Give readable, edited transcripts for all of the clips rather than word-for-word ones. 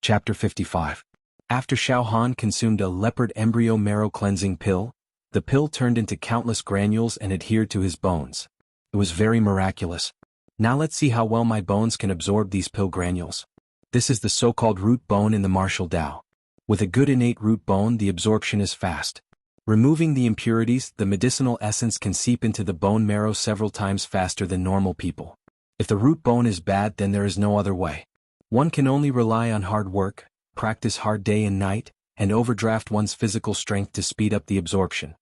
Chapter 55. After Xiao Han consumed a leopard embryo marrow cleansing pill, the pill turned into countless granules and adhered to his bones. It was very miraculous. Now let's see how well my bones can absorb these pill granules. This is the so-called root bone in the martial Tao. With a good innate root bone, the absorption is fast. Removing the impurities, the medicinal essence can seep into the bone marrow several times faster than normal people. If the root bone is bad, then there is no other way. One can only rely on hard work, practice hard day and night, and overdraft one's physical strength to speed up the absorption.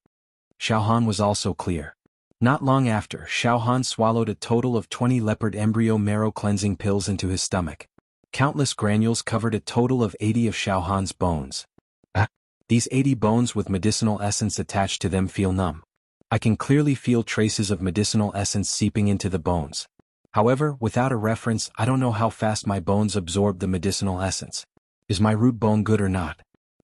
Xiao Han was also clear. Not long after, Xiao Han swallowed a total of 20 leopard embryo marrow cleansing pills into his stomach. Countless granules covered a total of 80 of Xiao Han's bones. These 80 bones with medicinal essence attached to them feel numb. I can clearly feel traces of medicinal essence seeping into the bones. However, without a reference, I don't know how fast my bones absorb the medicinal essence. Is my root bone good or not?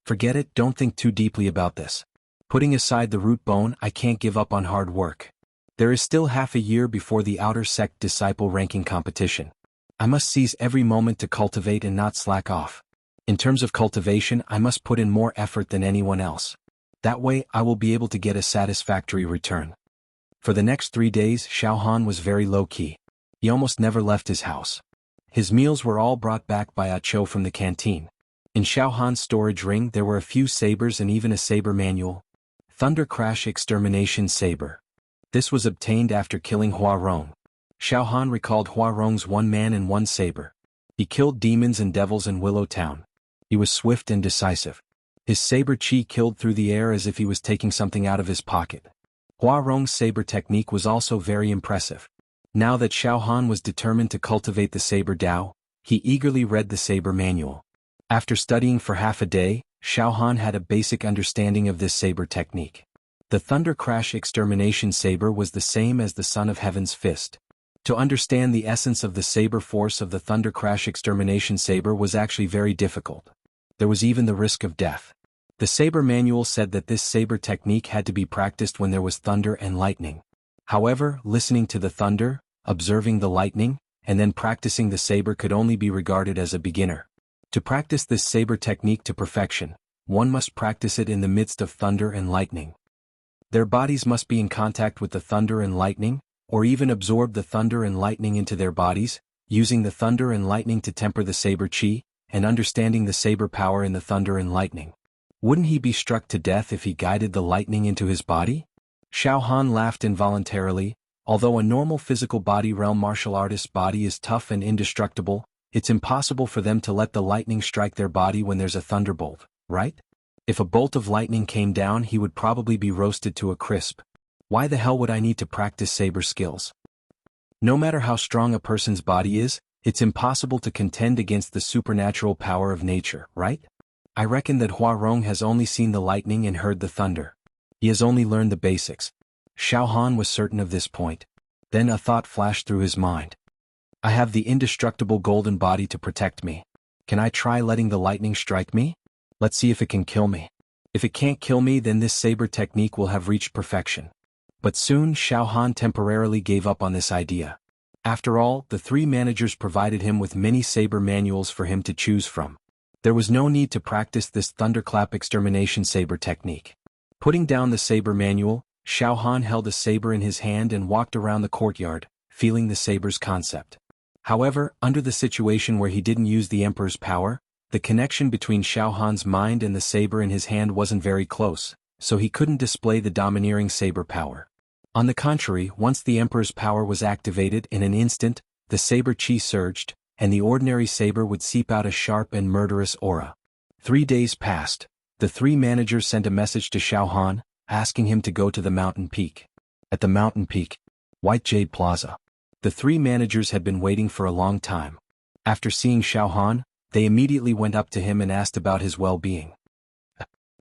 Forget it, don't think too deeply about this. Putting aside the root bone, I can't give up on hard work. There is still half a year before the outer sect disciple ranking competition. I must seize every moment to cultivate and not slack off. In terms of cultivation, I must put in more effort than anyone else. That way, I will be able to get a satisfactory return. For the next 3 days, Xiao Han was very low-key. He almost never left his house. His meals were all brought back by Ah Cho from the canteen. In Xiao Han's storage ring there were a few sabers and even a saber manual. Thunder Crash Extermination Saber. This was obtained after killing Hua Rong. Xiao Han recalled Hua Rong's one man and one saber. He killed demons and devils in Willow Town. He was swift and decisive. His saber chi killed through the air as if he was taking something out of his pocket. Hua Rong's saber technique was also very impressive. Now that Xiao Han was determined to cultivate the saber Dao, he eagerly read the saber manual. After studying for half a day, Xiao Han had a basic understanding of this saber technique. The Thunder Crash Extermination Saber was the same as the Son of Heaven's Fist. To understand the essence of the saber force of the Thunder Crash Extermination Saber was actually very difficult. There was even the risk of death. The saber manual said that this saber technique had to be practiced when there was thunder and lightning. However, listening to the thunder, observing the lightning, and then practicing the saber could only be regarded as a beginner. To practice this saber technique to perfection, one must practice it in the midst of thunder and lightning. Their bodies must be in contact with the thunder and lightning, or even absorb the thunder and lightning into their bodies, using the thunder and lightning to temper the saber chi, and understanding the saber power in the thunder and lightning. Wouldn't he be struck to death if he guided the lightning into his body? Xiao Han laughed involuntarily. Although a normal physical body realm martial artist's body is tough and indestructible, it's impossible for them to let the lightning strike their body when there's a thunderbolt, right? If a bolt of lightning came down, he would probably be roasted to a crisp. Why the hell would I need to practice saber skills? No matter how strong a person's body is, it's impossible to contend against the supernatural power of nature, right? I reckon that Hua Rong has only seen the lightning and heard the thunder. He has only learned the basics. Xiao Han was certain of this point. Then a thought flashed through his mind. I have the indestructible golden body to protect me. Can I try letting the lightning strike me? Let's see if it can kill me. If it can't kill me, then this saber technique will have reached perfection. But soon Xiao Han temporarily gave up on this idea. After all, the 3 managers provided him with many saber manuals for him to choose from. There was no need to practice this thunderclap extermination saber technique. Putting down the saber manual, Xiao Han held a saber in his hand and walked around the courtyard, feeling the saber's concept. However, under the situation where he didn't use the Emperor's power, the connection between Xiao Han's mind and the saber in his hand wasn't very close, so he couldn't display the domineering saber power. On the contrary, once the Emperor's power was activated, in an instant, the saber chi surged, and the ordinary saber would seep out a sharp and murderous aura. 3 days passed. The 3 managers sent a message to Xiao Han, asking him to go to the mountain peak. At the mountain peak, White Jade Plaza. The 3 managers had been waiting for a long time. After seeing Xiao Han, they immediately went up to him and asked about his well-being.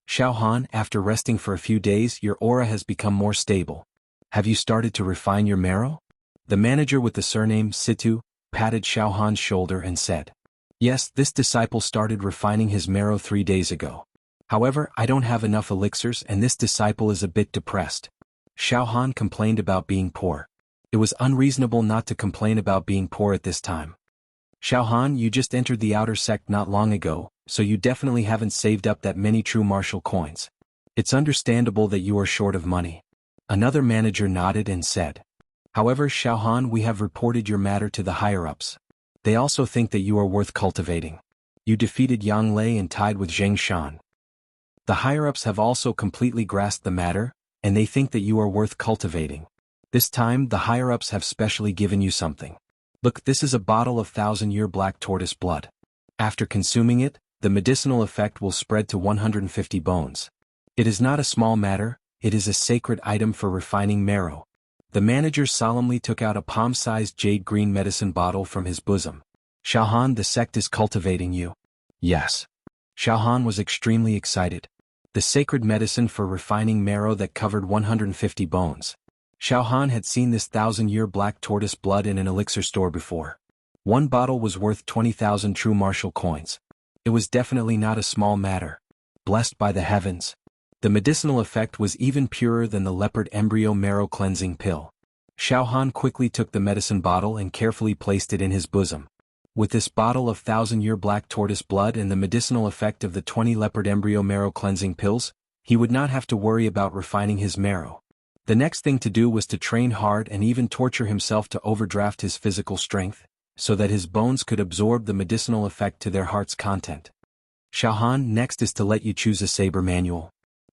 Xiao Han, after resting for a few days, your aura has become more stable. Have you started to refine your marrow? The manager with the surname Situ patted Xiao Han's shoulder and said, Yes, this disciple started refining his marrow 3 days ago. However, I don't have enough elixirs and this disciple is a bit depressed. Xiao Han complained about being poor. It was unreasonable not to complain about being poor at this time. Xiaohan, you just entered the outer sect not long ago, so you definitely haven't saved up that many true martial coins. It's understandable that you are short of money. Another manager nodded and said. However, Xiaohan, we have reported your matter to the higher-ups. They also think that you are worth cultivating. You defeated Yang Lei and tied with Zheng Shan. The higher-ups have also completely grasped the matter, and they think that you are worth cultivating. This time, the higher-ups have specially given you something. Look, this is a bottle of 1,000-year black tortoise blood. After consuming it, the medicinal effect will spread to 150 bones. It is not a small matter, it is a sacred item for refining marrow. The manager solemnly took out a palm-sized jade green medicine bottle from his bosom. Xiaohan, the sect is cultivating you. Yes. Xiaohan was extremely excited. The sacred medicine for refining marrow that covered 150 bones. Xiaohan had seen this 1,000-year black tortoise blood in an elixir store before. One bottle was worth 20,000 true martial coins. It was definitely not a small matter. Blessed by the heavens. The medicinal effect was even purer than the leopard embryo marrow cleansing pill. Xiaohan quickly took the medicine bottle and carefully placed it in his bosom. With this bottle of 1,000-year black tortoise blood and the medicinal effect of the 20 leopard embryo marrow cleansing pills, he would not have to worry about refining his marrow. The next thing to do was to train hard and even torture himself to overdraft his physical strength, so that his bones could absorb the medicinal effect to their heart's content. Xiaohan, next is to let you choose a saber manual.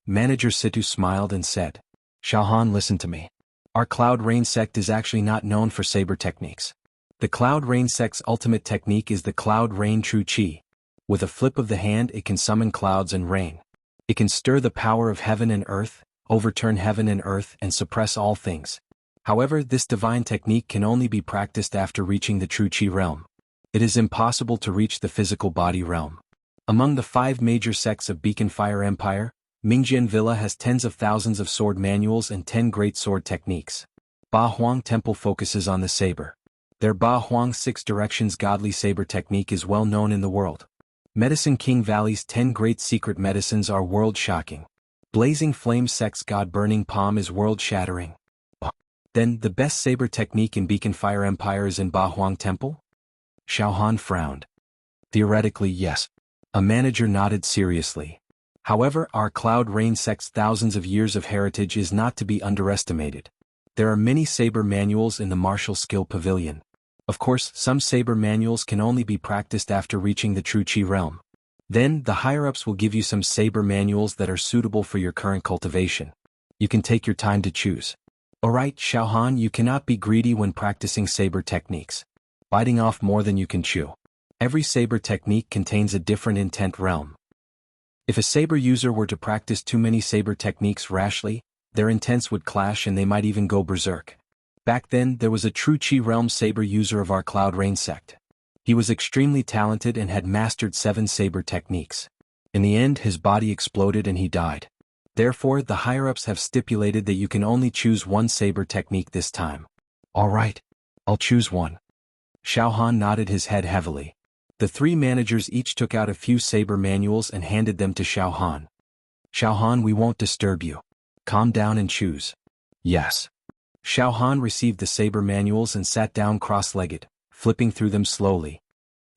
Manager Situ smiled and said. Xiaohan, listen to me. Our Cloud Rain sect is actually not known for saber techniques. The Cloud Rain sect's ultimate technique is the Cloud Rain True Qi. With a flip of the hand it can summon clouds and rain. It can stir the power of heaven and earth, overturn heaven and earth and suppress all things. However, this divine technique can only be practiced after reaching the True Qi realm. It is impossible to reach the physical body realm. Among the 5 major sects of Beacon Fire Empire, Mingjian Villa has tens of thousands of sword manuals and 10 great sword techniques. Ba Huang Temple focuses on the saber. Their Ba Huang 6 Directions Godly Saber technique is well known in the world. Medicine King Valley's 10 great secret medicines are world-shocking. Blazing Flame sect's God-burning palm is world-shattering. Then, the best saber technique in Beacon Fire Empire is in Ba Huang Temple? Xiaohan frowned. Theoretically, yes. A manager nodded seriously. However, our Cloud Rain sect's thousands of years of heritage is not to be underestimated. There are many saber manuals in the Martial Skill Pavilion. Of course, some saber manuals can only be practiced after reaching the True Qi realm. Then, the higher-ups will give you some saber manuals that are suitable for your current cultivation. You can take your time to choose. Alright, Xiaohan, you cannot be greedy when practicing saber techniques. Biting off more than you can chew. Every saber technique contains a different intent realm. If a saber user were to practice too many saber techniques rashly, their intents would clash and they might even go berserk. Back then, there was a True Qi realm saber user of our Cloud Rain sect. He was extremely talented and had mastered 7 saber techniques. In the end, his body exploded and he died. Therefore, the higher-ups have stipulated that you can only choose one saber technique this time. Alright, I'll choose one. Xiaohan nodded his head heavily. The 3 managers each took out a few saber manuals and handed them to Xiaohan. Xiaohan, we won't disturb you. Calm down and choose. Yes. Xiaohan received the saber manuals and sat down cross-legged, flipping through them slowly.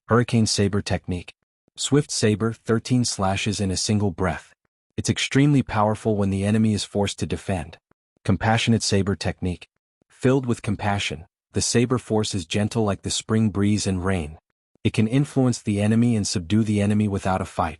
Hurricane Saber Technique. Swift Saber, 13 slashes in a single breath. It's extremely powerful when the enemy is forced to defend. Compassionate Saber Technique. Filled with compassion, the saber force is gentle like the spring breeze and rain. It can influence the enemy and subdue the enemy without a fight.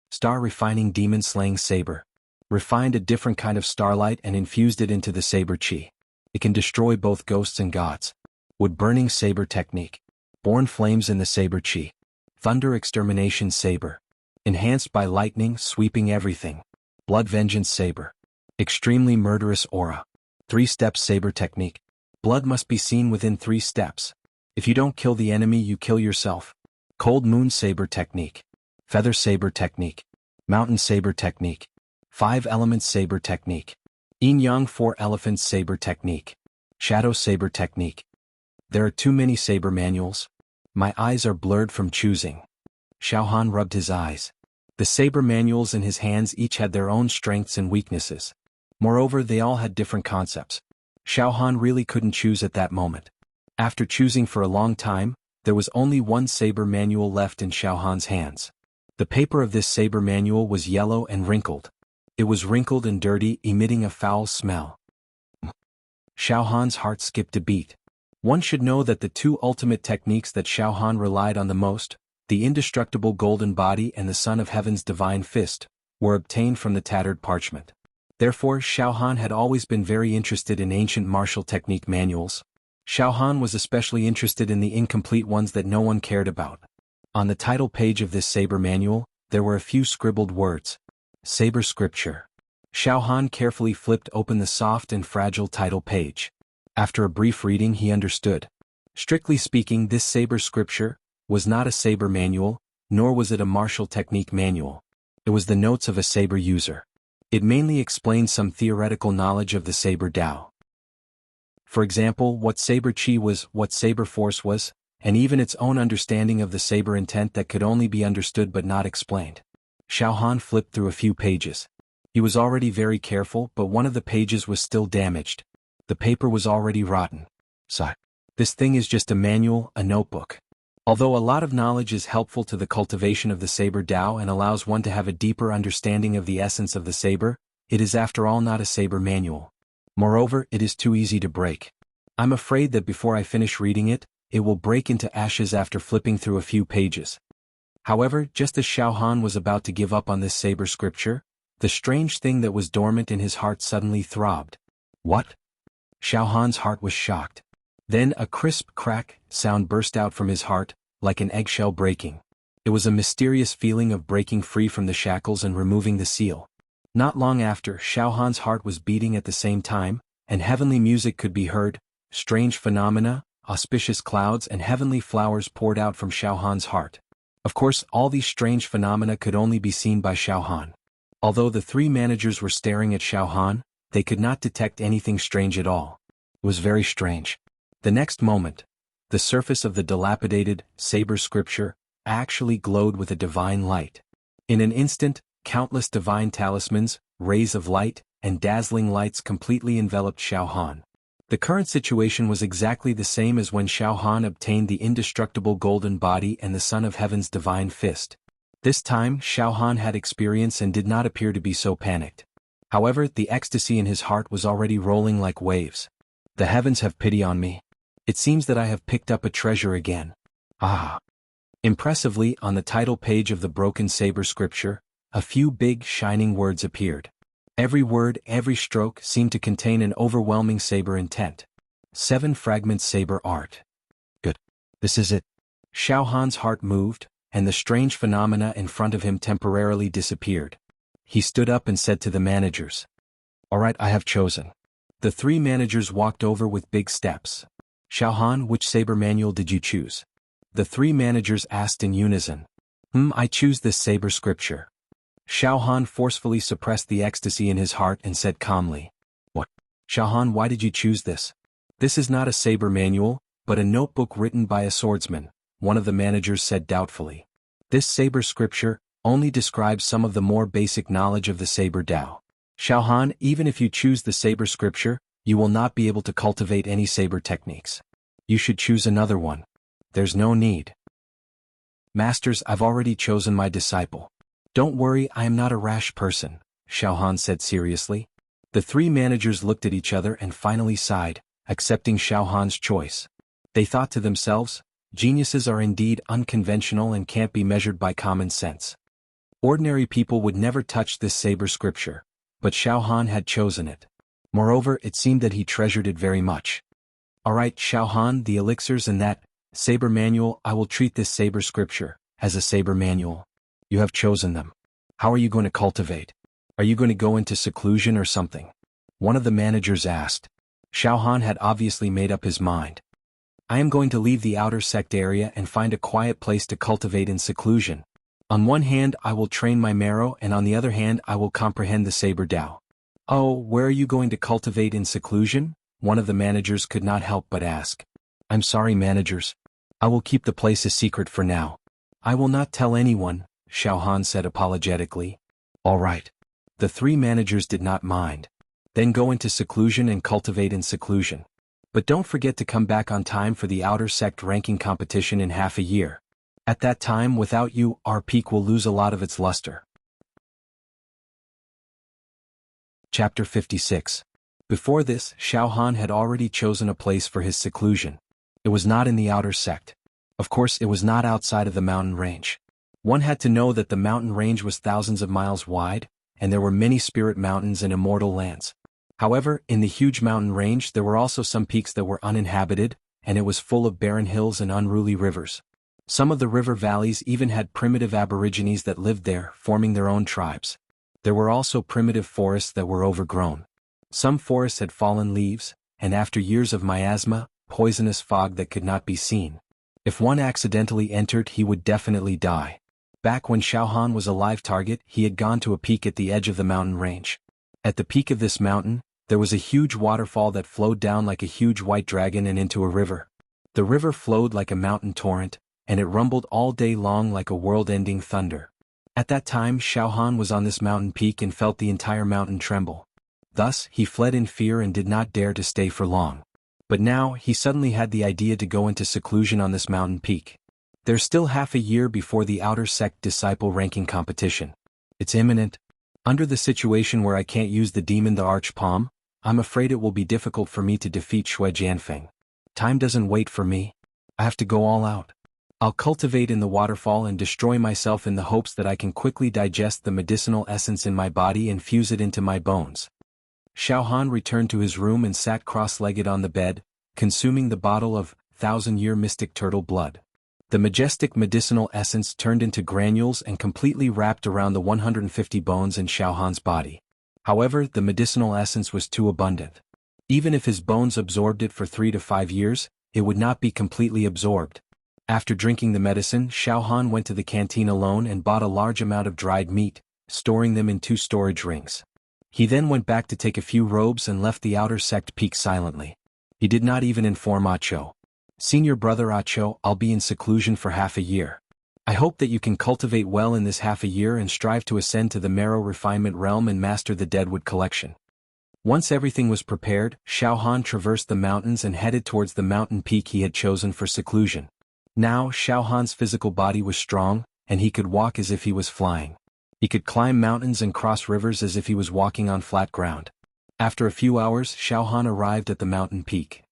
Star Refining Demon Slaying Saber. Refined a different kind of starlight and infused it into the saber chi. It can destroy both ghosts and gods. Wood Burning Saber Technique. Born flames in the saber chi. Thunder Extermination Saber. Enhanced by lightning sweeping everything. Blood Vengeance Saber. Extremely murderous aura. 3-step saber technique. Blood must be seen within 3 steps. If you don't kill the enemy, you kill yourself. Cold Moon Saber Technique. Feather Saber Technique. Mountain Saber Technique. 5 Elements Saber Technique. Yin Yang 4 Elephants Saber Technique. Shadow Saber Technique. There are too many saber manuals. My eyes are blurred from choosing. Xiaohan rubbed his eyes. The saber manuals in his hands each had their own strengths and weaknesses. Moreover, they all had different concepts. Xiaohan really couldn't choose at that moment. After choosing for a long time, There was only one saber manual left in Xiao Han's hands. The paper of this saber manual was yellow and wrinkled. It was wrinkled and dirty, emitting a foul smell. Xiao Han's heart skipped a beat. One should know that the two ultimate techniques that Xiao Han relied on the most, the indestructible golden body and the Son of Heaven's divine fist, were obtained from the tattered parchment. Therefore, Xiao Han had always been very interested in ancient martial technique manuals. Xiao Han was especially interested in the incomplete ones that no one cared about. On the title page of this saber manual, there were a few scribbled words. Saber Scripture. Xiao Han carefully flipped open the soft and fragile title page. After a brief reading he understood. Strictly speaking, this saber scripture was not a saber manual, nor was it a martial technique manual. It was the notes of a saber user. It mainly explained some theoretical knowledge of the saber Tao. For example, what saber chi was, what saber force was, and even its own understanding of the saber intent that could only be understood but not explained. Xiao Han flipped through a few pages. He was already very careful, but one of the pages was still damaged. The paper was already rotten. So, this thing is just a manual, a notebook. Although a lot of knowledge is helpful to the cultivation of the saber Tao and allows one to have a deeper understanding of the essence of the saber, it is after all not a saber manual. Moreover, it is too easy to break. I'm afraid that before I finish reading it, it will break into ashes after flipping through a few pages. However, just as Xiao Han was about to give up on this saber scripture, the strange thing that was dormant in his heart suddenly throbbed. What? Xiao Han's heart was shocked. Then a crisp crack sound burst out from his heart, like an eggshell breaking. It was a mysterious feeling of breaking free from the shackles and removing the seal. Not long after, Xiao Han's heart was beating at the same time, and heavenly music could be heard. Strange phenomena, auspicious clouds and heavenly flowers poured out from Xiao Han's heart. Of course, all these strange phenomena could only be seen by Xiao Han. Although the three managers were staring at Xiao Han, they could not detect anything strange at all. It was very strange. The next moment, the surface of the dilapidated saber scripture actually glowed with a divine light. In an instant, countless divine talismans, rays of light, and dazzling lights completely enveloped Xiao Han. The current situation was exactly the same as when Xiao Han obtained the indestructible golden body and the Son of Heaven's divine fist. This time, Xiao Han had experience and did not appear to be so panicked. However, the ecstasy in his heart was already rolling like waves. The heavens have pity on me. It seems that I have picked up a treasure again. Ah! Impressively, on the title page of the broken saber scripture, a few big, shining words appeared. Every word, every stroke seemed to contain an overwhelming saber intent. 7 fragments saber art. Good. This is it. Xiao Han's heart moved, and the strange phenomena in front of him temporarily disappeared. He stood up and said to the managers, "All right, I have chosen." The 3 managers walked over with big steps. "Xiao Han, which saber manual did you choose?" The 3 managers asked in unison. I choose this saber scripture." Xiao Han forcefully suppressed the ecstasy in his heart and said calmly, "What? Xiao Han, why did you choose this?" "This is not a saber manual, but a notebook written by a swordsman," one of the managers said doubtfully. "This saber scripture only describes some of the more basic knowledge of the saber Tao. Xiao Han, even if you choose the saber scripture, you will not be able to cultivate any saber techniques. You should choose another one. There's no need." "Masters, I've already chosen my disciple." "Don't worry, I am not a rash person," Xiao Han said seriously. The 3 managers looked at each other and finally sighed, accepting Xiao Han's choice. They thought to themselves, geniuses are indeed unconventional and can't be measured by common sense. Ordinary people would never touch this saber scripture, but Xiao Han had chosen it. Moreover, it seemed that he treasured it very much. "All right, Xiao Han, the elixirs and that saber manual, I will treat this saber scripture as a saber manual. You have chosen them. How are you going to cultivate? Are you going to go into seclusion or something?" one of the managers asked. Xiao Han had obviously made up his mind. "I am going to leave the outer sect area and find a quiet place to cultivate in seclusion. On one hand I will train my marrow and on the other hand I will comprehend the saber Tao." "Oh, where are you going to cultivate in seclusion?" one of the managers could not help but ask. "I'm sorry, managers. I will keep the place a secret for now. I will not tell anyone," Xiao Han said apologetically. "All right." The 3 managers did not mind. "Then go into seclusion and cultivate in seclusion." But don't forget to come back on time for the outer sect ranking competition in half a year. At that time, without you, our peak will lose a lot of its luster. Chapter 56. Before this, Xiao Han had already chosen a place for his seclusion. It was not in the outer sect. Of course, it was not outside of the mountain range. One had to know that the mountain range was thousands of miles wide, and there were many spirit mountains and immortal lands. However, in the huge mountain range there were also some peaks that were uninhabited, and it was full of barren hills and unruly rivers. Some of the river valleys even had primitive aborigines that lived there, forming their own tribes. There were also primitive forests that were overgrown. Some forests had fallen leaves, and after years of miasma, poisonous fog that could not be seen. If one accidentally entered, he would definitely die. Back when Xiao Han was a live target, he had gone to a peak at the edge of the mountain range. At the peak of this mountain, there was a huge waterfall that flowed down like a huge white dragon and into a river. The river flowed like a mountain torrent, and it rumbled all day long like a world-ending thunder. At that time, Xiao Han was on this mountain peak and felt the entire mountain tremble. Thus, he fled in fear and did not dare to stay for long. But now, he suddenly had the idea to go into seclusion on this mountain peak. There's still half a year before the outer sect disciple ranking competition. It's imminent. Under the situation where I can't use the demon the Arch Palm, I'm afraid it will be difficult for me to defeat Shui Jianfeng. Time doesn't wait for me. I have to go all out. I'll cultivate in the waterfall and destroy myself in the hopes that I can quickly digest the medicinal essence in my body and fuse it into my bones. Xiao Han returned to his room and sat cross-legged on the bed, consuming the bottle of thousand-year mystic turtle blood. The majestic medicinal essence turned into granules and completely wrapped around the 150 bones in Xiao Han's body. However, the medicinal essence was too abundant. Even if his bones absorbed it for 3 to 5 years, it would not be completely absorbed. After drinking the medicine, Xiao Han went to the canteen alone and bought a large amount of dried meat, storing them in 2 storage rings. He then went back to take a few robes and left the outer sect peak silently. He did not even inform Acho. Senior brother Acho, I'll be in seclusion for half a year. I hope that you can cultivate well in this half a year and strive to ascend to the marrow refinement realm and master the deadwood collection. Once everything was prepared, Xiao Han traversed the mountains and headed towards the mountain peak he had chosen for seclusion. Now, Xiao Han's physical body was strong, and he could walk as if he was flying. He could climb mountains and cross rivers as if he was walking on flat ground. After a few hours, Xiao Han arrived at the mountain peak.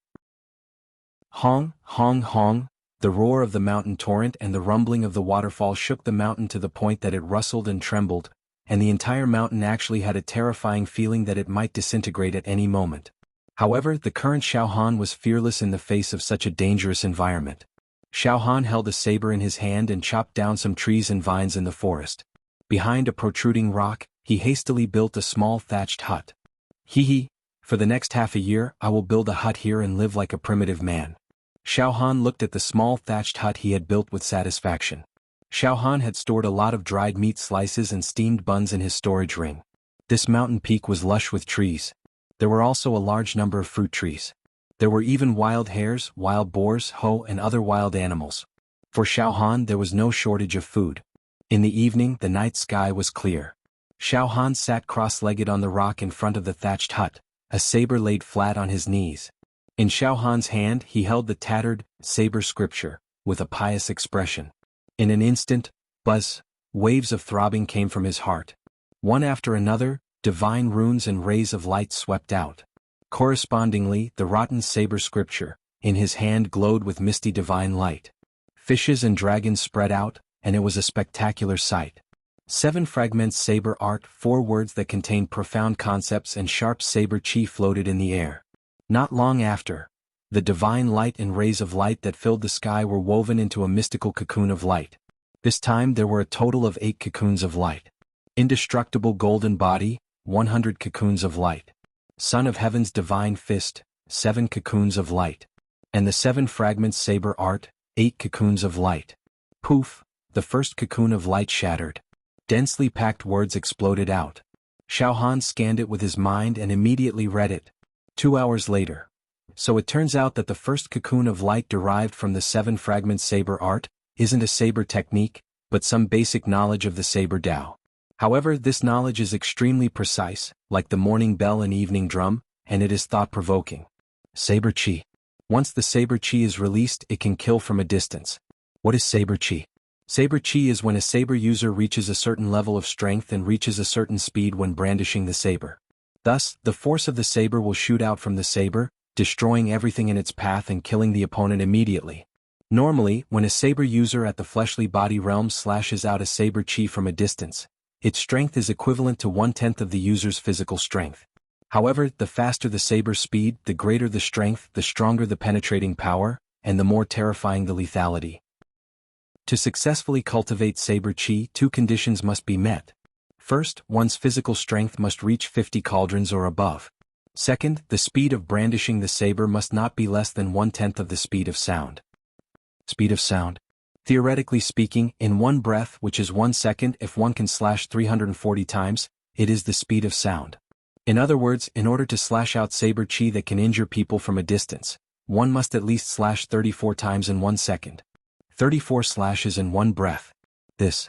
Hong, hong, hong, the roar of the mountain torrent and the rumbling of the waterfall shook the mountain to the point that it rustled and trembled, and the entire mountain actually had a terrifying feeling that it might disintegrate at any moment. However, the current Xiao Han was fearless in the face of such a dangerous environment. Xiao Han held a saber in his hand and chopped down some trees and vines in the forest. Behind a protruding rock, he hastily built a small thatched hut. For the next half a year, I will build a hut here and live like a primitive man. Xiao Han looked at the small thatched hut he had built with satisfaction. Xiao Han had stored a lot of dried meat slices and steamed buns in his storage ring. This mountain peak was lush with trees. There were also a large number of fruit trees. There were even wild hares, wild boars, ho, and other wild animals. For Xiao Han there was no shortage of food. In the evening the night sky was clear. Xiao Han sat cross-legged on the rock in front of the thatched hut, a saber laid flat on his knees. In Xiao Han's hand he held the tattered saber scripture, with a pious expression. In an instant, buzz, waves of throbbing came from his heart. One after another, divine runes and rays of light swept out. Correspondingly, the rotten saber scripture, in his hand glowed with misty divine light. Fishes and dragons spread out, and it was a spectacular sight. 7 fragments saber art, 4 words that contained profound concepts and sharp saber chi floated in the air. Not long after, the divine light and rays of light that filled the sky were woven into a mystical cocoon of light. This time there were a total of 8 cocoons of light. Indestructible golden body, 100 cocoons of light. Son of Heaven's divine fist, 7 cocoons of light. And the 7 fragments saber art, 8 cocoons of light. Poof, the first cocoon of light shattered. Densely packed words exploded out. Xiao Han scanned it with his mind and immediately read it. 2 hours later. So it turns out that the first cocoon of light derived from the 7 fragments saber art isn't a saber technique, but some basic knowledge of the saber Tao. However, this knowledge is extremely precise, like the morning bell and evening drum, and it is thought-provoking. Saber Chi. Once the saber chi is released, it can kill from a distance. What is saber chi? Saber chi is when a saber user reaches a certain level of strength and reaches a certain speed when brandishing the saber. Thus, the force of the saber will shoot out from the saber, destroying everything in its path and killing the opponent immediately. Normally, when a saber user at the fleshly body realm slashes out a saber chi from a distance, its strength is equivalent to 1/10 of the user's physical strength. However, the faster the saber's speed, the greater the strength, the stronger the penetrating power, and the more terrifying the lethality. To successfully cultivate saber chi, two conditions must be met. First, one's physical strength must reach 50 cauldrons or above. Second, the speed of brandishing the saber must not be less than 1/10 of the speed of sound. Speed of sound. Theoretically speaking, in one breath, which is 1 second, if one can slash 340 times, it is the speed of sound. In other words, in order to slash out saber chi that can injure people from a distance, one must at least slash 34 times in 1 second. 34 slashes in one breath. This.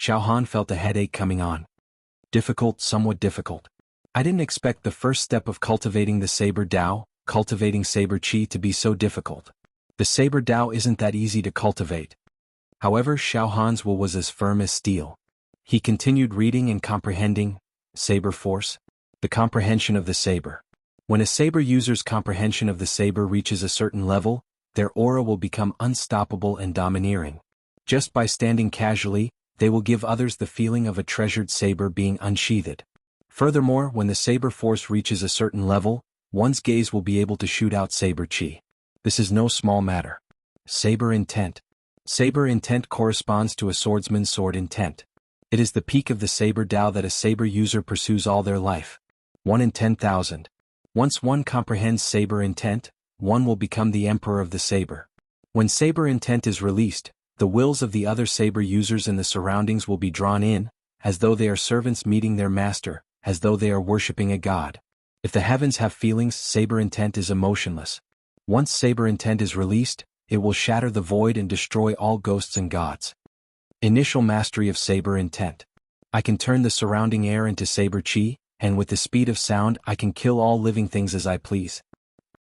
Xiao Han felt a headache coming on. Difficult, somewhat difficult. I didn't expect the first step of cultivating the saber Dao, cultivating saber chi, to be so difficult. The saber Dao isn't that easy to cultivate. However, Xiao Han's will was as firm as steel. He continued reading and comprehending. Saber force. The comprehension of the saber. When a saber user's comprehension of the saber reaches a certain level, their aura will become unstoppable and domineering. Just by standing casually, they will give others the feeling of a treasured saber being unsheathed. Furthermore, when the saber force reaches a certain level, one's gaze will be able to shoot out saber chi. This is no small matter. Saber intent. Saber intent corresponds to a swordsman's sword intent. It is the peak of the saber Dao that a saber user pursues all their life. 1 in 10,000. Once one comprehends saber intent, one will become the emperor of the saber. When saber intent is released, the wills of the other saber users in the surroundings will be drawn in, as though they are servants meeting their master, as though they are worshipping a god. If the heavens have feelings, saber intent is emotionless. Once saber intent is released, it will shatter the void and destroy all ghosts and gods. Initial mastery of saber intent. I can turn the surrounding air into saber chi, and with the speed of sound I can kill all living things as I please.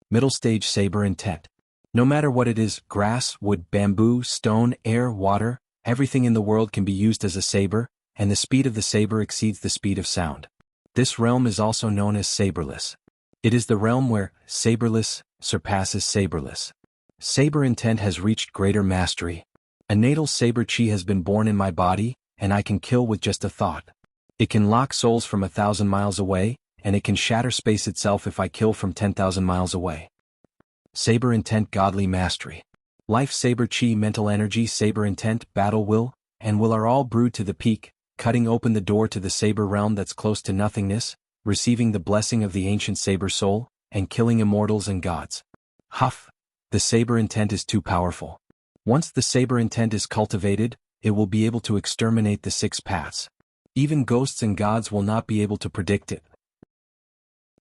Middle stage saber intent. No matter what it is, grass, wood, bamboo, stone, air, water, everything in the world can be used as a saber, and the speed of the saber exceeds the speed of sound. This realm is also known as saberless. It is the realm where saberless surpasses saberless. Saber intent has reached greater mastery. A natal saber chi has been born in my body, and I can kill with just a thought. It can lock souls from 1,000 miles away, and it can shatter space itself if I kill from 10,000 miles away. Saber intent godly mastery. Life saber chi mental energy saber intent battle will, and will are all brewed to the peak, cutting open the door to the saber realm that's close to nothingness, receiving the blessing of the ancient saber soul, and killing immortals and gods. Huff! The saber intent is too powerful. Once the saber intent is cultivated, it will be able to exterminate the 6 paths. Even ghosts and gods will not be able to predict it.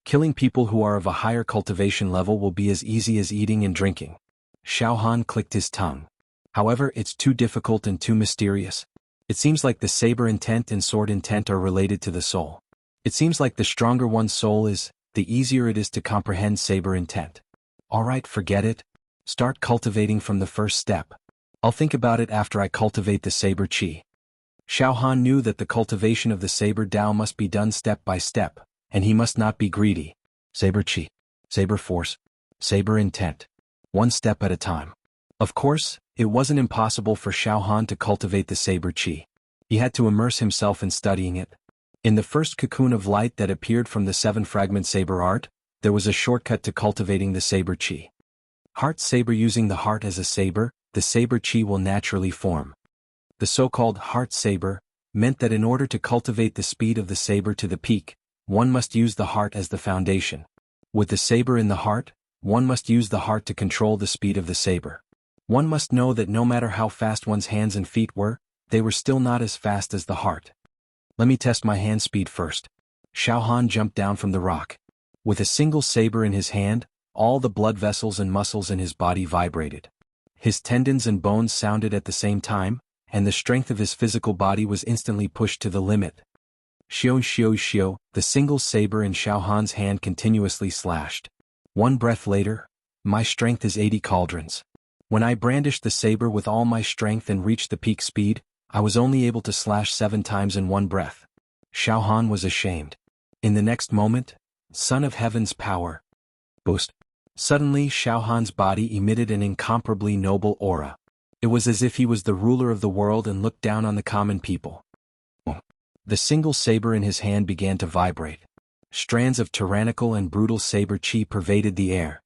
Killing people who are of a higher cultivation level will be as easy as eating and drinking. Xiao Han clicked his tongue. However, it's too difficult and too mysterious. It seems like the saber intent and sword intent are related to the soul. It seems like the stronger one's soul is, the easier it is to comprehend saber intent. Alright, forget it. Start cultivating from the first step. I'll think about it after I cultivate the saber chi. Xiao Han knew that the cultivation of the saber Dao must be done step by step, and he must not be greedy. Saber chi, saber force, saber intent. One step at a time. Of course, it wasn't impossible for Xiao Han to cultivate the saber chi. He had to immerse himself in studying it. In the first cocoon of light that appeared from the 7-fragment saber art, there was a shortcut to cultivating the saber chi. Heart saber. Using the heart as a saber, the saber chi will naturally form. The so-called heart saber meant that in order to cultivate the speed of the saber to the peak, one must use the heart as the foundation. With the saber in the heart, one must use the heart to control the speed of the saber. One must know that no matter how fast one's hands and feet were, they were still not as fast as the heart. Let me test my hand speed first. Xiao Han jumped down from the rock. With a single saber in his hand, all the blood vessels and muscles in his body vibrated. His tendons and bones sounded at the same time, and the strength of his physical body was instantly pushed to the limit. Xiao xiao xiao, the single saber in Xiao Han's hand continuously slashed. One breath later, My strength is 80 cauldrons. When I brandished the saber with all my strength and reached the peak speed, I was only able to slash 7 times in one breath. Xiao Han was ashamed. In the next moment, Son of Heaven's power. Boost. Suddenly Xiao Han's body emitted an incomparably noble aura. It was as if he was the ruler of the world and looked down on the common people. The single saber in his hand began to vibrate. Strands of tyrannical and brutal saber chi pervaded the air.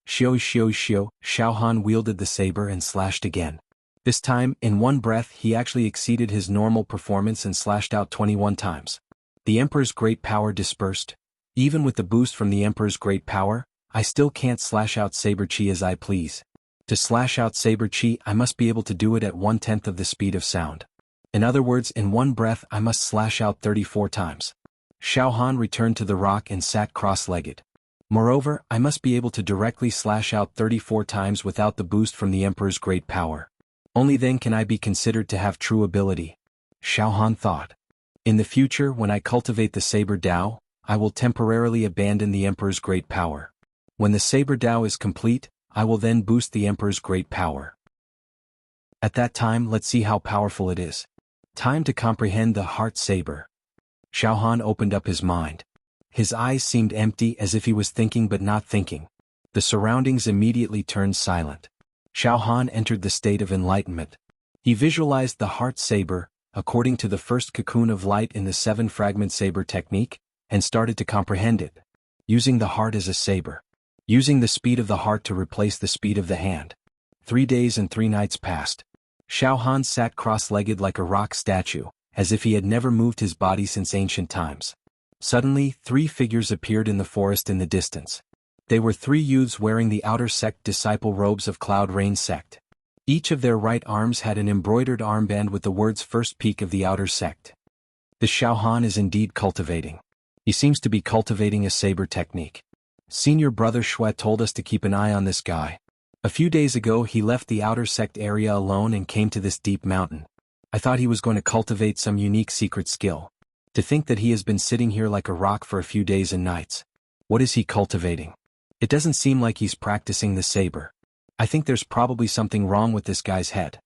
Xiao xiao xiao, Xiao Han wielded the saber and slashed again. This time, in one breath he actually exceeded his normal performance and slashed out 21 times. The Emperor's great power dispersed. Even with the boost from the Emperor's great power, I still can't slash out saber chi as I please. To slash out saber chi, I must be able to do it at 1/10 of the speed of sound. In other words, in one breath I must slash out 34 times. Xiao Han returned to the rock and sat cross-legged. Moreover, I must be able to directly slash out 34 times without the boost from the Emperor's great power. Only then can I be considered to have true ability. Xiao Han thought. In the future, when I cultivate the Saber Dao, I will temporarily abandon the Emperor's great power. When the Saber Dao is complete, I will then boost the Emperor's great power. At that time, let's see how powerful it is. Time to comprehend the Heart Saber. Xiao Han opened up his mind. His eyes seemed empty as if he was thinking but not thinking. The surroundings immediately turned silent. Xiao Han entered the state of enlightenment. He visualized the Heart Saber, according to the first cocoon of light in the 7-fragment saber technique, and started to comprehend it. Using the heart as a saber. Using the speed of the heart to replace the speed of the hand. 3 days and 3 nights passed. Xiao Han sat cross-legged like a rock statue, as if he had never moved his body since ancient times. Suddenly, 3 figures appeared in the forest in the distance. They were 3 youths wearing the outer sect disciple robes of Cloud Rain sect. Each of their right arms had an embroidered armband with the words First Peak of the Outer Sect. The Xiao Han is indeed cultivating. He seems to be cultivating a saber technique. Senior brother Shui told us to keep an eye on this guy. A few days ago he left the outer sect area alone and came to this deep mountain. I thought he was going to cultivate some unique secret skill. To think that he has been sitting here like a rock for a few days and nights. What is he cultivating? It doesn't seem like he's practicing the saber. I think there's probably something wrong with this guy's head.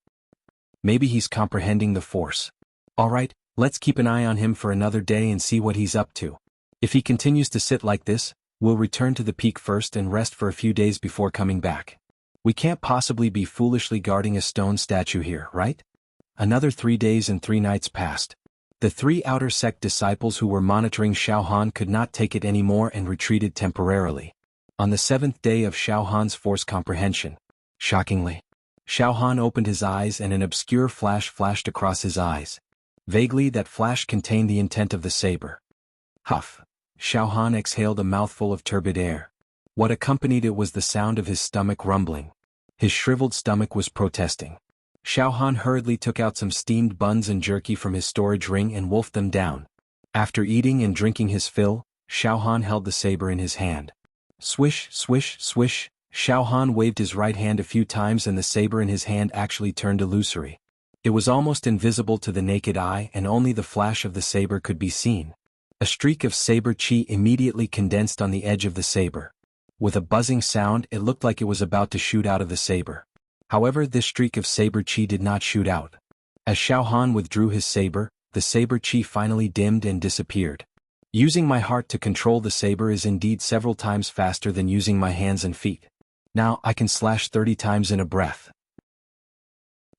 Maybe he's comprehending the force. Alright, let's keep an eye on him for another day and see what he's up to. If he continues to sit like this, we'll return to the peak first and rest for a few days before coming back. We can't possibly be foolishly guarding a stone statue here, right? Another 3 days and 3 nights passed. The 3 outer sect disciples who were monitoring Xiao Han could not take it anymore and retreated temporarily. On the 7th day of Xiao Han's force comprehension. Shockingly, Xiao Han opened his eyes and an obscure flash flashed across his eyes. Vaguely, that flash contained the intent of the saber. Huff! Xiao Han exhaled a mouthful of turbid air. What accompanied it was the sound of his stomach rumbling. His shriveled stomach was protesting. Xiao Han hurriedly took out some steamed buns and jerky from his storage ring and wolfed them down. After eating and drinking his fill, Xiao Han held the saber in his hand. Swish, swish, swish, Xiao Han waved his right hand a few times and the saber in his hand actually turned illusory. It was almost invisible to the naked eye and only the flash of the saber could be seen. A streak of saber chi immediately condensed on the edge of the saber. With a buzzing sound, it looked like it was about to shoot out of the saber. However, this streak of saber chi did not shoot out. As Xiao Han withdrew his saber, the saber chi finally dimmed and disappeared. Using my heart to control the saber is indeed several times faster than using my hands and feet. Now I can slash 30 times in a breath.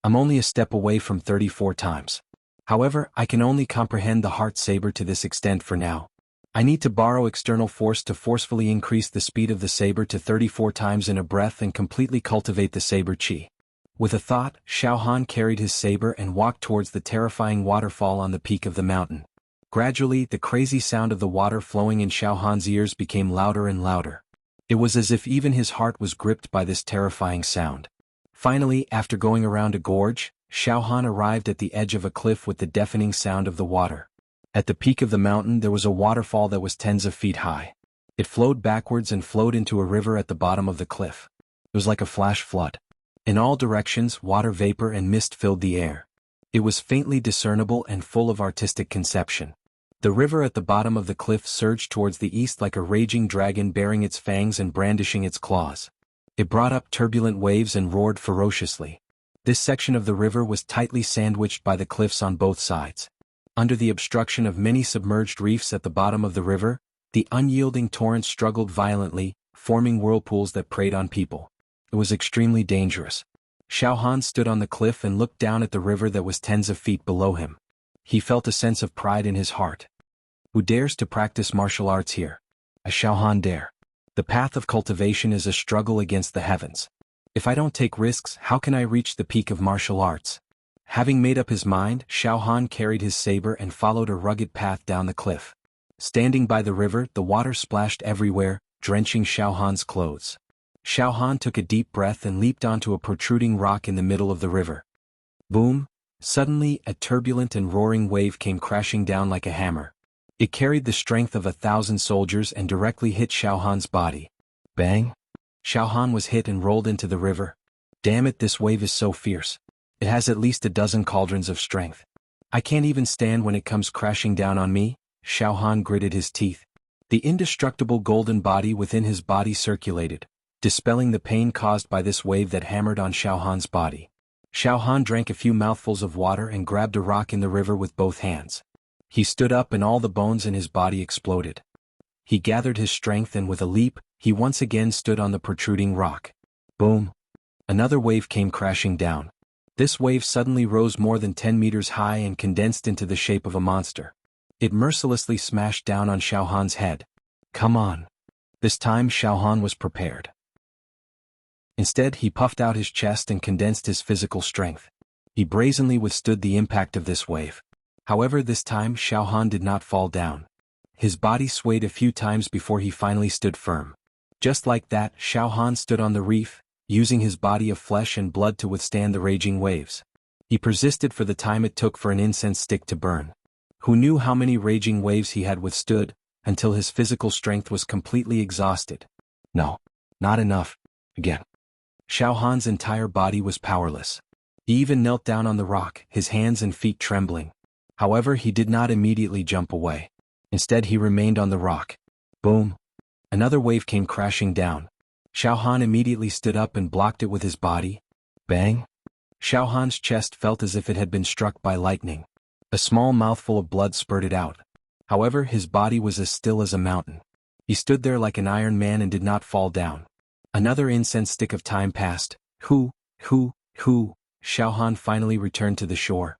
I'm only a step away from 34 times. However, I can only comprehend the heart saber to this extent for now. I need to borrow external force to forcefully increase the speed of the saber to 34 times in a breath and completely cultivate the saber chi. With a thought, Xiao Han carried his saber and walked towards the terrifying waterfall on the peak of the mountain. Gradually, the crazy sound of the water flowing in Xiao Han's ears became louder and louder. It was as if even his heart was gripped by this terrifying sound. Finally, after going around a gorge, Xiao Han arrived at the edge of a cliff with the deafening sound of the water. At the peak of the mountain there was a waterfall that was tens of feet high. It flowed backwards and flowed into a river at the bottom of the cliff. It was like a flash flood. In all directions, water vapor and mist filled the air. It was faintly discernible and full of artistic conception. The river at the bottom of the cliff surged towards the east like a raging dragon baring its fangs and brandishing its claws. It brought up turbulent waves and roared ferociously. This section of the river was tightly sandwiched by the cliffs on both sides. Under the obstruction of many submerged reefs at the bottom of the river, the unyielding torrent struggled violently, forming whirlpools that preyed on people. It was extremely dangerous. Xiao Han stood on the cliff and looked down at the river that was tens of feet below him. He felt a sense of pride in his heart. Who dares to practice martial arts here? A Xiao Han dare. The path of cultivation is a struggle against the heavens. If I don't take risks, how can I reach the peak of martial arts? Having made up his mind, Xiao Han carried his saber and followed a rugged path down the cliff. Standing by the river, the water splashed everywhere, drenching Xiao Han's clothes. Xiao Han took a deep breath and leaped onto a protruding rock in the middle of the river. Boom! Suddenly, a turbulent and roaring wave came crashing down like a hammer. It carried the strength of 1,000 soldiers and directly hit Xiao Han's body. Bang! Xiao Han was hit and rolled into the river. Damn it, this wave is so fierce. It has at least a dozen cauldrons of strength. I can't even stand when it comes crashing down on me. Xiao Han gritted his teeth. The indestructible golden body within his body circulated, dispelling the pain caused by this wave that hammered on Xiao Han's body. Xiao Han drank a few mouthfuls of water and grabbed a rock in the river with both hands. He stood up and all the bones in his body exploded. He gathered his strength and with a leap, he once again stood on the protruding rock. Boom! Another wave came crashing down. This wave suddenly rose more than 10 meters high and condensed into the shape of a monster. It mercilessly smashed down on Xiao Han's head. Come on! This time Xiao Han was prepared. Instead, he puffed out his chest and condensed his physical strength. He brazenly withstood the impact of this wave. However, this time Xiao Han did not fall down. His body swayed a few times before he finally stood firm. Just like that, Xiao Han stood on the reef, using his body of flesh and blood to withstand the raging waves. He persisted for the time it took for an incense stick to burn. Who knew how many raging waves he had withstood, until his physical strength was completely exhausted. No, not enough. Again. Xiao Han's entire body was powerless. He even knelt down on the rock, his hands and feet trembling. However, he did not immediately jump away. Instead, he remained on the rock. Boom! Another wave came crashing down. Xiao Han immediately stood up and blocked it with his body. Bang! Xiao Han's chest felt as if it had been struck by lightning. A small mouthful of blood spurted out. However, his body was as still as a mountain. He stood there like an iron man and did not fall down. Another incense stick of time passed. Hoo! Xiao Han finally returned to the shore.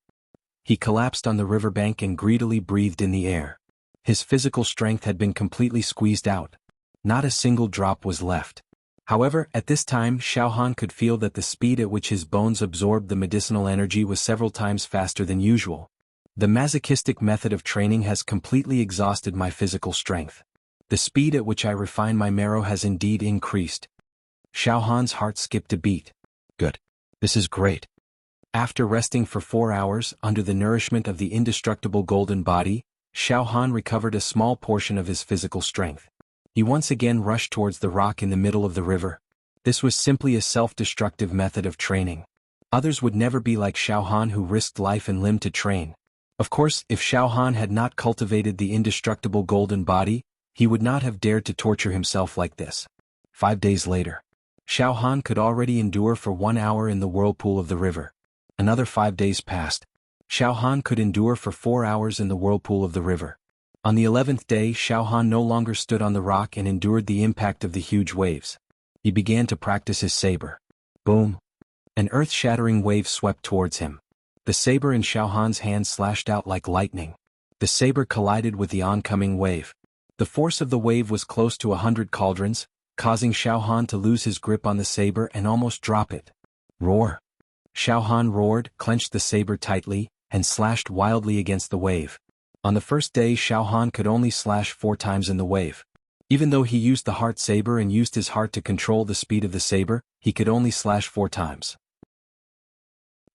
He collapsed on the riverbank and greedily breathed in the air. His physical strength had been completely squeezed out. Not a single drop was left. However, at this time Xiao Han could feel that the speed at which his bones absorbed the medicinal energy was several times faster than usual. The masochistic method of training has completely exhausted my physical strength. The speed at which I refine my marrow has indeed increased. Xiao Han's heart skipped a beat. Good. This is great. After resting for 4 hours under the nourishment of the indestructible golden body, Xiao Han recovered a small portion of his physical strength. He once again rushed towards the rock in the middle of the river. This was simply a self-destructive method of training. Others would never be like Xiao Han, who risked life and limb to train. Of course, if Xiao Han had not cultivated the indestructible golden body, he would not have dared to torture himself like this. 5 days later. Xiao Han could already endure for 1 hour in the whirlpool of the river. Another 5 days passed. Xiao Han could endure for 4 hours in the whirlpool of the river. On the 11th day, Xiao Han no longer stood on the rock and endured the impact of the huge waves. He began to practice his saber. Boom! An earth-shattering wave swept towards him. The saber in Xiao Han's hand slashed out like lightning. The saber collided with the oncoming wave. The force of the wave was close to 100 cauldrons, causing Xiao Han to lose his grip on the saber and almost drop it. Roar! Xiao Han roared, clenched the saber tightly, and slashed wildly against the wave. On the first day, Xiao Han could only slash 4 times in the wave. Even though he used the heart saber and used his heart to control the speed of the saber, he could only slash 4 times.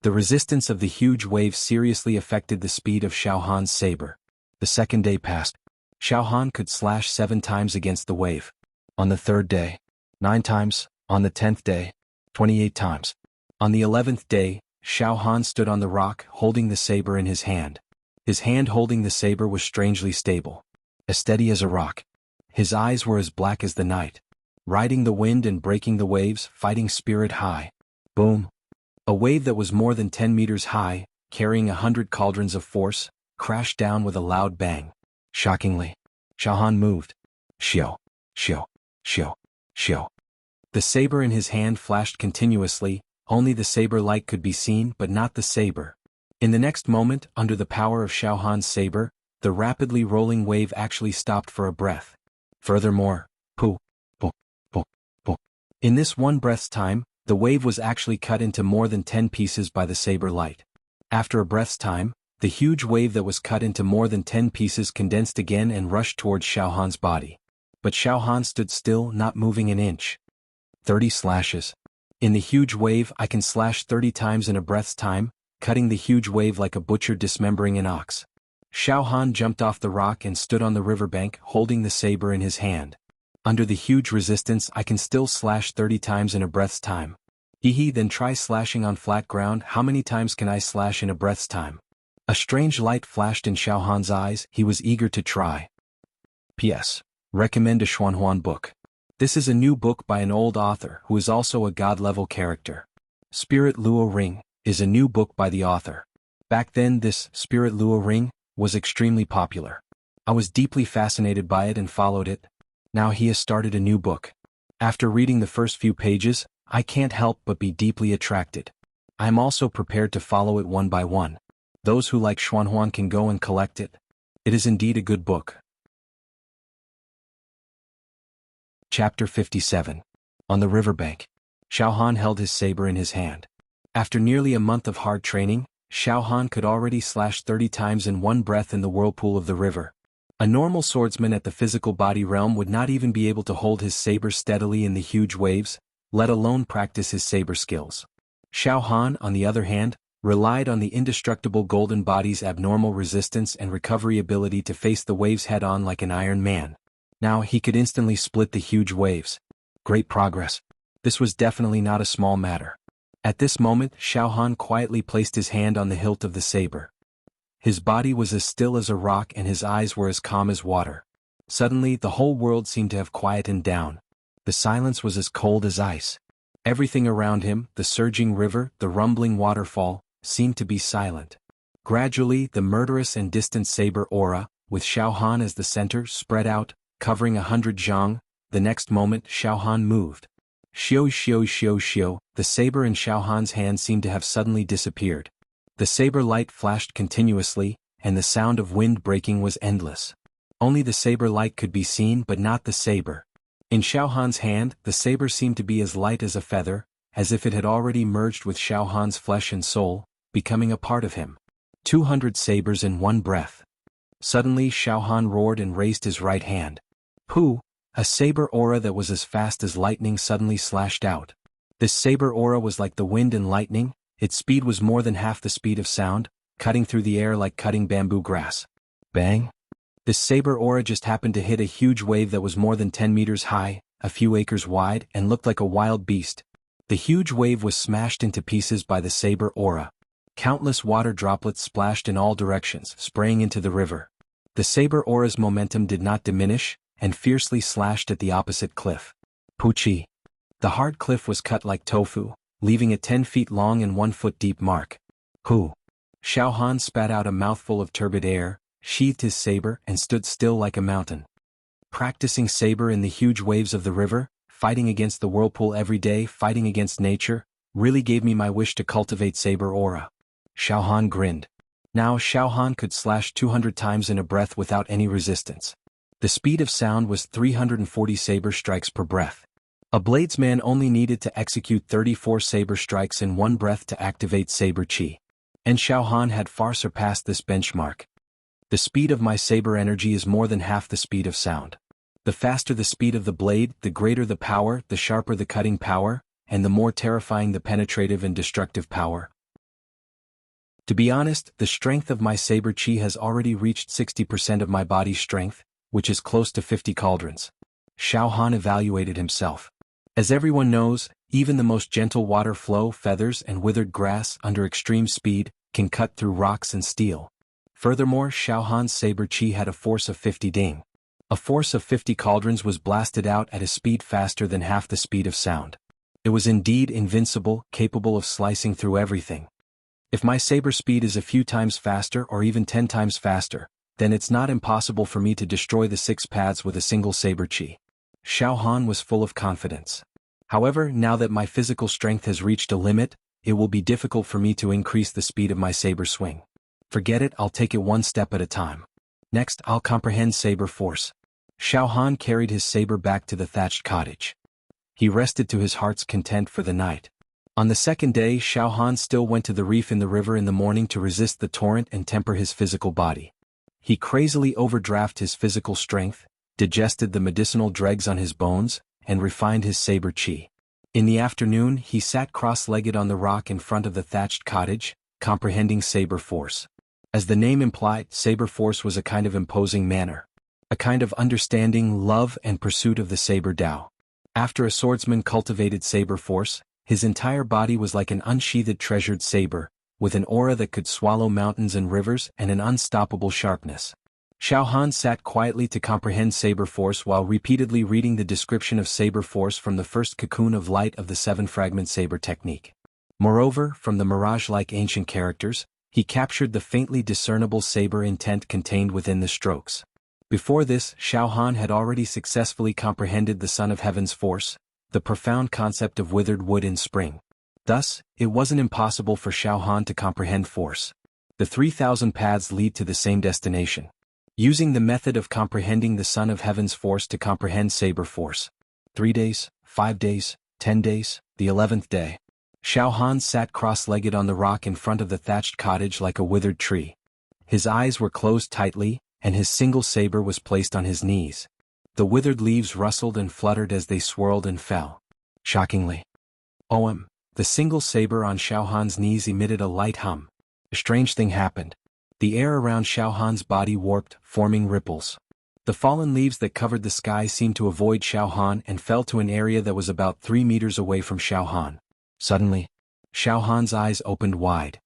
The resistance of the huge wave seriously affected the speed of Xiao Han's saber. The second day passed. Xiao Han could slash 7 times against the wave. On the third day, 9 times. On the 10th day, 28 times. On the 11th day, Xiao Han stood on the rock, holding the saber in his hand. His hand holding the saber was strangely stable. As steady as a rock. His eyes were as black as the night. riding the wind and breaking the waves, fighting spirit high. Boom. A wave that was more than 10 meters high, carrying 100 cauldrons of force, crashed down with a loud bang. Shockingly, Xiaohan moved. Xiao, xiao, xiao, xiao. The saber in his hand flashed continuously, only the saber light could be seen but not the saber. In the next moment, under the power of Xiaohan's saber, the rapidly rolling wave actually stopped for a breath. Furthermore, poo, poo, poo, poo. In this one breath's time, the wave was actually cut into more than 10 pieces by the saber light. After a breath's time, the huge wave that was cut into more than 10 pieces condensed again and rushed towards Xiaohan's body. But Xiaohan stood still, not moving an inch. 30 slashes. In the huge wave, I can slash 30 times in a breath's time, cutting the huge wave like a butcher dismembering an ox. Xiaohan jumped off the rock and stood on the riverbank, holding the saber in his hand. Under the huge resistance, I can still slash 30 times in a breath's time. Then try slashing on flat ground. How many times can I slash in a breath's time? A strange light flashed in Xiaohan's eyes. He was eager to try. P.S. Recommend a Xuanhuan book. This is a new book by an old author who is also a god-level character. Spirit Luo Ring is a new book by the author. Back then this Spirit Luo Ring was extremely popular. I was deeply fascinated by it and followed it. Now he has started a new book. After reading the first few pages, I can't help but be deeply attracted. I am also prepared to follow it one by one. Those who like Xuanhuan can go and collect it. It is indeed a good book. Chapter 57. On the riverbank. Xiaohan held his saber in his hand. After nearly a month of hard training, Xiaohan could already slash 30 times in one breath in the whirlpool of the river. A normal swordsman at the physical body realm would not even be able to hold his saber steadily in the huge waves, let alone practice his saber skills. Xiaohan, on the other hand, relied on the indestructible golden body's abnormal resistance and recovery ability to face the waves head-on like an Iron Man. Now he could instantly split the huge waves. Great progress. This was definitely not a small matter. At this moment, Xiaohan quietly placed his hand on the hilt of the saber. His body was as still as a rock and his eyes were as calm as water. Suddenly, the whole world seemed to have quietened down. The silence was as cold as ice. Everything around him, the surging river, the rumbling waterfall, seemed to be silent. Gradually, the murderous and distant saber aura, with Xiaohan as the center, spread out, covering 100 zhang. The next moment, Xiaohan moved. Xiao xiao xiao xiao, the saber in Xiaohan's hand seemed to have suddenly disappeared. The saber light flashed continuously, and the sound of wind breaking was endless. Only the saber light could be seen but not the saber. In Xiaohan's hand, the saber seemed to be as light as a feather, as if it had already merged with Xiaohan's flesh and soul, becoming a part of him. 200 sabers in one breath. Suddenly Xiaohan roared and raised his right hand. Pooh! A saber aura that was as fast as lightning suddenly slashed out. This saber aura was like the wind and lightning. Its speed was more than half the speed of sound, cutting through the air like cutting bamboo grass. Bang! This saber aura just happened to hit a huge wave that was more than 10 meters high, a few acres wide, and looked like a wild beast. The huge wave was smashed into pieces by the saber aura. Countless water droplets splashed in all directions, spraying into the river. The saber aura's momentum did not diminish, and fiercely slashed at the opposite cliff. Poochie! The hard cliff was cut like tofu, leaving a 10 feet long and 1 foot deep mark. Hoo! Xiaohan spat out a mouthful of turbid air, sheathed his saber, and stood still like a mountain. Practicing saber in the huge waves of the river, fighting against the whirlpool every day, fighting against nature, really gave me my wish to cultivate saber aura. Xiaohan grinned. Now Xiaohan could slash 200 times in a breath without any resistance. The speed of sound was 340 saber strikes per breath. A bladesman only needed to execute 34 saber strikes in one breath to activate saber chi. And Xiaohan had far surpassed this benchmark. The speed of my saber energy is more than half the speed of sound. The faster the speed of the blade, the greater the power, the sharper the cutting power, and the more terrifying the penetrative and destructive power. To be honest, the strength of my saber chi has already reached 60% of my body's strength, which is close to 50 cauldrons. Xiaohan evaluated himself. As everyone knows, even the most gentle water flow, feathers, and withered grass under extreme speed can cut through rocks and steel. Furthermore, Xiaohan's saber chi had a force of 50 ding. A force of 50 cauldrons was blasted out at a speed faster than half the speed of sound. It was indeed invincible, capable of slicing through everything. If my saber speed is a few times faster or even 10 times faster, then it's not impossible for me to destroy the 6 paths with a single saber chi. Xiao Han was full of confidence. However, now that my physical strength has reached a limit, it will be difficult for me to increase the speed of my saber swing. Forget it, I'll take it one step at a time. Next, I'll comprehend saber force. Xiao Han carried his saber back to the thatched cottage. He rested to his heart's content for the night. On the second day, Xiao Han still went to the reef in the river in the morning to resist the torrent and temper his physical body. He crazily overdrafted his physical strength, digested the medicinal dregs on his bones, and refined his saber chi. In the afternoon, he sat cross-legged on the rock in front of the thatched cottage, comprehending saber force. As the name implied, saber force was a kind of imposing manner. A kind of understanding, love, and pursuit of the saber Tao. After a swordsman cultivated saber force, his entire body was like an unsheathed treasured saber, with an aura that could swallow mountains and rivers and an unstoppable sharpness. Xiao Han sat quietly to comprehend saber force while repeatedly reading the description of saber force from the first cocoon of light of the 7-fragment saber technique. Moreover, from the mirage-like ancient characters, he captured the faintly discernible saber intent contained within the strokes. Before this, Xiao Han had already successfully comprehended the Son of Heaven's force, the profound concept of withered wood in spring. Thus, it wasn't impossible for Xiao Han to comprehend force. The 3,000 paths lead to the same destination. Using the method of comprehending the Son of Heaven's force to comprehend saber force. 3 days, 5 days, 10 days, the 11th day. Xiao Han sat cross-legged on the rock in front of the thatched cottage like a withered tree. His eyes were closed tightly, and his single saber was placed on his knees. The withered leaves rustled and fluttered as they swirled and fell. Shockingly. The single saber on Xiao Han's knees emitted a light hum. A strange thing happened. The air around Xiao Han's body warped, forming ripples. The fallen leaves that covered the sky seemed to avoid Xiao Han and fell to an area that was about 3 meters away from Xiao Han. Suddenly, Xiao Han's eyes opened wide.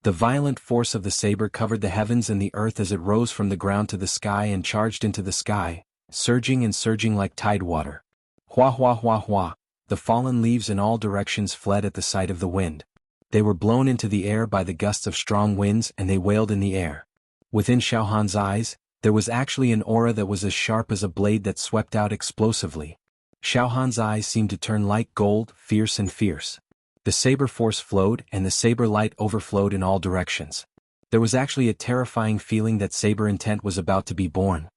The violent force of the saber covered the heavens and the earth as it rose from the ground to the sky and charged into the sky, surging and surging like tidewater. Hua hua hua hua, the fallen leaves in all directions fled at the sight of the wind. They were blown into the air by the gusts of strong winds and they wailed in the air. Within Xiao Han's eyes, there was actually an aura that was as sharp as a blade that swept out explosively. Xiao Han's eyes seemed to turn like gold, fierce and fierce. The saber force flowed and the saber light overflowed in all directions. There was actually a terrifying feeling that saber intent was about to be born.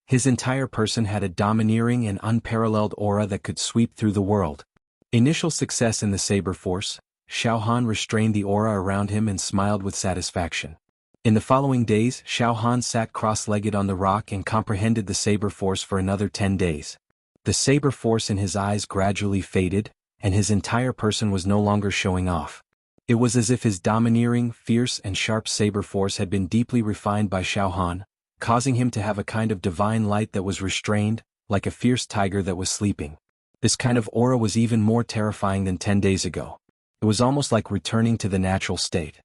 His entire person had a domineering and unparalleled aura that could sweep through the world. Initial success in the saber force, Xiao Han restrained the aura around him and smiled with satisfaction. In the following days, Xiao Han sat cross-legged on the rock and comprehended the saber force for another 10 days. The saber force in his eyes gradually faded, and his entire person was no longer showing off. It was as if his domineering, fierce and sharp saber force had been deeply refined by Xiao Han, causing him to have a kind of divine light that was restrained, like a fierce tiger that was sleeping. This kind of aura was even more terrifying than 10 days ago. It was almost like returning to the natural state.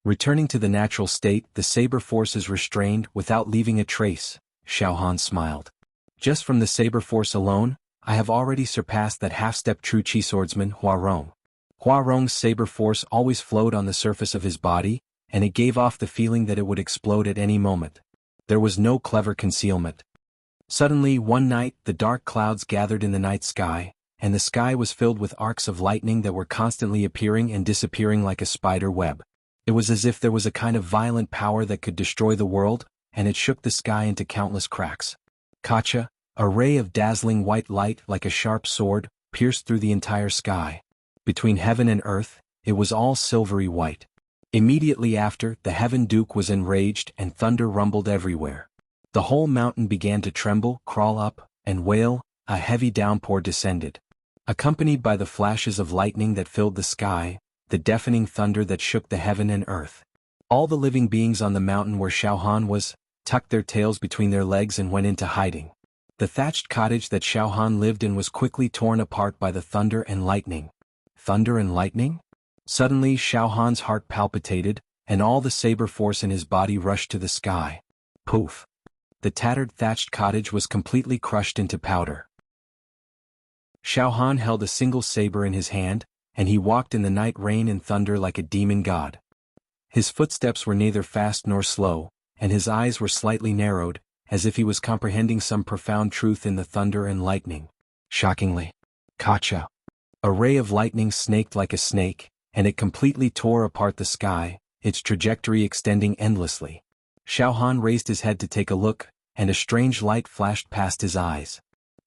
Returning to the natural state, the saber force is restrained without leaving a trace, Xiao Han smiled. Just from the saber force alone, I have already surpassed that half-step true chi swordsman Hua Rong. Hua Rong's saber force always flowed on the surface of his body, and it gave off the feeling that it would explode at any moment. There was no clever concealment. Suddenly, one night, the dark clouds gathered in the night sky, and the sky was filled with arcs of lightning that were constantly appearing and disappearing like a spider web. It was as if there was a kind of violent power that could destroy the world, and it shook the sky into countless cracks. Kacha, a ray of dazzling white light like a sharp sword, pierced through the entire sky. Between heaven and earth, it was all silvery white. Immediately after, the Heaven Duke was enraged and thunder rumbled everywhere. The whole mountain began to tremble, crawl up, and wail. A heavy downpour descended. Accompanied by the flashes of lightning that filled the sky, the deafening thunder that shook the heaven and earth. All the living beings on the mountain where Xiao Han was, tucked their tails between their legs and went into hiding. The thatched cottage that Xiao Han lived in was quickly torn apart by the thunder and lightning. Thunder and lightning? Suddenly Xiao Han's heart palpitated, and all the saber force in his body rushed to the sky. Poof! the tattered thatched cottage was completely crushed into powder. Xiao Han held a single saber in his hand, and he walked in the night rain and thunder like a demon god. His footsteps were neither fast nor slow, and his eyes were slightly narrowed, as if he was comprehending some profound truth in the thunder and lightning. Shockingly, Kacha. A ray of lightning snaked like a snake, and it completely tore apart the sky, its trajectory extending endlessly. Xiao Han raised his head to take a look, and a strange light flashed past his eyes.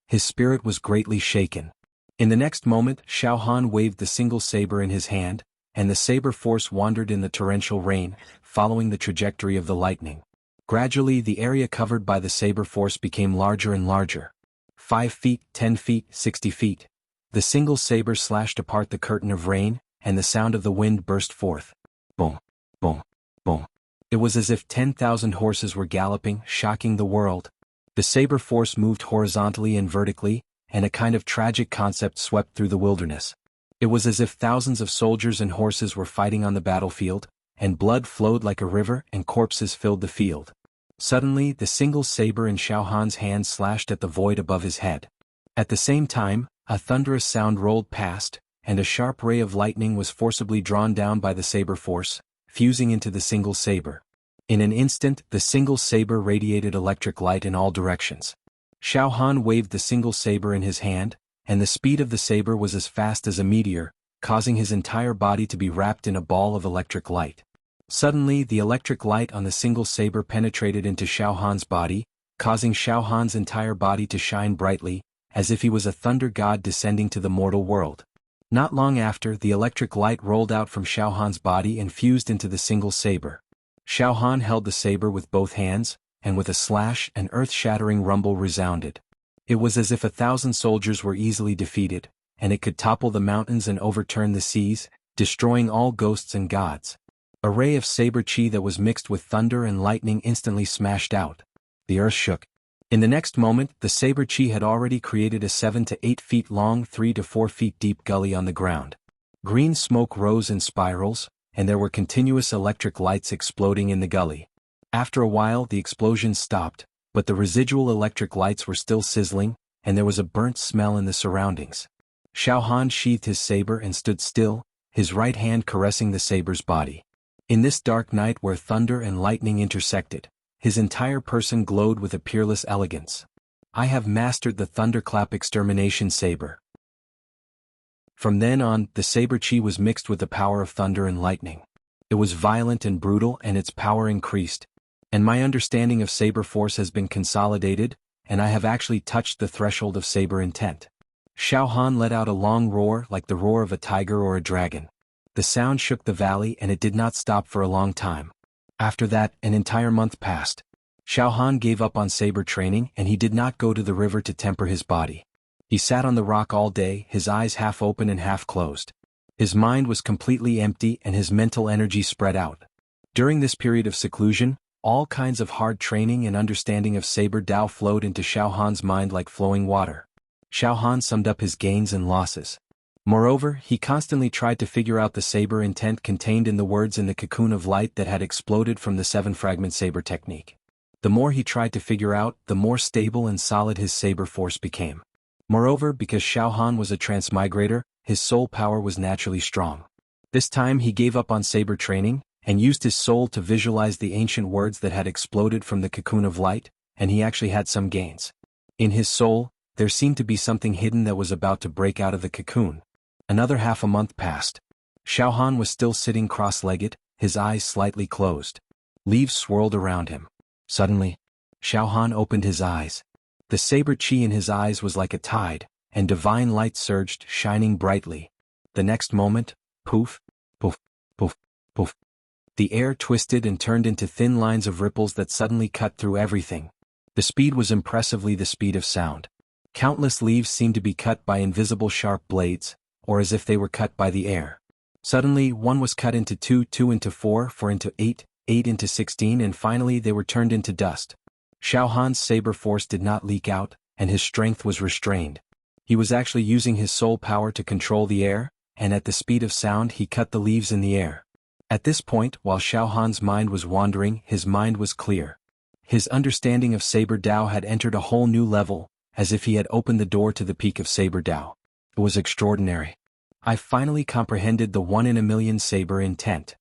His spirit was greatly shaken. In the next moment, Xiao Han waved the single saber in his hand, and the saber force wandered in the torrential rain, following the trajectory of the lightning. Gradually the area covered by the saber force became larger and larger. 5 feet, 10 feet, 60 feet. The single saber slashed apart the curtain of rain, and the sound of the wind burst forth. Boom, boom, boom. It was as if 10,000 horses were galloping, shocking the world. The saber force moved horizontally and vertically, and a kind of tragic concept swept through the wilderness. It was as if thousands of soldiers and horses were fighting on the battlefield, and blood flowed like a river and corpses filled the field. Suddenly the single saber in Xiao Han's hand slashed at the void above his head. At the same time, a thunderous sound rolled past, and a sharp ray of lightning was forcibly drawn down by the saber force, fusing into the single saber. In an instant the single saber radiated electric light in all directions. Xiao Han waved the single saber in his hand, and the speed of the saber was as fast as a meteor, causing his entire body to be wrapped in a ball of electric light. Suddenly the electric light on the single saber penetrated into Xiao Han's body, causing Xiao Han's entire body to shine brightly, as if he was a thunder god descending to the mortal world. Not long after, the electric light rolled out from Xiao Han's body and fused into the single saber. Xiao Han held the saber with both hands, and with a slash an earth-shattering rumble resounded. It was as if 1,000 soldiers were easily defeated, and it could topple the mountains and overturn the seas, destroying all ghosts and gods. A ray of saber chi that was mixed with thunder and lightning instantly smashed out. The earth shook. In the next moment, the saber chi had already created a 7 to 8 feet long, 3 to 4 feet deep gully on the ground. Green smoke rose in spirals, and there were continuous electric lights exploding in the gully. After a while the explosions stopped, but the residual electric lights were still sizzling, and there was a burnt smell in the surroundings. Xiao Han sheathed his saber and stood still, his right hand caressing the saber's body. In this dark night where thunder and lightning intersected, his entire person glowed with a peerless elegance. I have mastered the thunderclap extermination saber. From then on, the saber chi was mixed with the power of thunder and lightning. It was violent and brutal, and its power increased. And my understanding of saber force has been consolidated, and I have actually touched the threshold of saber intent. Xiao Han let out a long roar like the roar of a tiger or a dragon. The sound shook the valley, and it did not stop for a long time. After that, an entire month passed. Xiao Han gave up on saber training, and he did not go to the river to temper his body. He sat on the rock all day, his eyes half open and half closed. His mind was completely empty and his mental energy spread out. During this period of seclusion, all kinds of hard training and understanding of saber Tao flowed into Xiao Han's mind like flowing water. Xiao Han summed up his gains and losses. Moreover, he constantly tried to figure out the saber intent contained in the words in the cocoon of light that had exploded from the 7-fragment saber technique. The more he tried to figure out, the more stable and solid his saber force became. Moreover, because Xiao Han was a transmigrator, his soul power was naturally strong. This time he gave up on saber training, and used his soul to visualize the ancient words that had exploded from the cocoon of light, and he actually had some gains. In his soul, there seemed to be something hidden that was about to break out of the cocoon. Another half a month passed. Xiao Han was still sitting cross-legged, his eyes slightly closed. Leaves swirled around him. Suddenly, Xiao Han opened his eyes. The saber chi in his eyes was like a tide, and divine light surged, shining brightly. The next moment, poof, poof, poof, poof. The air twisted and turned into thin lines of ripples that suddenly cut through everything. The speed was impressively the speed of sound. Countless leaves seemed to be cut by invisible sharp blades, or as if they were cut by the air. Suddenly, one was cut into 2, 2 into 4, 4 into 8, 8 into 16, and finally they were turned into dust. Xiao Han's saber force did not leak out, and his strength was restrained. He was actually using his soul power to control the air, and at the speed of sound he cut the leaves in the air. At this point, while Xiao Han's mind was wandering, his mind was clear. His understanding of Saber Dao had entered a whole new level, as if he had opened the door to the peak of Saber Dao. It was extraordinary. I finally comprehended the one-in-a-million saber intent.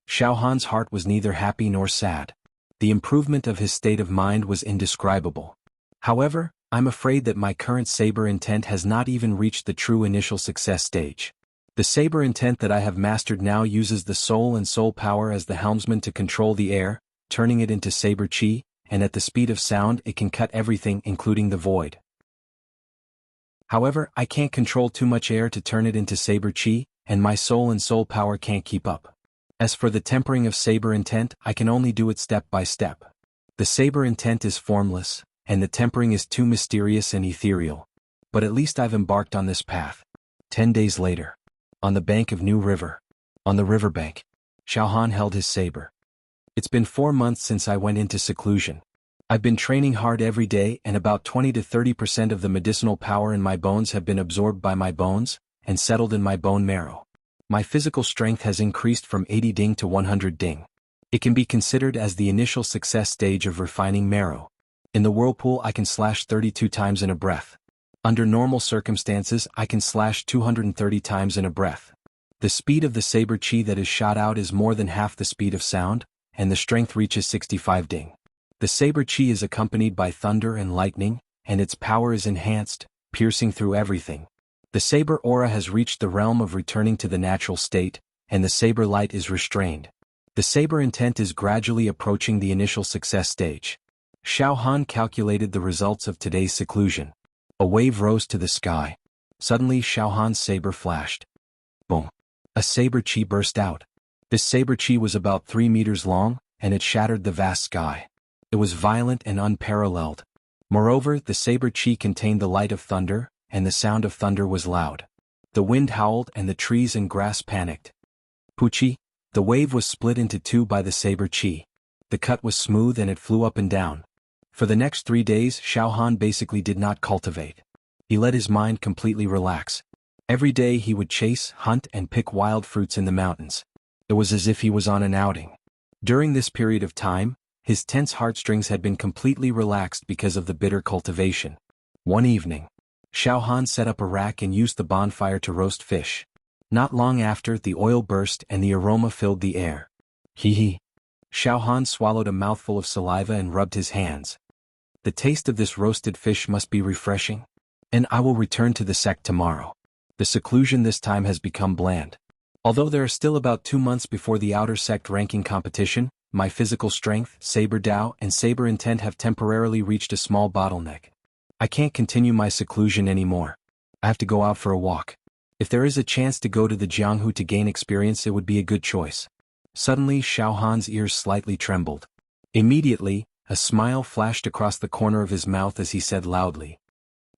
Xiao Han's heart was neither happy nor sad. The improvement of his state of mind was indescribable. However, I'm afraid that my current saber intent has not even reached the true initial success stage. The saber intent that I have mastered now uses the soul and soul power as the helmsman to control the air, turning it into saber chi, and at the speed of sound it can cut everything including the void. However, I can't control too much air to turn it into saber chi, and my soul and soul power can't keep up. As for the tempering of saber intent, I can only do it step by step. The saber intent is formless, and the tempering is too mysterious and ethereal. But at least I've embarked on this path. 10 days later. On the bank of New River. On the riverbank. Xiao Han held his saber. It's been 4 months since I went into seclusion. I've been training hard every day and about 20 to 30% of the medicinal power in my bones have been absorbed by my bones and settled in my bone marrow. My physical strength has increased from 80 ding to 100 ding. It can be considered as the initial success stage of refining marrow. In the whirlpool I can slash 32 times in a breath. Under normal circumstances I can slash 230 times in a breath. The speed of the saber chi that is shot out is more than half the speed of sound, and the strength reaches 65 ding. The saber chi is accompanied by thunder and lightning, and its power is enhanced, piercing through everything. The saber aura has reached the realm of returning to the natural state, and the saber light is restrained. The saber intent is gradually approaching the initial success stage. Xiao Han calculated the results of today's seclusion. A wave rose to the sky. Suddenly Xiao Han's saber flashed. Boom! A saber chi burst out. This saber chi was about 3 meters long, and it shattered the vast sky. It was violent and unparalleled. Moreover, the saber chi contained the light of thunder, and the sound of thunder was loud. The wind howled and the trees and grass panicked. Puchi! The wave was split into two by the saber chi. The cut was smooth and it flew up and down. For the next 3 days Xiao Han basically did not cultivate. He let his mind completely relax. Every day he would chase, hunt and pick wild fruits in the mountains. It was as if he was on an outing. During this period of time, his tense heartstrings had been completely relaxed because of the bitter cultivation. One evening, Xiao Han set up a rack and used the bonfire to roast fish. Not long after, the oil burst and the aroma filled the air. Hee. Xiao Han swallowed a mouthful of saliva and rubbed his hands. The taste of this roasted fish must be refreshing. And I will return to the sect tomorrow. The seclusion this time has become bland. Although there are still about 2 months before the outer sect ranking competition, my physical strength, saber dao, and saber intent have temporarily reached a small bottleneck. I can't continue my seclusion anymore. I have to go out for a walk. If there is a chance to go to the Jianghu to gain experience, it would be a good choice. Suddenly Xiao Han's ears slightly trembled. Immediately, a smile flashed across the corner of his mouth as he said loudly,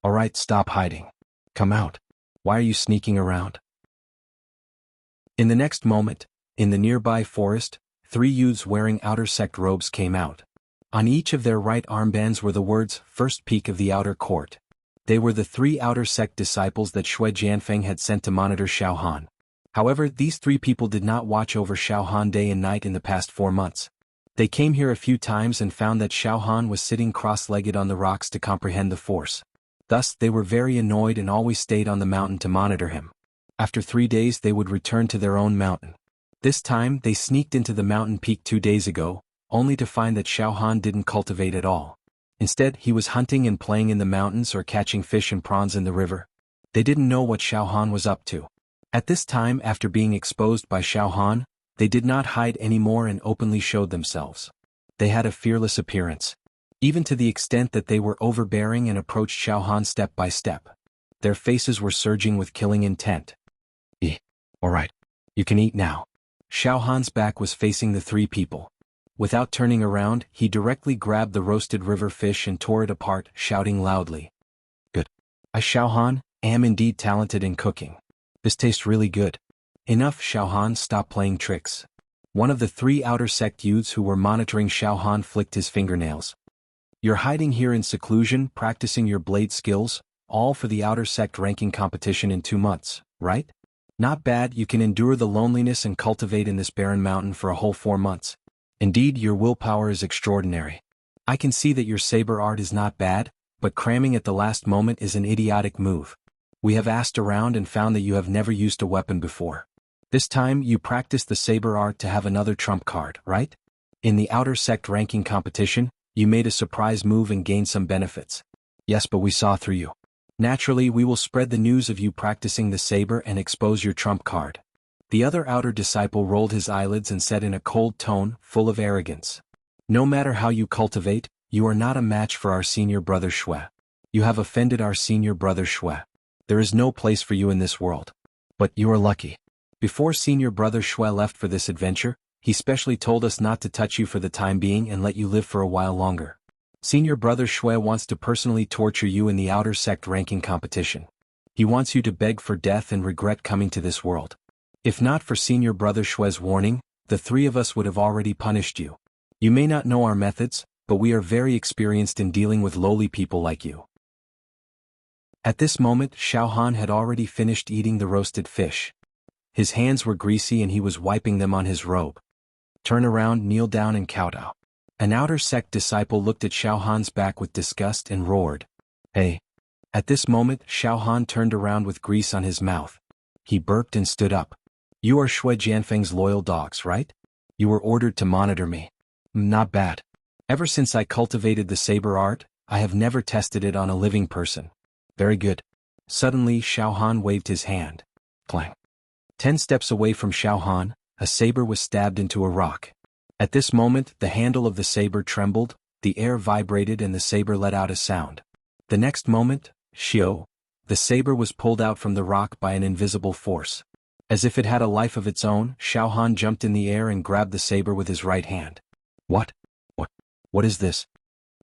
"All right, stop hiding. Come out. Why are you sneaking around?" In the next moment, in the nearby forest, 3 youths wearing outer sect robes came out. On each of their right armbands were the words, "First Peak of the Outer Court." They were the 3 outer sect disciples that Shui Jianfeng had sent to monitor Xiao Han. However, these 3 people did not watch over Xiao Han day and night in the past 4 months. They came here a few times and found that Xiao Han was sitting cross-legged on the rocks to comprehend the force. Thus, they were very annoyed and always stayed on the mountain to monitor him. After 3 days they would return to their own mountain. This time, they sneaked into the mountain peak 2 days ago, only to find that Xiao Han didn't cultivate at all. Instead, he was hunting and playing in the mountains or catching fish and prawns in the river. They didn't know what Xiao Han was up to. At this time, after being exposed by Xiao Han, they did not hide anymore and openly showed themselves. They had a fearless appearance, even to the extent that they were overbearing and approached Xiao Han step by step. Their faces were surging with killing intent. All right, you can eat now. Xiao Han's back was facing the 3 people. Without turning around, he directly grabbed the roasted river fish and tore it apart, shouting loudly, "Good. I, Xiao Han, am indeed talented in cooking. This tastes really good." Enough, Xiao Han, stop playing tricks. One of the 3 outer sect youths who were monitoring Xiao Han flicked his fingernails. "You're hiding here in seclusion, practicing your blade skills, all for the outer sect ranking competition in 2 months, right? Not bad. You can endure the loneliness and cultivate in this barren mountain for a whole 4 months. Indeed, your willpower is extraordinary. I can see that your saber art is not bad, but cramming at the last moment is an idiotic move. We have asked around and found that you have never used a weapon before. This time you practiced the saber art to have another trump card, right? In the outer sect ranking competition, you made a surprise move and gained some benefits. Yes, but we saw through you. Naturally, we will spread the news of you practicing the saber and expose your trump card. The other outer disciple rolled his eyelids and said in a cold tone, full of arrogance. No matter how you cultivate, you are not a match for our senior brother Shui. You have offended our senior brother Shui. There is no place for you in this world. But you are lucky. Before senior brother Shui left for this adventure, he specially told us not to touch you for the time being and let you live for a while longer. Senior brother Shui wants to personally torture you in the outer sect ranking competition. He wants you to beg for death and regret coming to this world. If not for senior brother Shui's warning, the three of us would have already punished you. You may not know our methods, but we are very experienced in dealing with lowly people like you. At this moment, Xiao Han had already finished eating the roasted fish. His hands were greasy and he was wiping them on his robe. Turn around, kneel down and kowtow. An outer sect disciple looked at Xiao Han's back with disgust and roared. Hey! At this moment, Xiao Han turned around with grease on his mouth. He burped and stood up. You are Shui Jianfeng's loyal dogs, right? You were ordered to monitor me. Not bad. Ever since I cultivated the saber art, I have never tested it on a living person. Very good. Suddenly Xiao Han waved his hand. Clang. 10 steps away from Xiao Han, a saber was stabbed into a rock. At this moment, the handle of the saber trembled, the air vibrated and the saber let out a sound. The next moment, Xiao, the saber was pulled out from the rock by an invisible force. As if it had a life of its own, Xiao Han jumped in the air and grabbed the saber with his right hand. What? What is this?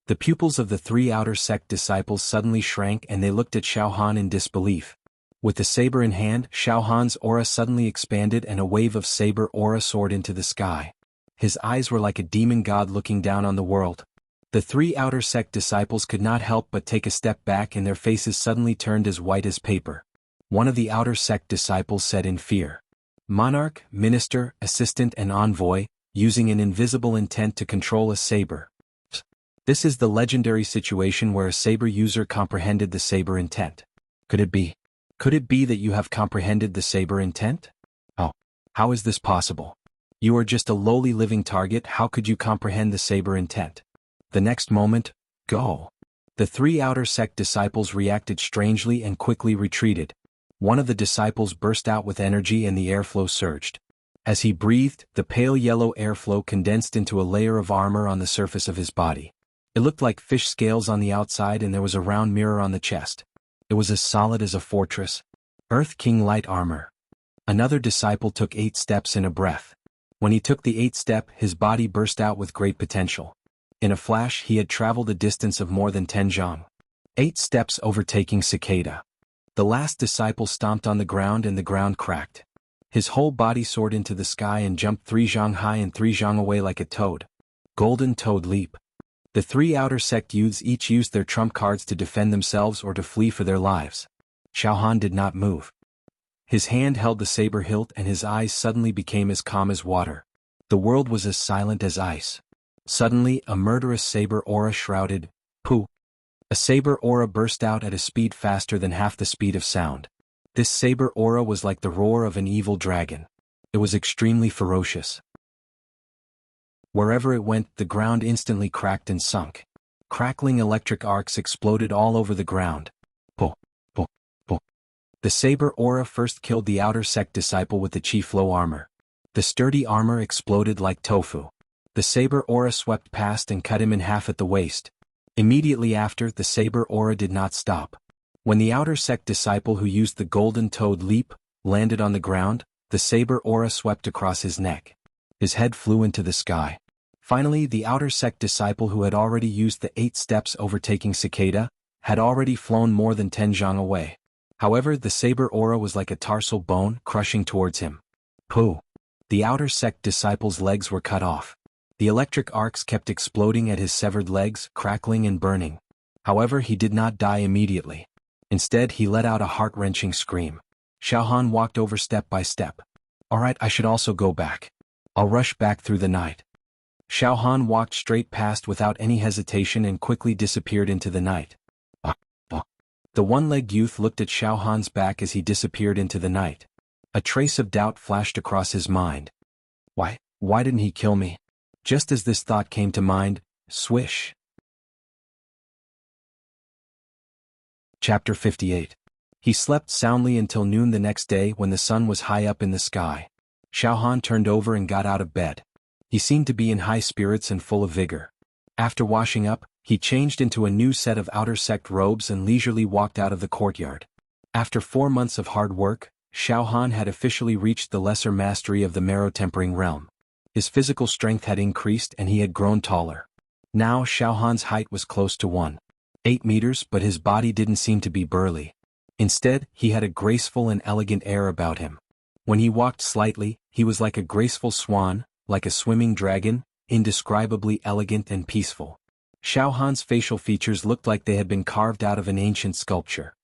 The pupils of the three outer sect disciples suddenly shrank and they looked at Xiao Han in disbelief. With the saber in hand, Xiao Han's aura suddenly expanded and a wave of saber aura soared into the sky. His eyes were like a demon god looking down on the world. The three outer sect disciples could not help but take a step back and their faces suddenly turned as white as paper. One of the outer sect disciples said in fear. Monarch, minister, assistant and envoy, using an invisible intent to control a saber. This is the legendary situation where a saber user comprehended the saber intent. Could it be? Could it be that you have comprehended the saber intent? Oh, how is this possible? You are just a lowly living target, how could you comprehend the saber intent? The next moment, go. The three outer sect disciples reacted strangely and quickly retreated. One of the disciples burst out with energy and the airflow surged. As he breathed, the pale yellow airflow condensed into a layer of armor on the surface of his body. It looked like fish scales on the outside and there was a round mirror on the chest. It was as solid as a fortress. Earth King light armor. Another disciple took 8 steps in a breath. When he took the 8th step, his body burst out with great potential. In a flash, he had traveled a distance of more than 10 zhang. 8 steps overtaking cicada. The last disciple stomped on the ground and the ground cracked. His whole body soared into the sky and jumped 3 zhang high and 3 zhang away like a toad. Golden Toad Leap. The three outer sect youths each used their trump cards to defend themselves or to flee for their lives. Xiao Han did not move. His hand held the saber hilt and his eyes suddenly became as calm as water. The world was as silent as ice. Suddenly, a murderous saber aura shrouded. Pooh! A saber aura burst out at a speed faster than half the speed of sound. This saber aura was like the roar of an evil dragon. It was extremely ferocious. Wherever it went, the ground instantly cracked and sunk. Crackling electric arcs exploded all over the ground. Pooh! Pooh! Pooh! The saber aura first killed the outer sect disciple with the chief low armor. The sturdy armor exploded like tofu. The saber aura swept past and cut him in half at the waist. Immediately after, the saber aura did not stop. When the outer sect disciple who used the golden toad leap landed on the ground, the saber aura swept across his neck. His head flew into the sky. Finally, the outer sect disciple who had already used the 8 steps overtaking cicada had already flown more than 10 zhang away. However, the saber aura was like a tarsal bone crushing towards him. Pooh! The outer sect disciple's legs were cut off. The electric arcs kept exploding at his severed legs, crackling and burning. However, he did not die immediately. Instead, he let out a heart-wrenching scream. Xiao Han walked over step by step. Alright, I should also go back. I'll rush back through the night. Xiaohan walked straight past without any hesitation and quickly disappeared into the night. The one-legged youth looked at Xiaohan's back as he disappeared into the night. A trace of doubt flashed across his mind. Why didn't he kill me? Just as this thought came to mind, swish. Chapter 58. He slept soundly until noon the next day when the sun was high up in the sky. Xiaohan turned over and got out of bed. He seemed to be in high spirits and full of vigor. After washing up, he changed into a new set of outer sect robes and leisurely walked out of the courtyard. After 4 months of hard work, Xiaohan had officially reached the lesser mastery of the marrow-tempering realm. His physical strength had increased and he had grown taller. Now Xiaohan's height was close to 1.8 meters, but his body didn't seem to be burly. Instead, he had a graceful and elegant air about him. When he walked slightly, he was like a graceful swan, like a swimming dragon, indescribably elegant and peaceful. Xiaohan's facial features looked like they had been carved out of an ancient sculpture.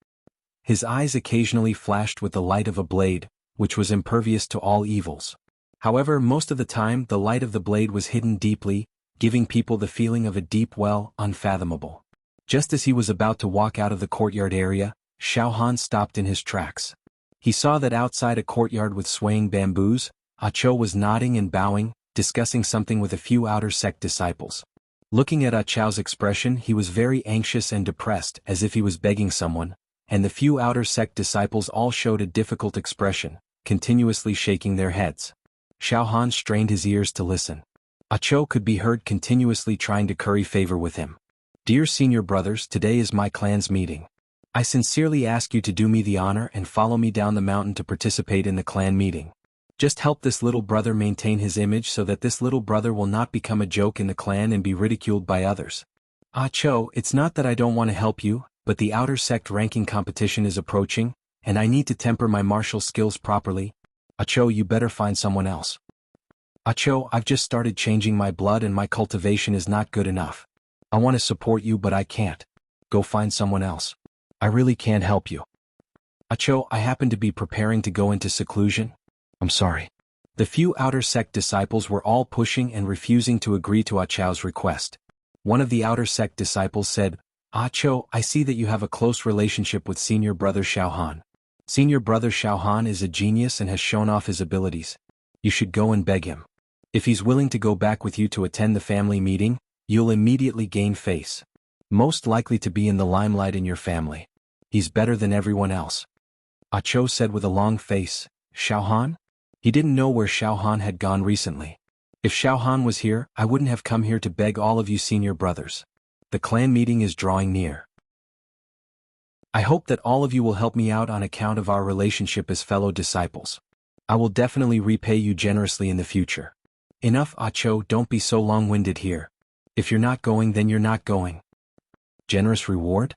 His eyes occasionally flashed with the light of a blade, which was impervious to all evils. However, most of the time the light of the blade was hidden deeply, giving people the feeling of a deep well, unfathomable. Just as he was about to walk out of the courtyard area, Xiaohan stopped in his tracks. He saw that outside a courtyard with swaying bamboos, Cho was nodding and bowing, discussing something with a few outer sect disciples. Looking at Cho's expression, he was very anxious and depressed, as if he was begging someone, and the few outer sect disciples all showed a difficult expression, continuously shaking their heads. Xiaohan strained his ears to listen. Cho could be heard continuously trying to curry favor with him. "Dear senior brothers, today is my clan's meeting. I sincerely ask you to do me the honor and follow me down the mountain to participate in the clan meeting. Just help this little brother maintain his image so that this little brother will not become a joke in the clan and be ridiculed by others. Cho, it's not that I don't want to help you, but the outer sect ranking competition is approaching, and I need to temper my martial skills properly. Cho, you better find someone else. Cho, I've just started changing my blood and my cultivation is not good enough. I want to support you but I can't. Go find someone else. I really can't help you. Cho, I happen to be preparing to go into seclusion. I'm sorry." The few outer sect disciples were all pushing and refusing to agree to Cho's request. One of the outer sect disciples said, Cho, I see that you have a close relationship with senior brother Xiaohan. Senior brother Xiaohan is a genius and has shown off his abilities. You should go and beg him. If he's willing to go back with you to attend the family meeting, you'll immediately gain face. Most likely to be in the limelight in your family. He's better than everyone else. Cho said with a long face, Xiaohan? He didn't know where Xiaohan had gone recently. If Xiaohan was here, I wouldn't have come here to beg all of you senior brothers. The clan meeting is drawing near. I hope that all of you will help me out on account of our relationship as fellow disciples. I will definitely repay you generously in the future. Enough, Cho, don't be so long-winded here. If you're not going, then you're not going. Generous reward?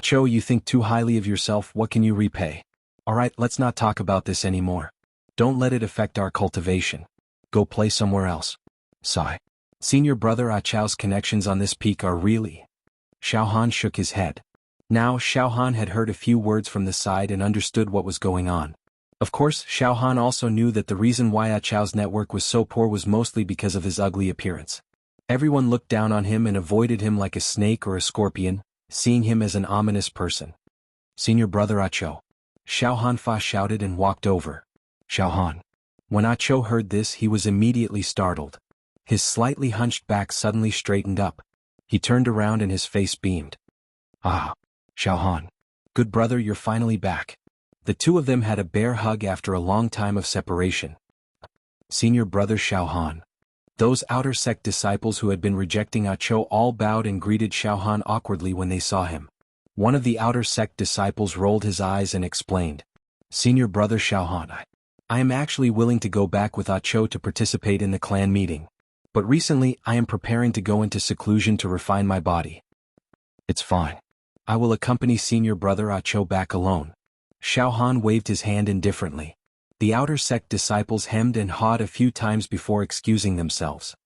Cho, you think too highly of yourself, what can you repay? Alright, let's not talk about this anymore. Don't let it affect our cultivation. Go play somewhere else. Sigh. Senior brother Cho's connections on this peak are really... Xiaohan shook his head. Now Xiaohan had heard a few words from the side and understood what was going on. Of course, Xiaohan also knew that the reason why Cho's network was so poor was mostly because of his ugly appearance. Everyone looked down on him and avoided him like a snake or a scorpion, seeing him as an ominous person. Senior brother Cho. Xiaohan Fa shouted and walked over. Xiaohan. When Cho heard this, he was immediately startled. His slightly hunched back suddenly straightened up. He turned around and his face beamed. Xiaohan. Good brother, you're finally back. The two of them had a bear hug after a long time of separation. Senior brother Xiaohan. Those outer sect disciples who had been rejecting Cho all bowed and greeted Xiaohan awkwardly when they saw him. One of the outer sect disciples rolled his eyes and explained. Senior brother Xiaohan, I am actually willing to go back with Cho to participate in the clan meeting. But recently, I am preparing to go into seclusion to refine my body. It's fine. I will accompany senior brother Cho back alone. Xiaohan waved his hand indifferently. The outer sect disciples hemmed and hawed a few times before excusing themselves.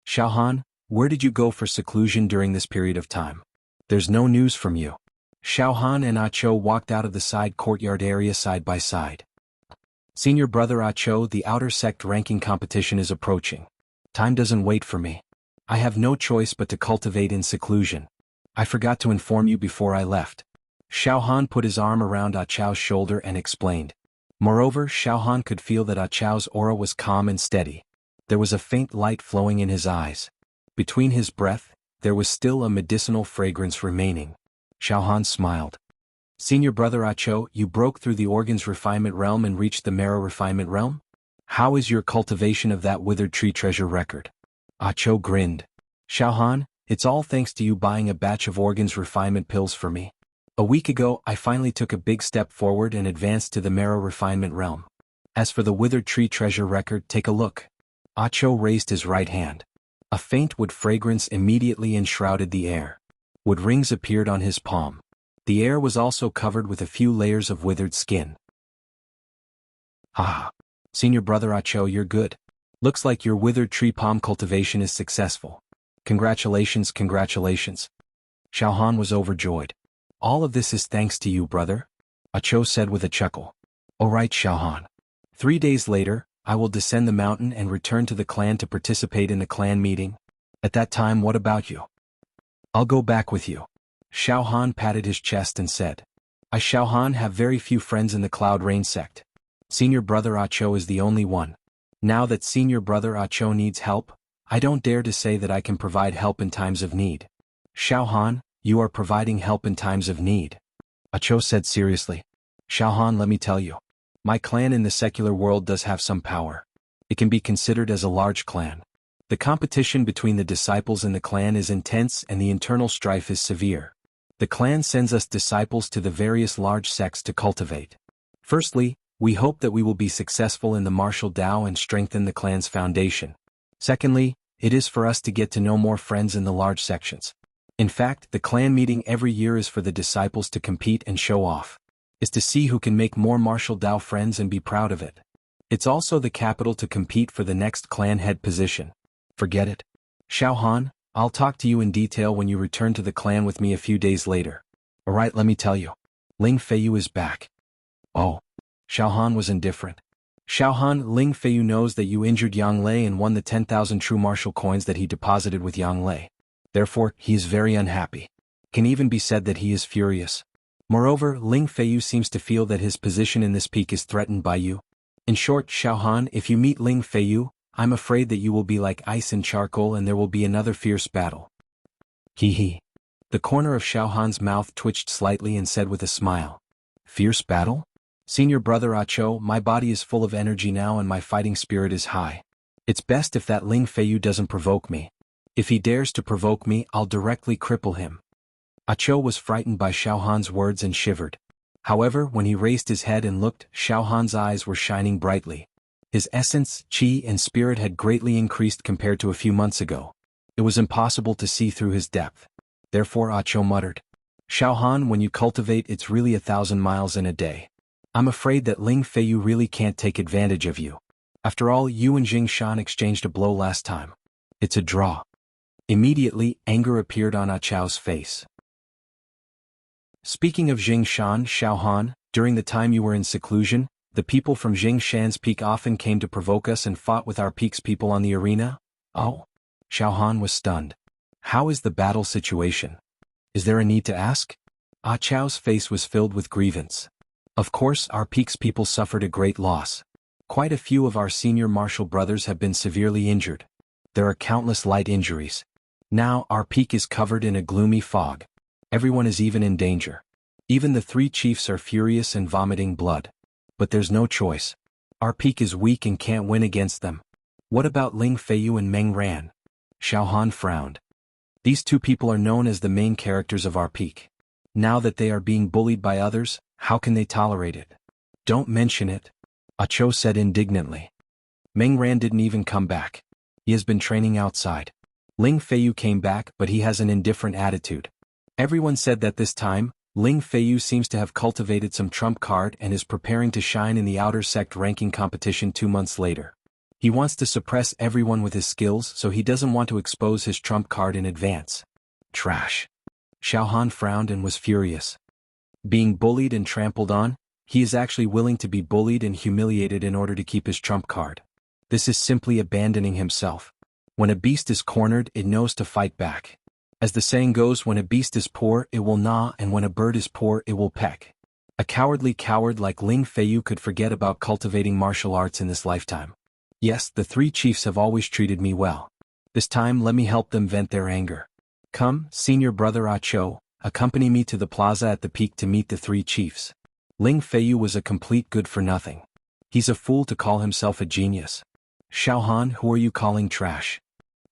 Xiaohan, where did you go for seclusion during this period of time? There's no news from you. Xiaohan and Cho walked out of the side courtyard area side by side. Senior brother Cho, the outer sect ranking competition is approaching. Time doesn't wait for me. I have no choice but to cultivate in seclusion. I forgot to inform you before I left. Xiao Han put his arm around Ah Chao's shoulder and explained. Moreover, Xiao Han could feel that Ah Chao's aura was calm and steady. There was a faint light flowing in his eyes. Between his breath, there was still a medicinal fragrance remaining. Xiao Han smiled. Senior brother Ah Chao, you broke through the organs refinement realm and reached the marrow refinement realm? How is your cultivation of that withered tree treasure record? Ah Chao grinned. Xiao Han, it's all thanks to you buying a batch of organs refinement pills for me. A week ago, I finally took a big step forward and advanced to the marrow refinement realm. As for the withered tree treasure record, take a look. Ah Chao raised his right hand. A faint wood fragrance immediately enshrouded the air. Wood rings appeared on his palm. The air was also covered with a few layers of withered skin. Ah, senior brother Ah Chao, you're good. Looks like your withered tree palm cultivation is successful. Congratulations, congratulations. Xiao Han was overjoyed. All of this is thanks to you, brother, Ah Chao said with a chuckle. All right, Xiao Han. 3 days later, I will descend the mountain and return to the clan to participate in the clan meeting. At that time, what about you? I'll go back with you. Xiao Han patted his chest and said. I Xiao Han have very few friends in the Cloud Rain sect. Senior brother Ah Chao is the only one. Now that senior brother Ah Chao needs help, I don't dare to say that I can provide help in times of need. Xiao Han, you are providing help in times of need. Ah Chao said seriously. Xiao Han, let me tell you. My clan in the secular world does have some power. It can be considered as a large clan. The competition between the disciples in the clan is intense and the internal strife is severe. The clan sends us disciples to the various large sects to cultivate. Firstly, we hope that we will be successful in the martial Tao and strengthen the clan's foundation. Secondly, it is for us to get to know more friends in the large sections. In fact, the clan meeting every year is for the disciples to compete and show off. Is to see who can make more martial Tao friends and be proud of it. It's also the capital to compete for the next clan head position. Forget it. Xiao Han, I'll talk to you in detail when you return to the clan with me a few days later. Alright, let me tell you. Ling Feiyu is back. Oh. Xiao Han was indifferent. Xiao Han, Ling Feiyu knows that you injured Yang Lei and won the 10,000 true martial coins that he deposited with Yang Lei. Therefore, he is very unhappy. Can even be said that he is furious. Moreover, Ling Feiyu seems to feel that his position in this peak is threatened by you. In short, Xiao Han, if you meet Ling Feiyu, I'm afraid that you will be like ice and charcoal and there will be another fierce battle. Hee hee. The corner of Xiao Han's mouth twitched slightly and said with a smile. Fierce battle? Senior brother Ah Chao, my body is full of energy now and my fighting spirit is high. It's best if that Ling Feiyu doesn't provoke me. If he dares to provoke me, I'll directly cripple him. Ah Chao was frightened by Xiao Han's words and shivered. However, when he raised his head and looked, Xiao Han's eyes were shining brightly. His essence, qi and spirit had greatly increased compared to a few months ago. It was impossible to see through his depth. Therefore Ah Chao muttered. Xiao Han, when you cultivate it's really 1,000 miles in a day. I'm afraid that Ling Feiyu really can't take advantage of you. After all, you and Jing Shan exchanged a blow last time. It's a draw. Immediately, anger appeared on Ah Chao's face. Speaking of Jing Shan, Xiao Han, during the time you were in seclusion, the people from Jing Shan's peak often came to provoke us and fought with our peak's people on the arena? Oh. Xiao Han was stunned. How is the battle situation? Is there a need to ask? Ah Chao's face was filled with grievance. Of course, our peak's people suffered a great loss. Quite a few of our senior martial brothers have been severely injured. There are countless light injuries. Now, our peak is covered in a gloomy fog. Everyone is even in danger. Even the 3 chiefs are furious and vomiting blood. But there's no choice. Our peak is weak and can't win against them. What about Ling Feiyu and Meng Ran? Xiao Han frowned. These 2 people are known as the main characters of our peak. Now that they are being bullied by others, how can they tolerate it? Don't mention it. Ah Chao said indignantly. Meng Ran didn't even come back. He has been training outside. Ling Feiyu came back, but he has an indifferent attitude. Everyone said that this time, Ling Feiyu seems to have cultivated some trump card and is preparing to shine in the outer sect ranking competition 2 months later. He wants to suppress everyone with his skills, so he doesn't want to expose his trump card in advance. Trash. Xiao Han frowned and was furious. Being bullied and trampled on, he is actually willing to be bullied and humiliated in order to keep his trump card. This is simply abandoning himself. When a beast is cornered, it knows to fight back. As the saying goes, when a beast is poor, it will gnaw, and when a bird is poor, it will peck. A cowardly coward like Ling Feiyu could forget about cultivating martial arts in this lifetime. Yes, the three chiefs have always treated me well. This time let me help them vent their anger. Come, senior brother Ah Cho, accompany me to the plaza at the peak to meet the three chiefs. Ling Feiyu was a complete good-for-nothing. He's a fool to call himself a genius. Xiao Han, who are you calling trash?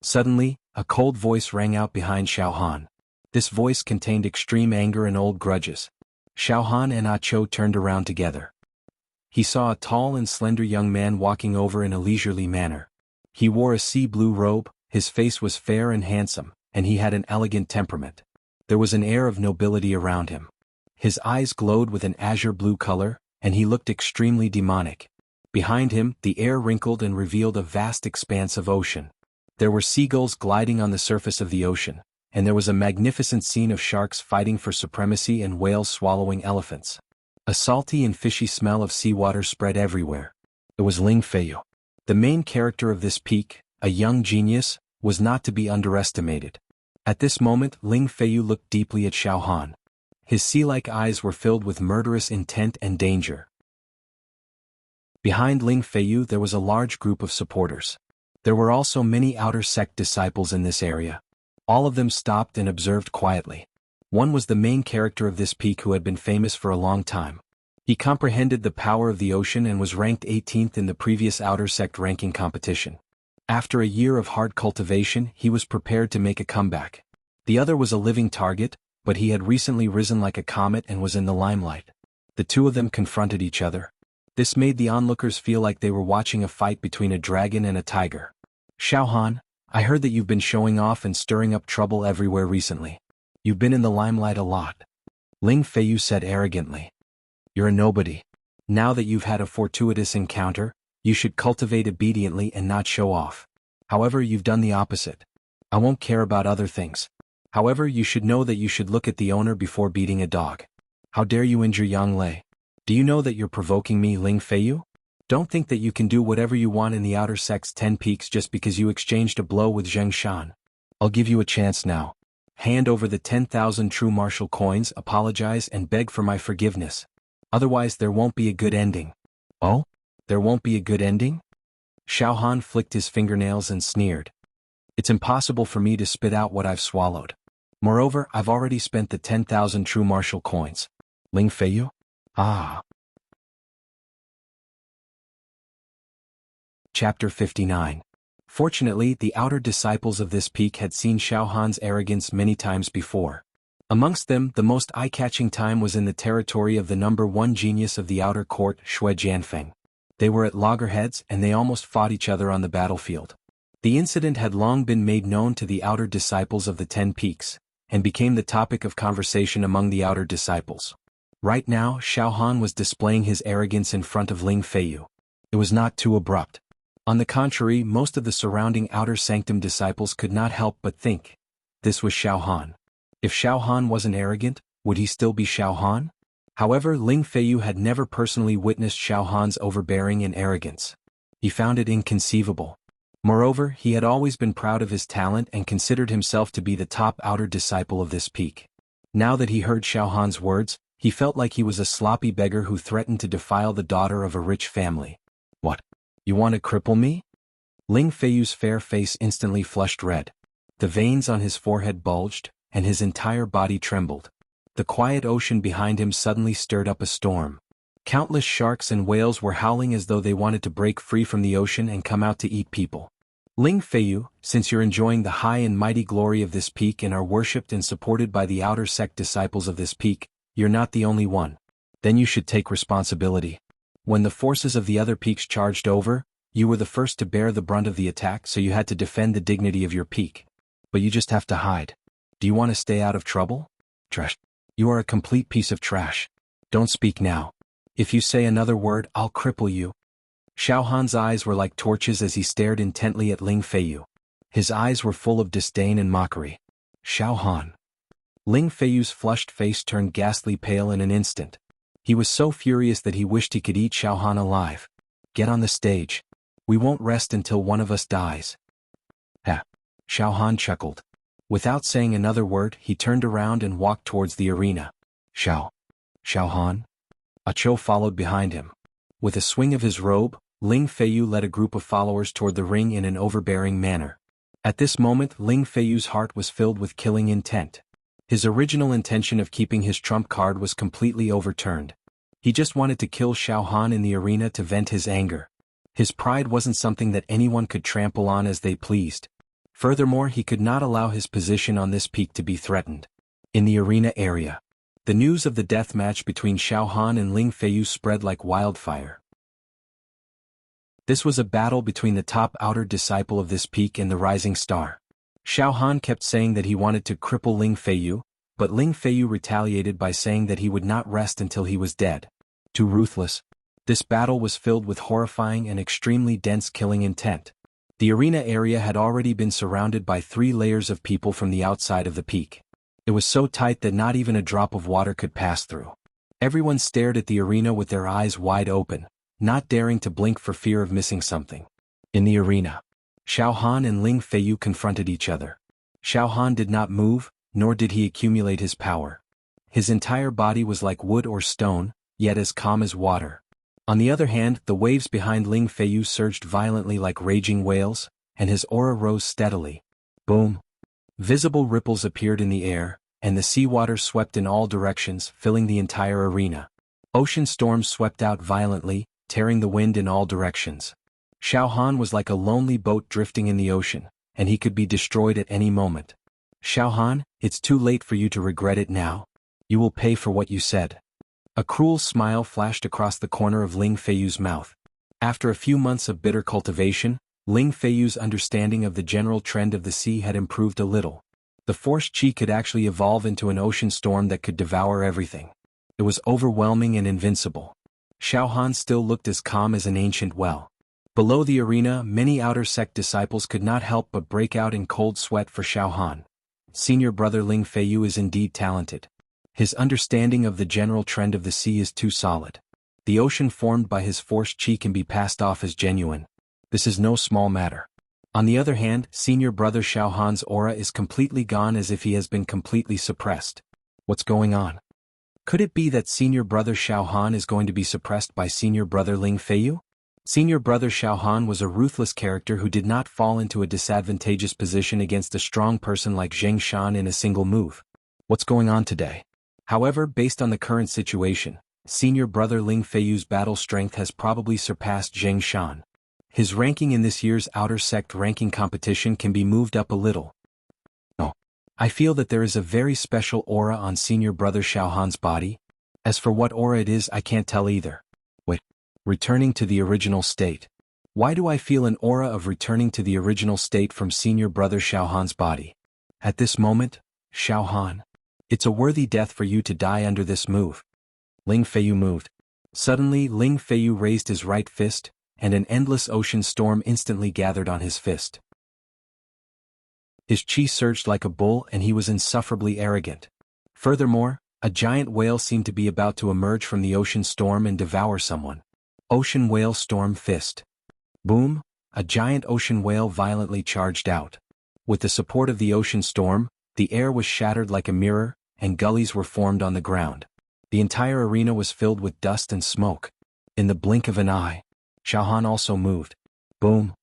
Suddenly, a cold voice rang out behind Xiao Han. This voice contained extreme anger and old grudges. Xiao Han and Ah Cho turned around together. He saw a tall and slender young man walking over in a leisurely manner. He wore a sea blue robe, his face was fair and handsome, and he had an elegant temperament. There was an air of nobility around him. His eyes glowed with an azure blue color, and he looked extremely demonic. Behind him, the air wrinkled and revealed a vast expanse of ocean. There were seagulls gliding on the surface of the ocean, and there was a magnificent scene of sharks fighting for supremacy and whales swallowing elephants. A salty and fishy smell of seawater spread everywhere. It was Ling Feiyu. The main character of this peak, a young genius, was not to be underestimated. At this moment, Ling Feiyu looked deeply at Xiao Han. His sea-like eyes were filled with murderous intent and danger. Behind Ling Feiyu there was a large group of supporters. There were also many outer sect disciples in this area. All of them stopped and observed quietly. One was the main character of this peak who had been famous for a long time. He comprehended the power of the ocean and was ranked 18th in the previous outer sect ranking competition. After a year of hard cultivation, he was prepared to make a comeback. The other was a living target, but he had recently risen like a comet and was in the limelight. The two of them confronted each other. This made the onlookers feel like they were watching a fight between a dragon and a tiger. Xiao Han, I heard that you've been showing off and stirring up trouble everywhere recently. You've been in the limelight a lot. Ling Feiyu said arrogantly. You're a nobody. Now that you've had a fortuitous encounter, you should cultivate obediently and not show off. However, you've done the opposite. I won't care about other things. However, you should know that you should look at the owner before beating a dog. How dare you injure Yang Lei? Do you know that you're provoking me, Ling Feiyu? Don't think that you can do whatever you want in the outer sect's 10 peaks just because you exchanged a blow with Zheng Shan. I'll give you a chance now. Hand over the 10,000 true martial coins, apologize and beg for my forgiveness. Otherwise there won't be a good ending. Oh? There won't be a good ending? Xiao Han flicked his fingernails and sneered. It's impossible for me to spit out what I've swallowed. Moreover, I've already spent the 10,000 true martial coins. Ling Feiyu? Ah. Chapter 59. Fortunately, the outer disciples of this peak had seen Xiao Han's arrogance many times before. Amongst them, the most eye-catching time was in the territory of the number 1 genius of the outer court, Shui Jianfeng. They were at loggerheads and they almost fought each other on the battlefield. The incident had long been made known to the outer disciples of the 10 peaks, and became the topic of conversation among the outer disciples. Right now, Xiao Han was displaying his arrogance in front of Ling Feiyu. It was not too abrupt. On the contrary, most of the surrounding outer sanctum disciples could not help but think, this was Xiao Han. If Xiao Han wasn't arrogant, would he still be Xiao Han? However, Ling Feiyu had never personally witnessed Xiao Han's overbearing and arrogance. He found it inconceivable. Moreover, he had always been proud of his talent and considered himself to be the top outer disciple of this peak. Now that he heard Xiao Han's words, he felt like he was a sloppy beggar who threatened to defile the daughter of a rich family. What? You want to cripple me? Ling Feiyu's fair face instantly flushed red. The veins on his forehead bulged, and his entire body trembled. The quiet ocean behind him suddenly stirred up a storm. Countless sharks and whales were howling as though they wanted to break free from the ocean and come out to eat people. Ling Feiyu, since you're enjoying the high and mighty glory of this peak and are worshipped and supported by the outer sect disciples of this peak, you're not the only one. Then you should take responsibility. When the forces of the other peaks charged over, you were the first to bear the brunt of the attack, so you had to defend the dignity of your peak. But you just have to hide. Do you want to stay out of trouble? Trash. You are a complete piece of trash. Don't speak now. If you say another word, I'll cripple you. Xiao Han's eyes were like torches as he stared intently at Ling Feiyu. His eyes were full of disdain and mockery. Xiao Han. Ling Feiyu's flushed face turned ghastly pale in an instant. He was so furious that he wished he could eat Xiao Han alive. Get on the stage. We won't rest until one of us dies. Ha! Xiao Han chuckled. Without saying another word, he turned around and walked towards the arena. Xiao Han? A Cho followed behind him. With a swing of his robe, Ling Feiyu led a group of followers toward the ring in an overbearing manner. At this moment, Ling Feiyu's heart was filled with killing intent. His original intention of keeping his trump card was completely overturned. He just wanted to kill Xiao Han in the arena to vent his anger. His pride wasn't something that anyone could trample on as they pleased. Furthermore, he could not allow his position on this peak to be threatened. In the arena area, the news of the death match between Xiao Han and Ling Feiyu spread like wildfire. This was a battle between the top outer disciple of this peak and the rising star. Xiao Han kept saying that he wanted to cripple Ling Feiyu, but Ling Feiyu retaliated by saying that he would not rest until he was dead. Too ruthless. This battle was filled with horrifying and extremely dense killing intent. The arena area had already been surrounded by 3 layers of people from the outside of the peak. It was so tight that not even a drop of water could pass through. Everyone stared at the arena with their eyes wide open, not daring to blink for fear of missing something. In the arena, Xiao Han and Ling Feiyu confronted each other. Xiao Han did not move, nor did he accumulate his power. His entire body was like wood or stone, yet as calm as water. On the other hand, the waves behind Ling Feiyu surged violently like raging whales, and his aura rose steadily. Boom! Visible ripples appeared in the air, and the seawater swept in all directions, filling the entire arena. Ocean storms swept out violently, tearing the wind in all directions. Xiao Han was like a lonely boat drifting in the ocean, and he could be destroyed at any moment. Xiao Han, it's too late for you to regret it now. You will pay for what you said. A cruel smile flashed across the corner of Ling Feiyu's mouth. After a few months of bitter cultivation, Ling Feiyu's understanding of the general trend of the sea had improved a little. The force chi could actually evolve into an ocean storm that could devour everything. It was overwhelming and invincible. Xiao Han still looked as calm as an ancient well. Below the arena, many outer sect disciples could not help but break out in cold sweat for Xiao Han. Senior brother Ling Feiyu is indeed talented. His understanding of the general trend of the sea is too solid. The ocean formed by his force chi can be passed off as genuine. This is no small matter. On the other hand, senior brother Xiao Han's aura is completely gone, as if he has been completely suppressed. What's going on? Could it be that senior brother Xiao Han is going to be suppressed by senior brother Ling Feiyu? Senior brother Xiao Han was a ruthless character who did not fall into a disadvantageous position against a strong person like Zheng Shan in a single move. What's going on today? However, based on the current situation, senior brother Ling Feiyu's battle strength has probably surpassed Zheng Shan. His ranking in this year's outer sect ranking competition can be moved up a little. No. I feel that there is a very special aura on senior brother Xiao Han's body. As for what aura it is, I can't tell either. Wait. Returning to the original state. Why do I feel an aura of returning to the original state from senior brother Xiao Han's body? At this moment, Xiao Han. It's a worthy death for you to die under this move. Ling Feiyu moved. Suddenly, Ling Feiyu raised his right fist, and an endless ocean storm instantly gathered on his fist. His chi surged like a bull, and he was insufferably arrogant. Furthermore, a giant whale seemed to be about to emerge from the ocean storm and devour someone. Ocean whale storm fist. Boom! A giant ocean whale violently charged out. With the support of the ocean storm, the air was shattered like a mirror, and gullies were formed on the ground. The entire arena was filled with dust and smoke. In the blink of an eye, Xiao Han also moved. Boom!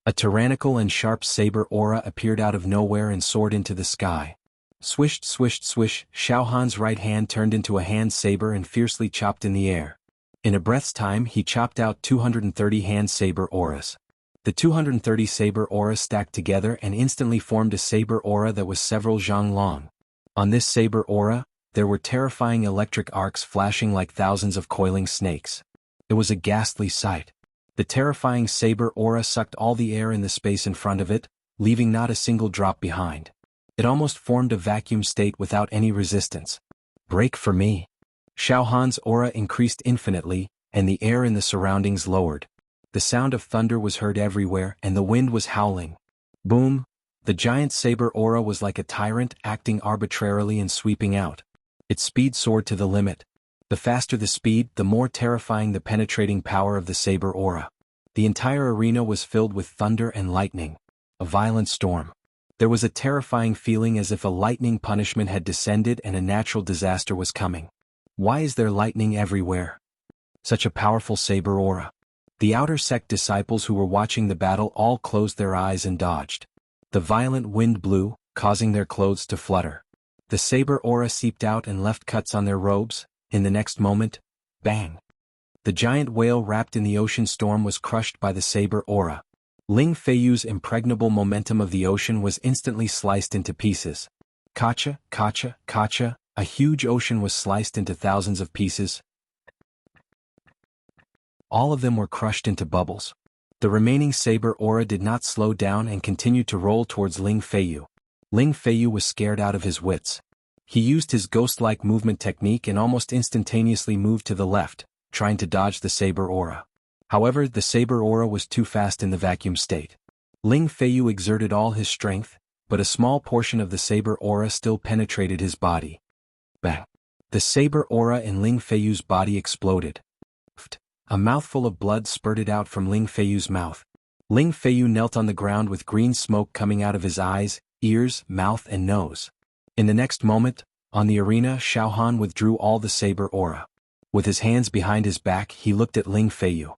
A tyrannical and sharp saber aura appeared out of nowhere and soared into the sky. Swished, swished, swish, Xiao Han's right hand turned into a hand saber and fiercely chopped in the air. In a breath's time, he chopped out 230 hand saber auras. The 230 saber auras stacked together and instantly formed a saber aura that was several zhang long. On this saber aura, there were terrifying electric arcs flashing like thousands of coiling snakes. It was a ghastly sight. The terrifying saber aura sucked all the air in the space in front of it, leaving not a single drop behind. It almost formed a vacuum state without any resistance. Break for me. Xiao Han's aura increased infinitely, and the air in the surroundings lowered. The sound of thunder was heard everywhere, and the wind was howling. Boom! The giant saber aura was like a tyrant acting arbitrarily and sweeping out. Its speed soared to the limit. The faster the speed, the more terrifying the penetrating power of the saber aura. The entire arena was filled with thunder and lightning. a violent storm. There was a terrifying feeling as if a lightning punishment had descended and a natural disaster was coming. Why is there lightning everywhere? Such a powerful saber aura. The outer sect disciples who were watching the battle all closed their eyes and dodged. The violent wind blew, causing their clothes to flutter. The saber aura seeped out and left cuts on their robes. In the next moment, bang! The giant whale wrapped in the ocean storm was crushed by the saber aura. Ling Feiyu's impregnable momentum of the ocean was instantly sliced into pieces. Kacha, kacha, kacha, a huge ocean was sliced into thousands of pieces. All of them were crushed into bubbles. The remaining saber aura did not slow down and continued to roll towards Ling Feiyu. Ling Feiyu was scared out of his wits. He used his ghost-like movement technique and almost instantaneously moved to the left, trying to dodge the saber aura. However, the saber aura was too fast in the vacuum state. Ling Feiyu exerted all his strength, but a small portion of the saber aura still penetrated his body. Bang! The saber aura in Ling Feiyu's body exploded. A mouthful of blood spurted out from Ling Feiyu's mouth. Ling Feiyu knelt on the ground with green smoke coming out of his eyes, ears, mouth and nose. In the next moment, on the arena, Xiao Han withdrew all the saber aura. With his hands behind his back, he looked at Ling Feiyu.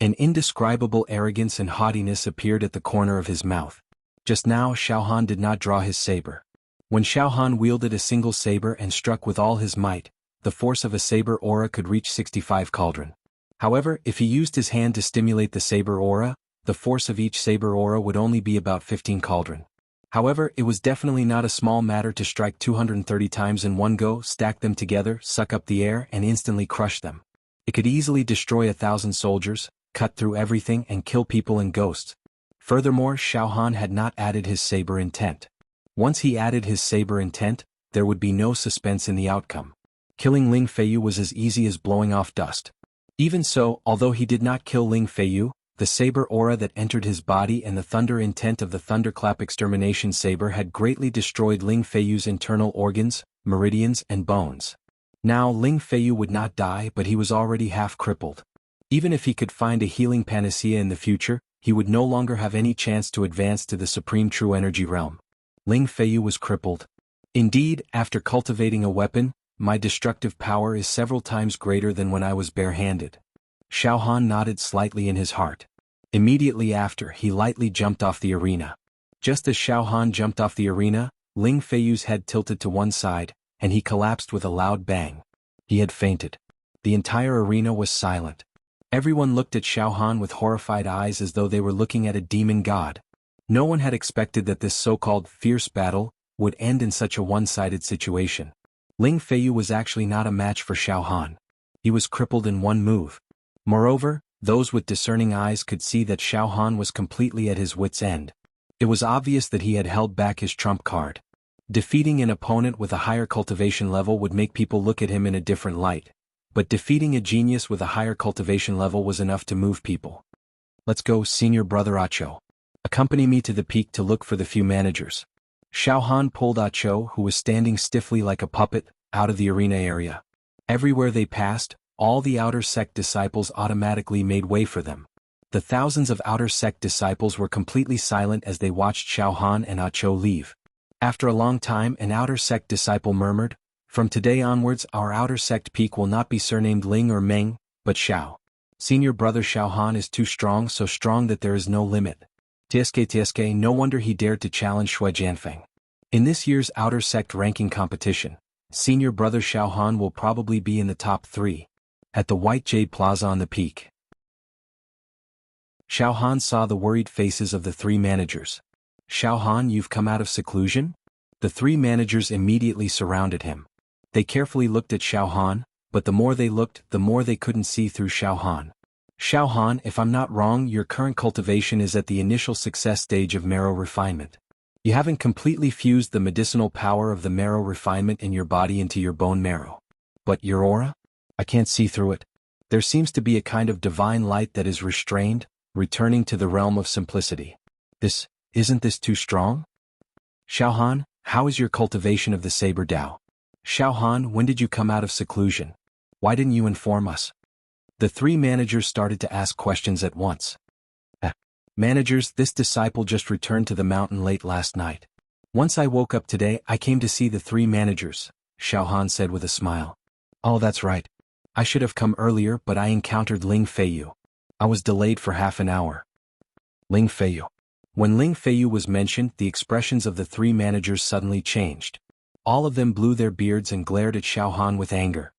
An indescribable arrogance and haughtiness appeared at the corner of his mouth. Just now Xiao Han did not draw his saber. When Xiao Han wielded a single saber and struck with all his might, the force of a saber aura could reach 65 cauldron. However, if he used his hand to stimulate the saber aura, the force of each saber aura would only be about 15 cauldron. However, it was definitely not a small matter to strike 230 times in one go, stack them together, suck up the air and instantly crush them. It could easily destroy 1,000 soldiers, cut through everything and kill people and ghosts. Furthermore, Xiao Han had not added his saber intent. Once he added his saber intent, there would be no suspense in the outcome. Killing Ling Feiyu was as easy as blowing off dust. Even so, although he did not kill Ling Feiyu, the saber aura that entered his body and the thunder intent of the thunderclap extermination saber had greatly destroyed Ling Feiyu's internal organs, meridians and bones. Now Ling Feiyu would not die, but he was already half crippled. Even if he could find a healing panacea in the future, he would no longer have any chance to advance to the supreme true energy realm. Ling Feiyu was crippled. Indeed, after cultivating a weapon, my destructive power is several times greater than when I was barehanded. Xiao Han nodded slightly in his heart. Immediately after, he lightly jumped off the arena. Just as Xiao Han jumped off the arena, Ling Feiyu's head tilted to one side, and he collapsed with a loud bang. He had fainted. The entire arena was silent. Everyone looked at Xiao Han with horrified eyes as though they were looking at a demon god. No one had expected that this so-called fierce battle would end in such a one-sided situation. Ling Feiyu was actually not a match for Xiao Han. He was crippled in one move. Moreover, those with discerning eyes could see that Xiao Han was completely at his wits' end. It was obvious that he had held back his trump card. Defeating an opponent with a higher cultivation level would make people look at him in a different light. But defeating a genius with a higher cultivation level was enough to move people. Let's go, senior brother Acho. Accompany me to the peak to look for the few managers. Xiao Han pulled Acho, who was standing stiffly like a puppet, out of the arena area. Everywhere they passed, all the outer sect disciples automatically made way for them. The thousands of outer sect disciples were completely silent as they watched Xiao Han and Acho leave. After a long time, an outer sect disciple murmured, "From today onwards, our outer sect peak will not be surnamed Ling or Meng, but Xiao. Senior brother Xiao Han is too strong, so strong that there is no limit." TSK, no wonder he dared to challenge Shui Jianfeng. In this year's outer sect ranking competition, senior brother Xiao Han will probably be in the top 3. At the White Jade Plaza on the peak, Xiao Han saw the worried faces of the 3 managers. "Xiao Han, you've come out of seclusion?" The 3 managers immediately surrounded him. They carefully looked at Xiao Han, but the more they looked, the more they couldn't see through Xiao Han. "Xiao Han, if I'm not wrong, your current cultivation is at the initial success stage of marrow refinement. You haven't completely fused the medicinal power of the marrow refinement in your body into your bone marrow. But your aura? I can't see through it. There seems to be a kind of divine light that is restrained, returning to the realm of simplicity. Isn't this too strong? Xiao Han, how is your cultivation of the Saber Dao? Xiao Han, when did you come out of seclusion? Why didn't you inform us?" The 3 managers started to ask questions at once. Managers, this disciple just returned to the mountain late last night. Once I woke up today, I came to see the 3 managers, Xiao Han said with a smile. Oh, that's right. I should have come earlier, but I encountered Ling Feiyu. I was delayed for half an hour. Ling Feiyu. When Ling Feiyu was mentioned, the expressions of the 3 managers suddenly changed. All of them blew their beards and glared at Xiao Han with anger.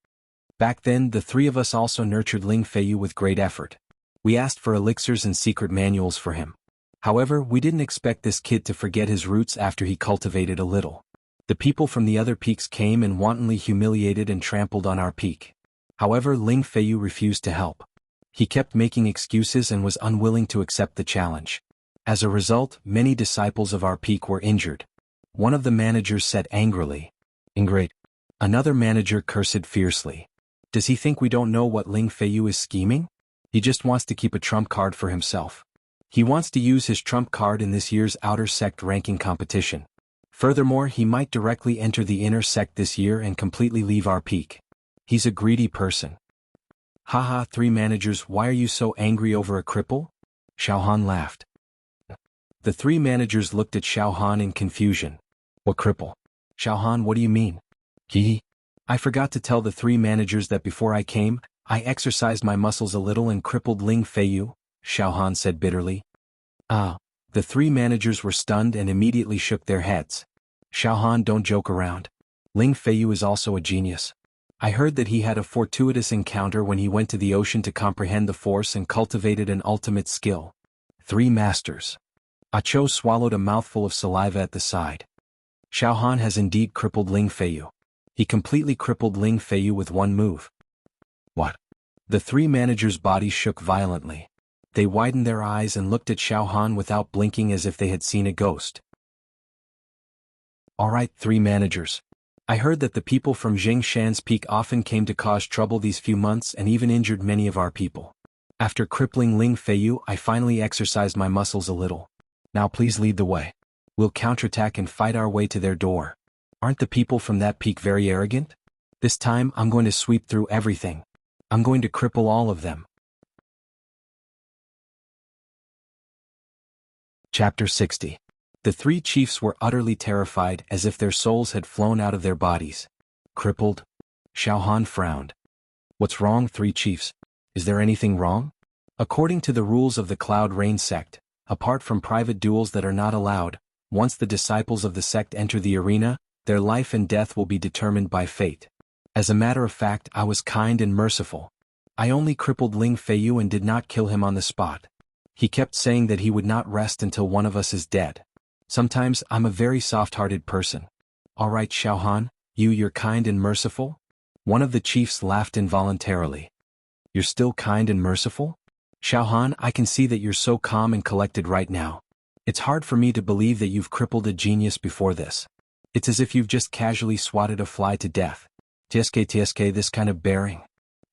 Back then, the 3 of us also nurtured Ling Feiyu with great effort. We asked for elixirs and secret manuals for him. However, we didn't expect this kid to forget his roots after he cultivated a little. The people from the other peaks came and wantonly humiliated and trampled on our peak. However, Ling Feiyu refused to help. He kept making excuses and was unwilling to accept the challenge. As a result, many disciples of our peak were injured. One of the managers said angrily. Ingrate. Another manager cursed fiercely. Does he think we don't know what Ling Feiyu is scheming? He just wants to keep a trump card for himself. He wants to use his trump card in this year's outer sect ranking competition. Furthermore, he might directly enter the inner sect this year and completely leave our peak. He's a greedy person. Haha, 3 managers, why are you so angry over a cripple? Xiao Han laughed. The 3 managers looked at Xiao Han in confusion. What cripple? Xiao Han, what do you mean? Hee. I forgot to tell the 3 managers that before I came, I exercised my muscles a little and crippled Ling Feiyu, Xiao Han said bitterly. Ah. The 3 managers were stunned and immediately shook their heads. Xiao Han, don't joke around. Ling Feiyu is also a genius. I heard that he had a fortuitous encounter when he went to the ocean to comprehend the force and cultivated an ultimate skill. 3 masters. Ah Cho swallowed a mouthful of saliva at the side. Xiao Han has indeed crippled Ling Feiyu. He completely crippled Ling Feiyu with one move. What? The 3 managers' bodies shook violently. They widened their eyes and looked at Xiao Han without blinking as if they had seen a ghost. Alright, 3 managers. I heard that the people from Jingshan's peak often came to cause trouble these few months and even injured many of our people. After crippling Ling Feiyu, I finally exercised my muscles a little. Now please lead the way. We'll counterattack and fight our way to their door. Aren't the people from that peak very arrogant? This time, I'm going to sweep through everything. I'm going to cripple all of them. Chapter 60. The 3 chiefs were utterly terrified as if their souls had flown out of their bodies. Crippled? Xiao Han frowned. What's wrong, 3 chiefs? Is there anything wrong? According to the rules of the Cloud Rain sect, apart from private duels that are not allowed, once the disciples of the sect enter the arena, their life and death will be determined by fate. As a matter of fact, I was kind and merciful. I only crippled Ling Feiyu and did not kill him on the spot. He kept saying that he would not rest until one of us is dead. Sometimes I'm a very soft-hearted person. Alright, Xiao Han, you're kind and merciful? One of the chiefs laughed involuntarily. You're still kind and merciful? Xiao Han, I can see that you're so calm and collected right now. It's hard for me to believe that you've crippled a genius before this. It's as if you've just casually swatted a fly to death. TSK, this kind of bearing.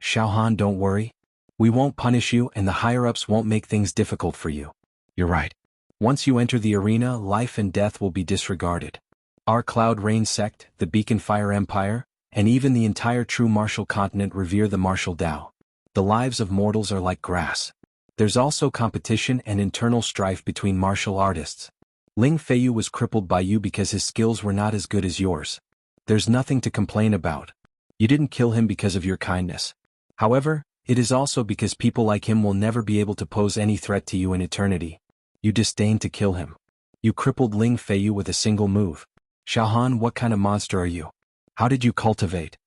Xiao Han, don't worry. We won't punish you and the higher-ups won't make things difficult for you. You're right. Once you enter the arena, life and death will be disregarded. Our Cloud Rain sect, the Beacon Fire Empire, and even the entire true martial continent revere the martial Tao. The lives of mortals are like grass. There's also competition and internal strife between martial artists. Ling Feiyu was crippled by you because his skills were not as good as yours. There's nothing to complain about. You didn't kill him because of your kindness. However, it is also because people like him will never be able to pose any threat to you in eternity. You disdained to kill him. You crippled Ling Feiyu with a single move. Xiao Han, what kind of monster are you? How did you cultivate?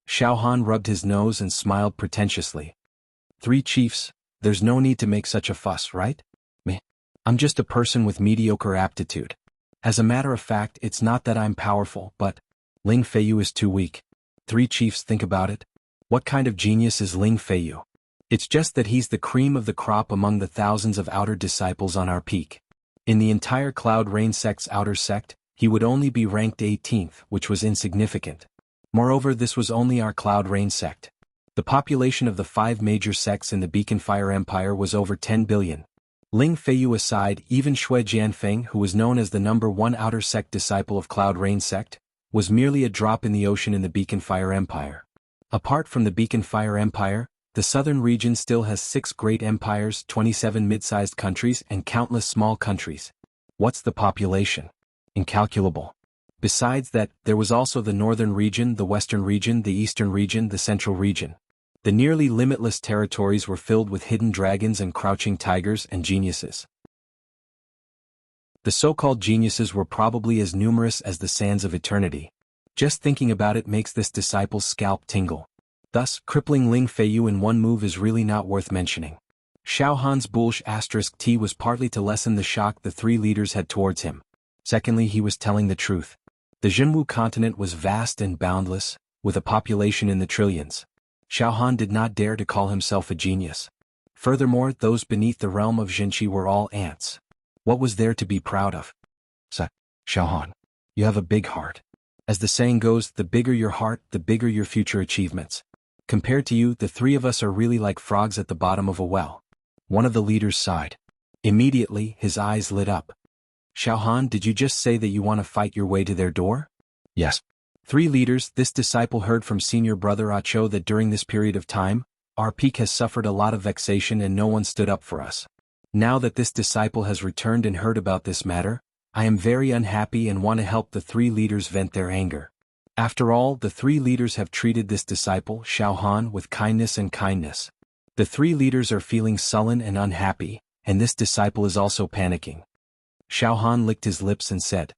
Xiao Han rubbed his nose and smiled pretentiously. 3 chiefs, there's no need to make such a fuss, right? Me. I'm just a person with mediocre aptitude. As a matter of fact, it's not that I'm powerful, but Ling Feiyu is too weak. 3 chiefs, think about it. What kind of genius is Ling Feiyu? It's just that he's the cream of the crop among the thousands of outer disciples on our peak. In the entire Cloud Rain sect's outer sect, he would only be ranked 18th, which was insignificant. Moreover, this was only our Cloud Rain sect. The population of the 5 major sects in the Beacon Fire Empire was over 10 billion. Ling Feiyu aside, even Shui Jianfeng, who was known as the #1 outer sect disciple of Cloud Rain sect, was merely a drop in the ocean in the Beacon Fire Empire. Apart from the Beacon Fire Empire, The southern region still has 6 great empires, 27 mid-sized countries, and countless small countries. What's the population? Incalculable. Besides that, there was also the northern region, the western region, the eastern region, the central region. The nearly limitless territories were filled with hidden dragons and crouching tigers and geniuses. The so-called geniuses were probably as numerous as the sands of eternity. Just thinking about it makes this disciple's scalp tingle. Thus, crippling Ling Feiyu in one move is really not worth mentioning. Xiao Han's bullish *T was partly to lessen the shock the 3 leaders had towards him. Secondly, he was telling the truth. The Jinwu continent was vast and boundless, with a population in the trillions. Xiao Han did not dare to call himself a genius. Furthermore, those beneath the realm of Jinqi were all ants. What was there to be proud of? Xiao Han, you have a big heart. As the saying goes, the bigger your heart, the bigger your future achievements. Compared to you, the 3 of us are really like frogs at the bottom of a well. One of the leaders sighed. Immediately, his eyes lit up. Xiao Han, did you just say that you want to fight your way to their door? Yes. 3 leaders, this disciple heard from senior brother Acho that during this period of time, our peak has suffered a lot of vexation and no one stood up for us. Now that this disciple has returned and heard about this matter, I am very unhappy and want to help the 3 leaders vent their anger. After all, the 3 leaders have treated this disciple, Xiao Han, with kindness and kindness. The 3 leaders are feeling sullen and unhappy, and this disciple is also panicking. Xiao Han licked his lips and said,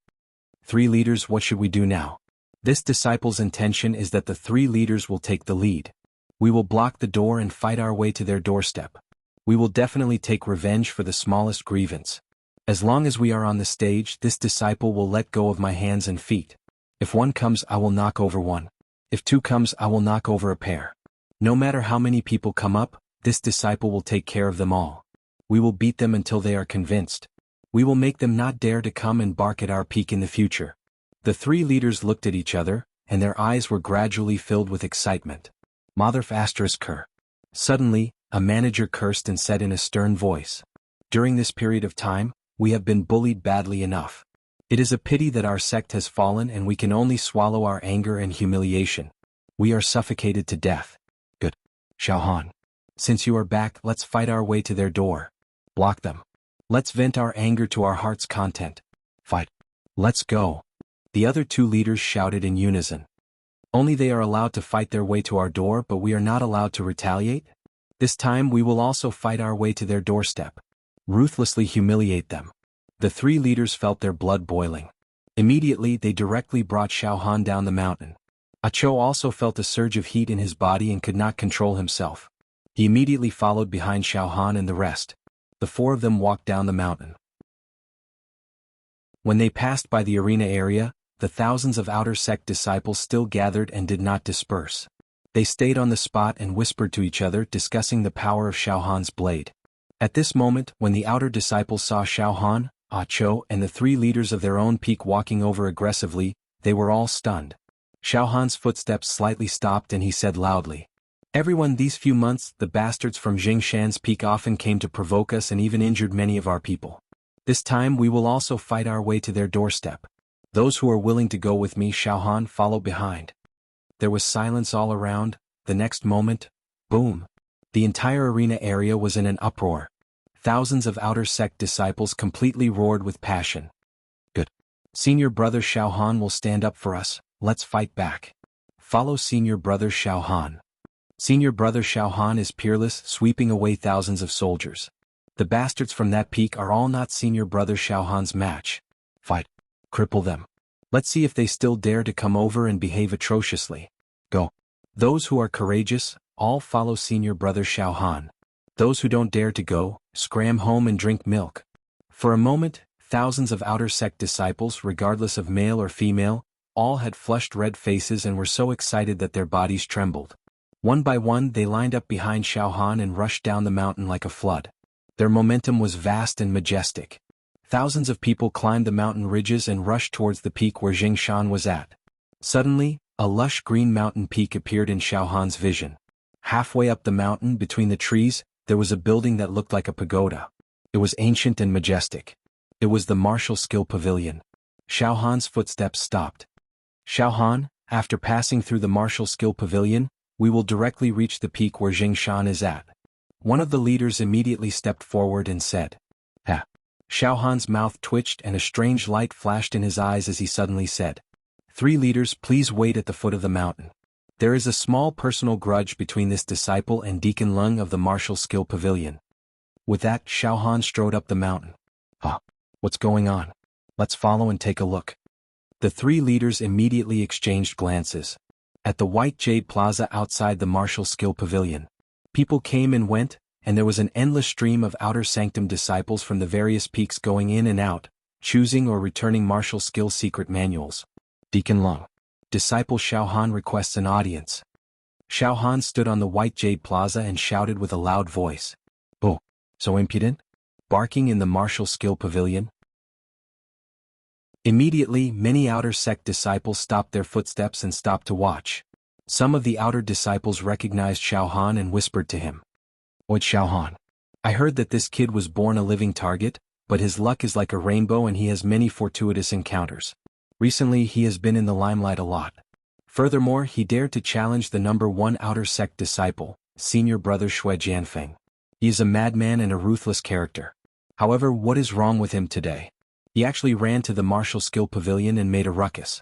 3 leaders, what should we do now? This disciple's intention is that the 3 leaders will take the lead. We will block the door and fight our way to their doorstep. We will definitely take revenge for the smallest grievance. As long as we are on the stage, this disciple will let go of my hands and feet. If 1 comes, I will knock over 1. If 2 comes, I will knock over a pair. No matter how many people come up, this disciple will take care of them all. We will beat them until they are convinced. We will make them not dare to come and bark at our peak in the future. The 3 leaders looked at each other, and their eyes were gradually filled with excitement. Motherf *. Suddenly, a manager cursed and said in a stern voice, during this period of time, we have been bullied badly enough. It is a pity that our sect has fallen and we can only swallow our anger and humiliation. We are suffocated to death. Good. Xiao Han. Since you are back, let's fight our way to their door. Block them. Let's vent our anger to our heart's content. Fight. Let's go. The other 2 leaders shouted in unison. Only they are allowed to fight their way to our door, but we are not allowed to retaliate? This time we will also fight our way to their doorstep. Ruthlessly humiliate them. The 3 leaders felt their blood boiling. Immediately they directly brought Xiao Han down the mountain. Acho also felt a surge of heat in his body and could not control himself. He immediately followed behind Xiao Han and the rest. The 4 of them walked down the mountain. When they passed by the arena area, the thousands of outer sect disciples still gathered and did not disperse. They stayed on the spot and whispered to each other, discussing the power of Xiao Han's blade. At this moment, when the outer disciples saw Xiao Han, Acho, and the 3 leaders of their own peak walking over aggressively, they were all stunned. Xiao Han's footsteps slightly stopped and he said loudly, everyone, these few months, the bastards from Jingshan's peak often came to provoke us and even injured many of our people. This time we will also fight our way to their doorstep. Those who are willing to go with me, Xiao Han, follow behind. There was silence all around. The next moment, boom. The entire arena area was in an uproar. Thousands of outer sect disciples completely roared with passion. Good. Senior brother Xiao Han will stand up for us, let's fight back. Follow senior brother Xiao Han. Senior brother Xiao Han is peerless, sweeping away thousands of soldiers. The bastards from that peak are all not senior brother Xiao Han's match. Fight. Cripple them. Let's see if they still dare to come over and behave atrociously. Go. Those who are courageous, all follow senior brother Xiao Han. Those who don't dare to go, scram home and drink milk. For a moment, thousands of outer sect disciples, regardless of male or female, all had flushed red faces and were so excited that their bodies trembled. One by one they lined up behind Xiao Han and rushed down the mountain like a flood. Their momentum was vast and majestic. Thousands of people climbed the mountain ridges and rushed towards the peak where Jingshan was at. Suddenly, a lush green mountain peak appeared in Xiao Han's vision. Halfway up the mountain, between the trees, there was a building that looked like a pagoda. It was ancient and majestic. It was the Martial Skill Pavilion. Xiao Han's footsteps stopped. Xiao Han, after passing through the Martial Skill Pavilion, We will directly reach the peak where Jingshan is at. One of the leaders immediately stepped forward and said. Ha! Xiao Han's mouth twitched and a strange light flashed in his eyes as he suddenly said. 3 leaders, please wait at the foot of the mountain. There is a small personal grudge between this disciple and Deacon Lung of the Martial Skill Pavilion. With that, Xiao Han strode up the mountain. What's going on? Let's follow and take a look. The 3 leaders immediately exchanged glances. At the White Jade Plaza outside the Martial Skill Pavilion, people came and went, and there was an endless stream of Outer Sanctum disciples from the various peaks going in and out, choosing or returning martial skill secret manuals. Deacon Lung. Disciple Xiao Han requests an audience. Xiao Han stood on the White Jade Plaza and shouted with a loud voice. Oh, so impudent? Barking in the Martial Skill Pavilion? Immediately, many Outer Sect disciples stopped their footsteps and stopped to watch. Some of the outer disciples recognized Xiao Han and whispered to him. What Xiao Han? I heard that this kid was born a living target, but his luck is like a rainbow and he has many fortuitous encounters. Recently he has been in the limelight a lot. Furthermore, he dared to challenge the number 1 Outer Sect disciple, senior brother Shui Jianfeng. He is a madman and a ruthless character. However, what is wrong with him today? He actually ran to the Martial Skill Pavilion and made a ruckus.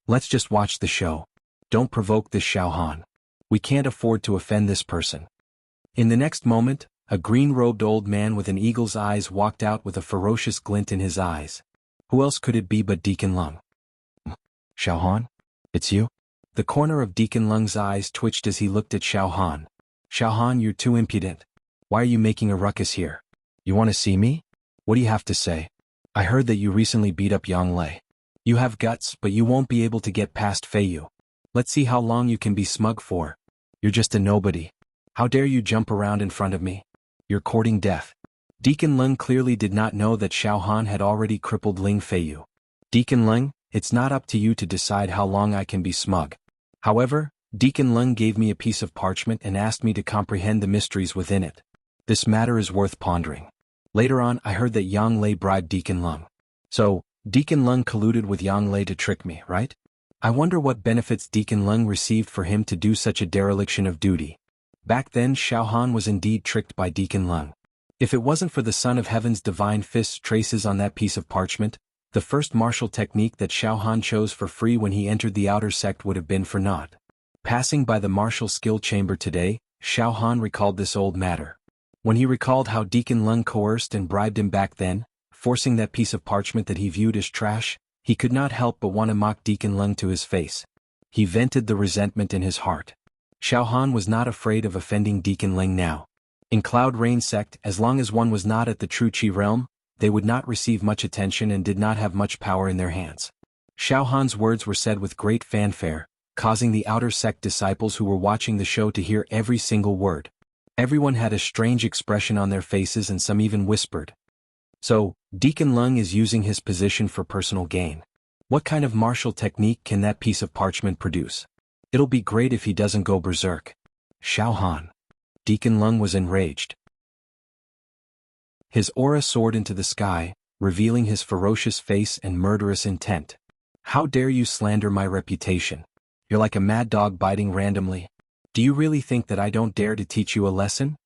Let's just watch the show. Don't provoke this Xiao Han. We can't afford to offend this person. In the next moment, a green-robed old man with an eagle's eyes walked out with a ferocious glint in his eyes. Who else could it be but Deacon Lung? Xiao Han? It's you? The corner of Deacon Lung's eyes twitched as he looked at Xiao Han. Xiao Han, you're too impudent. Why are you making a ruckus here? You want to see me? What do you have to say? I heard that you recently beat up Yang Lei. You have guts, but you won't be able to get past Fei Yu. Let's see how long you can be smug for. You're just a nobody. How dare you jump around in front of me? You're courting death. Deacon Lung clearly did not know that Xiao Han had already crippled Ling Feiyu. Deacon Lung, it's not up to you to decide how long I can be smug. However, Deacon Lung gave me a piece of parchment and asked me to comprehend the mysteries within it. This matter is worth pondering. Later on, I heard that Yang Lei bribed Deacon Lung. So, Deacon Lung colluded with Yang Lei to trick me, right? I wonder what benefits Deacon Lung received for him to do such a dereliction of duty. Back then Xiao Han was indeed tricked by Deacon Lung. If it wasn't for the Son of Heaven's divine fist's traces on that piece of parchment, the first martial technique that Xiao Han chose for free when he entered the outer sect would have been for naught. Passing by the martial skill chamber today, Xiao Han recalled this old matter. When he recalled how Deacon Lung coerced and bribed him back then, forcing that piece of parchment that he viewed as trash, he could not help but want to mock Deacon Lung to his face. He vented the resentment in his heart. Xiao Han was not afraid of offending Deacon Lung now. In Cloud Rain Sect, as long as one was not at the True Qi realm, they would not receive much attention and did not have much power in their hands. Xiao Han's words were said with great fanfare, causing the outer sect disciples who were watching the show to hear every single word. Everyone had a strange expression on their faces and some even whispered. So, Deacon Lung is using his position for personal gain. What kind of martial technique can that piece of parchment produce? It'll be great if he doesn't go berserk. Xiao Han. Deacon Lung was enraged. His aura soared into the sky, revealing his ferocious face and murderous intent. How dare you slander my reputation? You're like a mad dog biting randomly. Do you really think that I don't dare to teach you a lesson?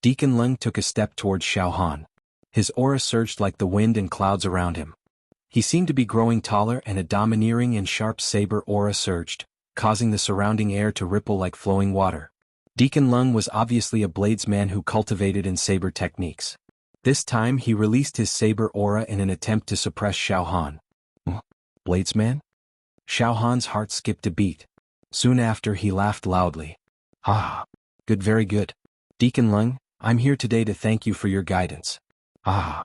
Deacon Lung took a step towards Xiao Han. His aura surged like the wind and clouds around him. He seemed to be growing taller and a domineering and sharp saber aura surged, causing the surrounding air to ripple like flowing water. Deacon Lung was obviously a bladesman who cultivated in saber techniques. This time he released his saber aura in an attempt to suppress Xiao Han. Bladesman? Xiao Han's heart skipped a beat. Soon after he laughed loudly. Ah, good, very good. Deacon Lung, I'm here today to thank you for your guidance. Ah.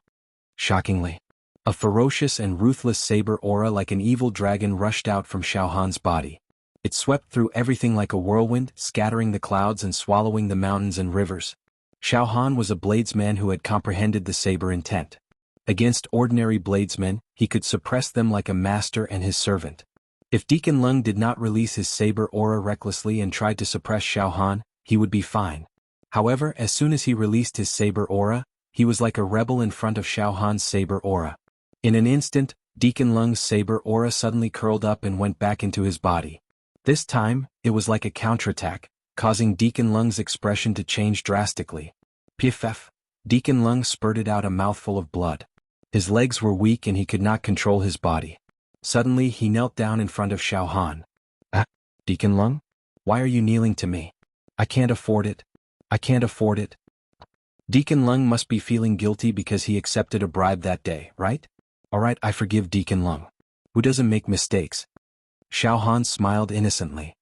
Shockingly, a ferocious and ruthless saber aura like an evil dragon rushed out from Xiao Han's body. It swept through everything like a whirlwind, scattering the clouds and swallowing the mountains and rivers. Xiao Han was a bladesman who had comprehended the saber intent. Against ordinary bladesmen, he could suppress them like a master and his servant. If Deacon Lung did not release his saber aura recklessly and tried to suppress Xiao Han, he would be fine. However, as soon as he released his saber aura, he was like a rebel in front of Xiao Han's saber aura. In an instant, Deacon Lung's saber aura suddenly curled up and went back into his body. This time, it was like a counterattack, causing Deacon Lung's expression to change drastically. Piff! Deacon Lung spurted out a mouthful of blood. His legs were weak and he could not control his body. Suddenly he knelt down in front of Xiao Han. Deacon Lung? Why are you kneeling to me? I can't afford it. I can't afford it. Deacon Lung must be feeling guilty because he accepted a bribe that day, right? Alright, I forgive Deacon Lung. Who doesn't make mistakes? Xiao Han smiled innocently.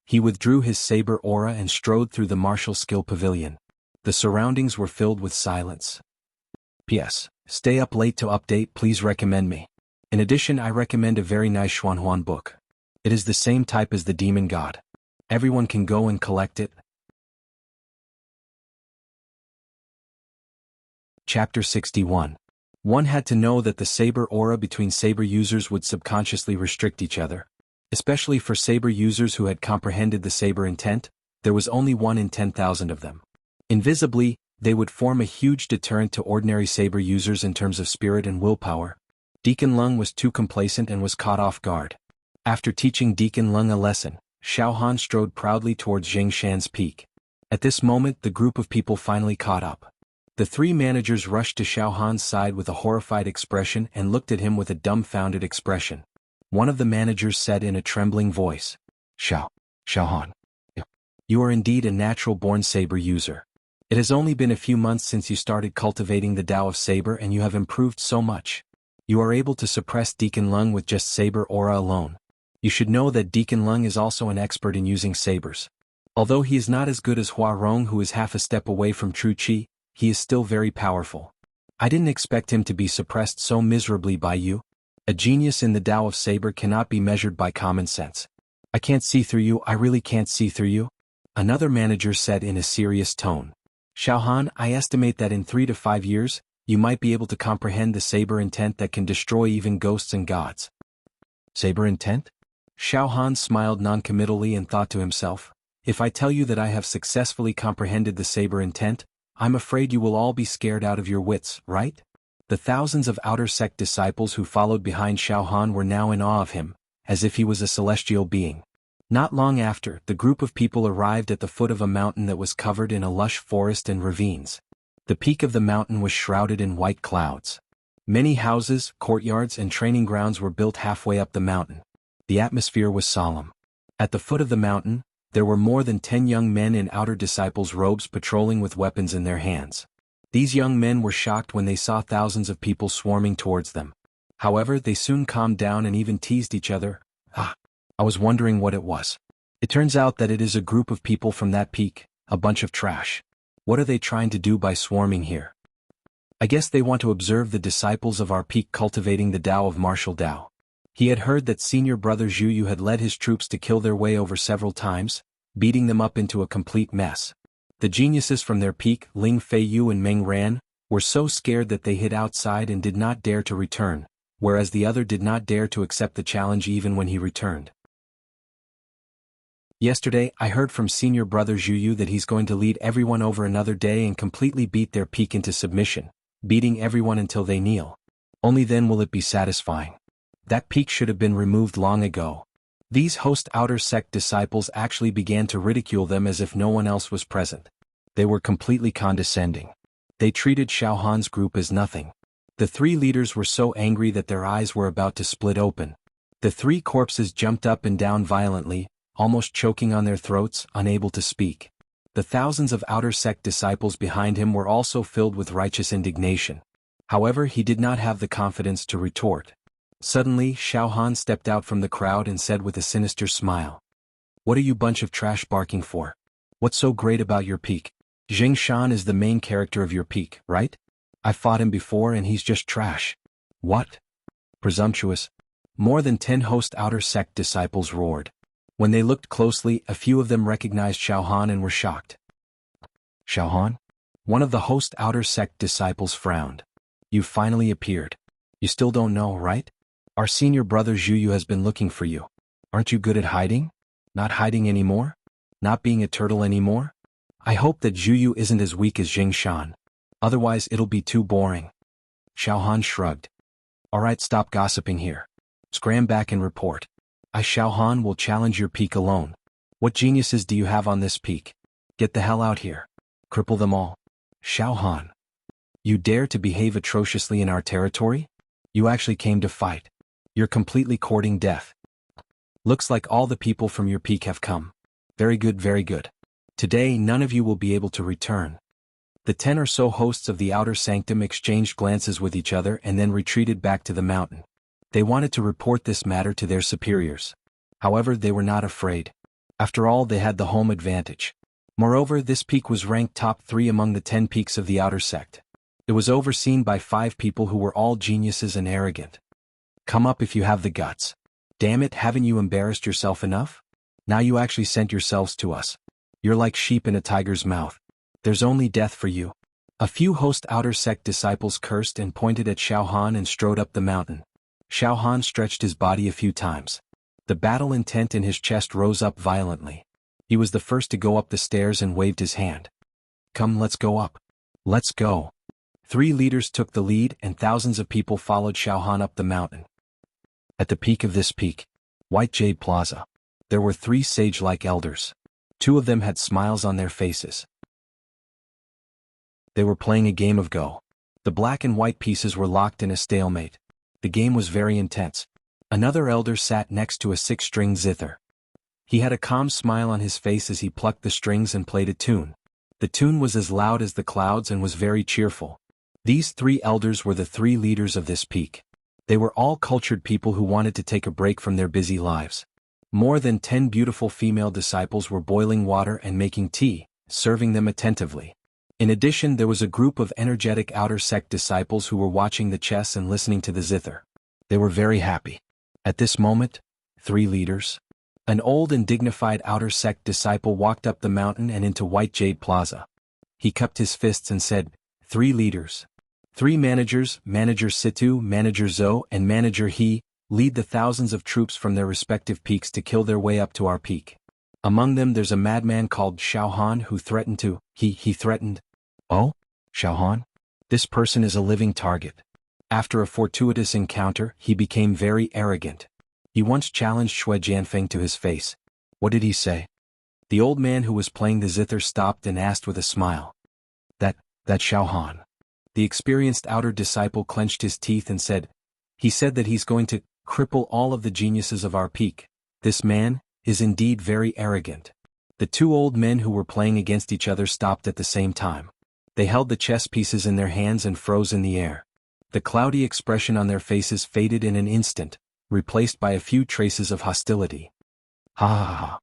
He withdrew his saber aura and strode through the martial skill pavilion. The surroundings were filled with silence. P.S. Stay up late to update, please recommend me. In addition, I recommend a very nice Xuanhuan book. It is the same type as the Demon God. Everyone can go and collect it. Chapter 61. One had to know that the saber aura between saber users would subconsciously restrict each other. Especially for saber users who had comprehended the saber intent, there was only 1 in 10,000 of them. Invisibly, they would form a huge deterrent to ordinary saber users in terms of spirit and willpower. Deacon Lung was too complacent and was caught off guard. After teaching Deacon Lung a lesson, Xiao Han strode proudly towards Jingshan's peak. At this moment, the group of people finally caught up. The 3 managers rushed to Xiao Han's side with a horrified expression and looked at him with a dumbfounded expression. One of the managers said in a trembling voice, Xiao Han. You are indeed a natural-born saber user. It has only been a few months since you started cultivating the Tao of Saber and you have improved so much. You are able to suppress Deacon Lung with just saber aura alone. You should know that Deacon Lung is also an expert in using sabers. Although he is not as good as Hua Rong, who is half a step away from true Qi, he is still very powerful. I didn't expect him to be suppressed so miserably by you. A genius in the Tao of Saber cannot be measured by common sense. I can't see through you, I really can't see through you. Another manager said in a serious tone. Xiao Han, I estimate that in 3 to 5 years, you might be able to comprehend the saber intent that can destroy even ghosts and gods. Saber intent? Xiao Han smiled noncommittally and thought to himself, if I tell you that I have successfully comprehended the saber intent, I'm afraid you will all be scared out of your wits, right? The thousands of outer sect disciples who followed behind Xiao Han were now in awe of him, as if he was a celestial being. Not long after, the group of people arrived at the foot of a mountain that was covered in a lush forest and ravines. The peak of the mountain was shrouded in white clouds. Many houses, courtyards, and training grounds were built halfway up the mountain. The atmosphere was solemn. At the foot of the mountain, there were more than 10 young men in outer disciples' robes patrolling with weapons in their hands. These young men were shocked when they saw thousands of people swarming towards them. However, they soon calmed down and even teased each other. I was wondering what it was. It turns out that it is a group of people from that peak, a bunch of trash. What are they trying to do by swarming here? I guess they want to observe the disciples of our peak cultivating the Tao of martial Tao. He had heard that senior brother Zhu Yu had led his troops to kill their way over several times, beating them up into a complete mess. The geniuses from their peak, Ling Feiyu and Meng Ran, were so scared that they hid outside and did not dare to return, whereas the other did not dare to accept the challenge even when he returned. Yesterday, I heard from senior brother Zhu Yu that he's going to lead everyone over another day and completely beat their peak into submission, beating everyone until they kneel. Only then will it be satisfying. That peak should have been removed long ago. These host outer sect disciples actually began to ridicule them as if no one else was present. They were completely condescending. They treated Xiao Han's group as nothing. The 3 leaders were so angry that their eyes were about to split open. The 3 corpses jumped up and down violently, almost choking on their throats, unable to speak. The thousands of outer sect disciples behind him were also filled with righteous indignation. However, he did not have the confidence to retort. Suddenly, Xiao Han stepped out from the crowd and said with a sinister smile, "What are you bunch of trash barking for? What's so great about your peak? Jing Shan is the main character of your peak, right? I fought him before and he's just trash." "What? Presumptuous." More than 10 host outer sect disciples roared. When they looked closely, a few of them recognized Xiao Han and were shocked. "Xiao Han?" One of the host outer sect disciples frowned. "You finally appeared. You still don't know, right? Our senior brother Zhu Yu has been looking for you. Aren't you good at hiding? Not hiding anymore? Not being a turtle anymore? I hope that Zhu Yu isn't as weak as Jing Shan. Otherwise it'll be too boring." Xiao Han shrugged. "Alright, stop gossiping here. Scram back and report. I, Xiao Han, will challenge your peak alone. What geniuses do you have on this peak? Get the hell out here. Cripple them all. Xiao Han. You dare to behave atrociously in our territory? You actually came to fight. You're completely courting death. Looks like all the people from your peak have come. Very good, very good. Today none of you will be able to return. The 10 or so hosts of the outer sanctum exchanged glances with each other and then retreated back to the mountain. They wanted to report this matter to their superiors. However, they were not afraid. After all, they had the home advantage. Moreover, this peak was ranked top 3 among the 10 peaks of the outer sect. It was overseen by 5 people who were all geniuses and arrogant. Come up if you have the guts. Damn it, haven't you embarrassed yourself enough? Now you actually sent yourselves to us. You're like sheep in a tiger's mouth. There's only death for you. A few host outer sect disciples cursed and pointed at Xiao Han and strode up the mountain. Xiao Han stretched his body a few times. The battle intent in his chest rose up violently. He was the first to go up the stairs and waved his hand. Come, let's go up. Let's go. 3 leaders took the lead and thousands of people followed Xiao Han up the mountain. At the peak of this peak, White Jade Plaza, there were 3 sage-like elders. 2 of them had smiles on their faces. They were playing a game of Go. The black and white pieces were locked in a stalemate. The game was very intense. Another elder sat next to a 6-string zither. He had a calm smile on his face as he plucked the strings and played a tune. The tune was as loud as the clouds and was very cheerful. These 3 elders were the 3 leaders of this peak. They were all cultured people who wanted to take a break from their busy lives. More than 10 beautiful female disciples were boiling water and making tea, serving them attentively. In addition, there was a group of energetic outer sect disciples who were watching the chess and listening to the zither. They were very happy. At this moment, 3 leaders. An old and dignified outer sect disciple walked up the mountain and into White Jade Plaza. He cupped his fists and said, 3 leaders. 3 managers, Manager Situ, Manager Zhou, and Manager He, lead the thousands of troops from their respective peaks to kill their way up to our peak. Among them there's a madman called Xiao Han who threatened to, he threatened. Oh? Xiao Han? This person is a living target. After a fortuitous encounter, he became very arrogant. He once challenged Shui Jianfeng to his face. What did he say? The old man who was playing the zither stopped and asked with a smile. That Xiao Han. The experienced outer disciple clenched his teeth and said, he said that he's going to cripple all of the geniuses of our peak. This man is indeed very arrogant. The 2 old men who were playing against each other stopped at the same time. They held the chess pieces in their hands and froze in the air. The cloudy expression on their faces faded in an instant, replaced by a few traces of hostility. Ha ha ha.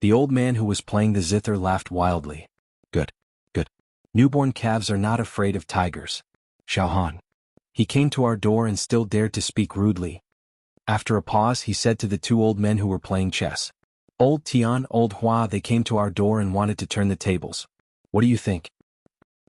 The old man who was playing the zither laughed wildly. Good. Newborn calves are not afraid of tigers. Xiao Han. He came to our door and still dared to speak rudely. After a pause, he said to the 2 old men who were playing chess. Old Tian, Old Hua, they came to our door and wanted to turn the tables. What do you think?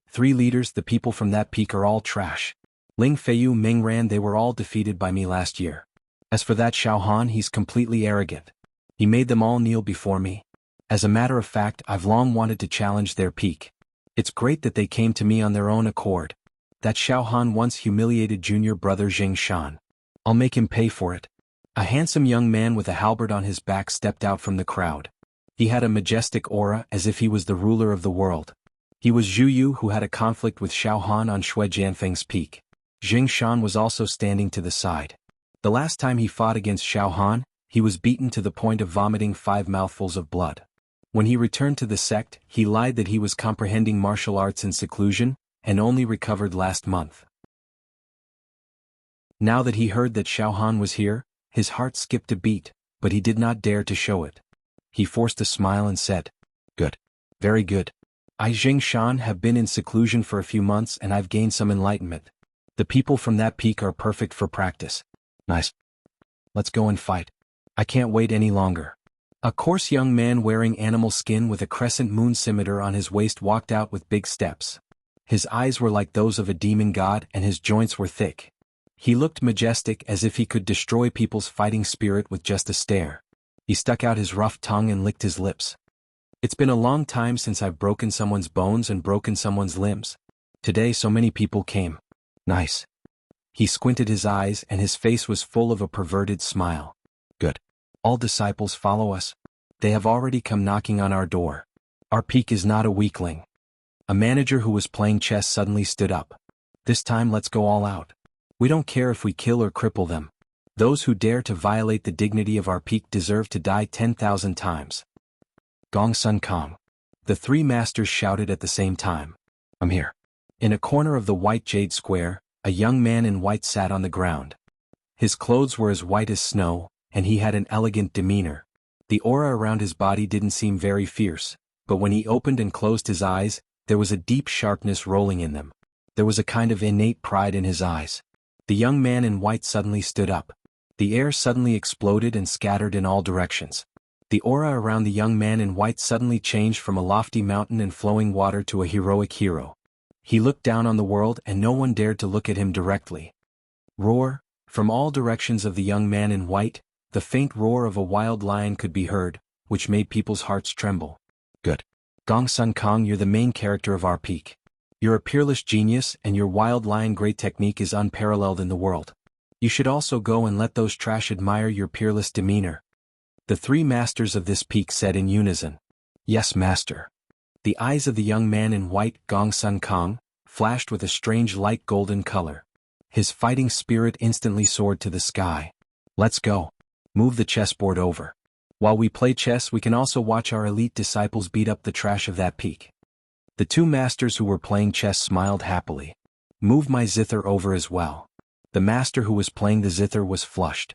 3 leaders, the people from that peak are all trash. Ling Feiyu, Ming Ran, they were all defeated by me last year. As for that Xiao Han, he's completely arrogant. He made them all kneel before me. As a matter of fact, I've long wanted to challenge their peak. It's great that they came to me on their own accord. That Xiao Han once humiliated junior brother Jing Shan. I'll make him pay for it. A handsome young man with a halberd on his back stepped out from the crowd. He had a majestic aura as if he was the ruler of the world. He was Zhu Yu, who had a conflict with Xiao Han on Shui Jianfeng's peak. Jing Shan was also standing to the side. The last time he fought against Xiao Han, he was beaten to the point of vomiting 5 mouthfuls of blood. When he returned to the sect, he lied that he was comprehending martial arts in seclusion, and only recovered last month. Now that he heard that Xiao Han was here, his heart skipped a beat, but he did not dare to show it. He forced a smile and said, Good. Very good. I Jing Shan have been in seclusion for a few months and I've gained some enlightenment. The people from that peak are perfect for practice. Nice. Let's go and fight. I can't wait any longer. A coarse young man wearing animal skin with a crescent moon scimitar on his waist walked out with big steps. His eyes were like those of a demon god and his joints were thick. He looked majestic as if he could destroy people's fighting spirit with just a stare. He stuck out his rough tongue and licked his lips. It's been a long time since I've broken someone's bones and broken someone's limbs. Today so many people came. Nice. He squinted his eyes and his face was full of a perverted smile. Good. All disciples follow us. They have already come knocking on our door. Our peak is not a weakling. A manager who was playing chess suddenly stood up. This time let's go all out. We don't care if we kill or cripple them. Those who dare to violate the dignity of our peak deserve to die 10,000 times. Gong Sun Kong. The three masters shouted at the same time. I'm here. In a corner of the white jade square, a young man in white sat on the ground. His clothes were as white as snow, and he had an elegant demeanor. The aura around his body didn't seem very fierce, but when he opened and closed his eyes, there was a deep sharpness rolling in them. There was a kind of innate pride in his eyes. The young man in white suddenly stood up. The air suddenly exploded and scattered in all directions. The aura around the young man in white suddenly changed from a lofty mountain and flowing water to a heroic hero. He looked down on the world and no one dared to look at him directly. Roar! From all directions of the young man in white, the faint roar of a wild lion could be heard, which made people's hearts tremble. Good. Gong Sun Kong, you're the main character of our peak. You're a peerless genius and your wild lion great technique is unparalleled in the world. You should also go and let those trash admire your peerless demeanor. The three masters of this peak said in unison. Yes, master. The eyes of the young man in white, Gong Sun Kong, flashed with a strange light golden color. His fighting spirit instantly soared to the sky. Let's go. Move the chessboard over. While we play chess, we can also watch our elite disciples beat up the trash of that peak. The two masters who were playing chess smiled happily. Move my zither over as well. The master who was playing the zither was flushed.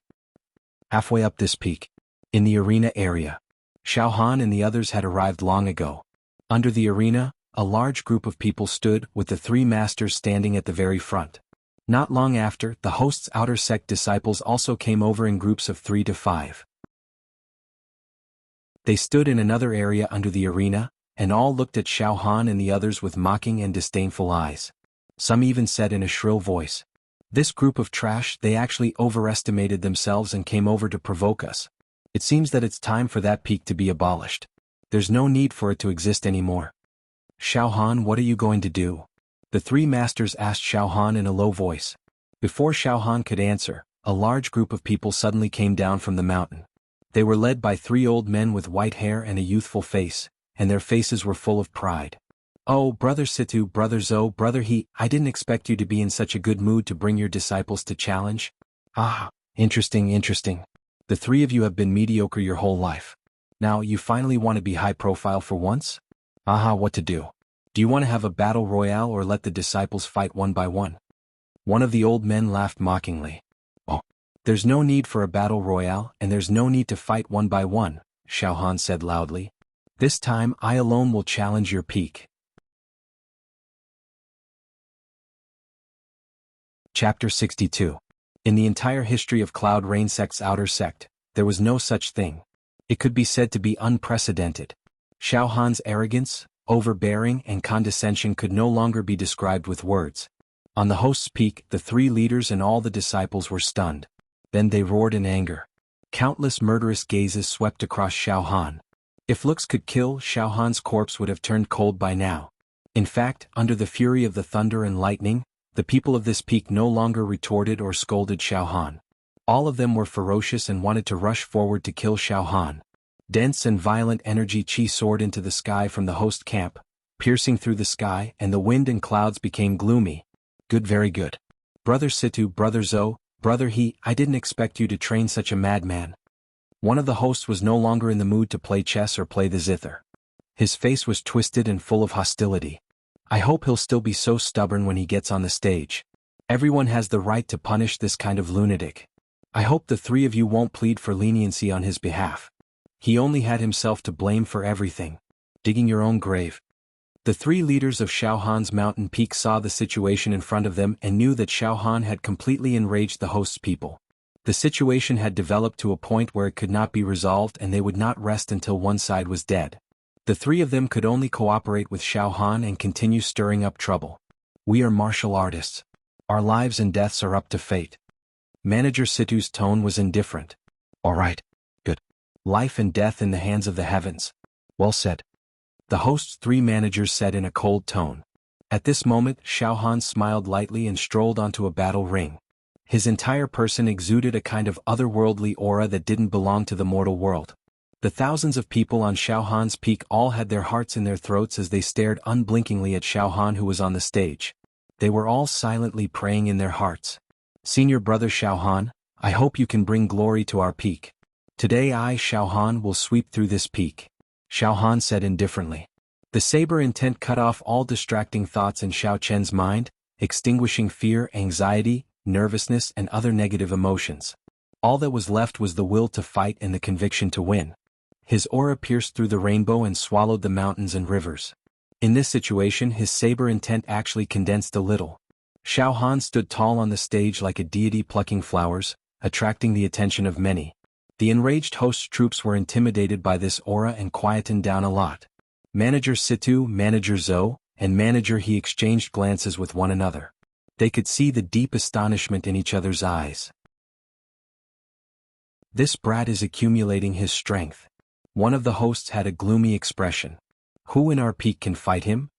Halfway up this peak, in the arena area, Xiao Han and the others had arrived long ago. Under the arena, a large group of people stood, with the three masters standing at the very front. Not long after, the host's outer sect disciples also came over in groups of 3 to 5. They stood in another area under the arena, and all looked at Xiao Han and the others with mocking and disdainful eyes. Some even said in a shrill voice, "This group of trash, they actually overestimated themselves and came over to provoke us. It seems that it's time for that peak to be abolished. There's no need for it to exist anymore." Xiao Han, what are you going to do? The three masters asked Xiao Han in a low voice. Before Xiao Han could answer, a large group of people suddenly came down from the mountain. They were led by 3 old men with white hair and a youthful face, and their faces were full of pride. "Oh, Brother Situ, Brother Zhou, Brother He, I didn't expect you to be in such a good mood to bring your disciples to challenge." "Ah, interesting. The 3 of you have been mediocre your whole life. Now you finally want to be high profile for once? Aha, what to do? Do you want to have a battle royale or let the disciples fight one by one?" One of the old men laughed mockingly. "Oh, there's no need for a battle royale and there's no need to fight one by one," Xiao Han said loudly. "This time I alone will challenge your peak." Chapter 62. In the entire history of Cloud Rain Sect's outer sect, there was no such thing. It could be said to be unprecedented. Xiao Han's arrogance, overbearing and condescension could no longer be described with words. On the host's peak, the 3 leaders and all the disciples were stunned. Then they roared in anger. Countless murderous gazes swept across Xiao Han. If looks could kill, Xiao Han's corpse would have turned cold by now. In fact, under the fury of the thunder and lightning, the people of this peak no longer retorted or scolded Xiao Han. All of them were ferocious and wanted to rush forward to kill Xiao Han. Dense and violent energy chi soared into the sky from the host camp, piercing through the sky, and the wind and clouds became gloomy. "Good, very good. Brother Situ, Brother Zhou, Brother He, I didn't expect you to train such a madman." One of the hosts was no longer in the mood to play chess or play the zither. His face was twisted and full of hostility. "I hope he'll still be so stubborn when he gets on the stage. Everyone has the right to punish this kind of lunatic. I hope the 3 of you won't plead for leniency on his behalf. He only had himself to blame for everything. Digging your own grave." The 3 leaders of Xiao Han's mountain peak saw the situation in front of them and knew that Xiao Han had completely enraged the host's people. The situation had developed to a point where it could not be resolved and they would not rest until one side was dead. The 3 of them could only cooperate with Xiao Han and continue stirring up trouble. "We are martial artists. Our lives and deaths are up to fate." Manager Situ's tone was indifferent. "All right. Good. Life and death in the hands of the heavens. Well said." The host's 3 managers said in a cold tone. At this moment, Xiao Han smiled lightly and strolled onto a battle ring. His entire person exuded a kind of otherworldly aura that didn't belong to the mortal world. The thousands of people on Xiao Han's peak all had their hearts in their throats as they stared unblinkingly at Xiao Han, who was on the stage. They were all silently praying in their hearts. Senior brother Xiao Han, I hope you can bring glory to our peak. Today I, Xiao Han, will sweep through this peak. Xiao Han said indifferently. The saber intent cut off all distracting thoughts in Xiao Chen's mind, extinguishing fear, anxiety, nervousness, and other negative emotions. All that was left was the will to fight and the conviction to win. His aura pierced through the rainbow and swallowed the mountains and rivers. In this situation, his saber intent actually condensed a little. Xiao Han stood tall on the stage like a deity plucking flowers, attracting the attention of many. The enraged host's troops were intimidated by this aura and quietened down a lot. Manager Situ, Manager Zhou, and Manager He exchanged glances with one another. They could see the deep astonishment in each other's eyes. This brat is accumulating his strength. One of the hosts had a gloomy expression. Who in our peak can fight him?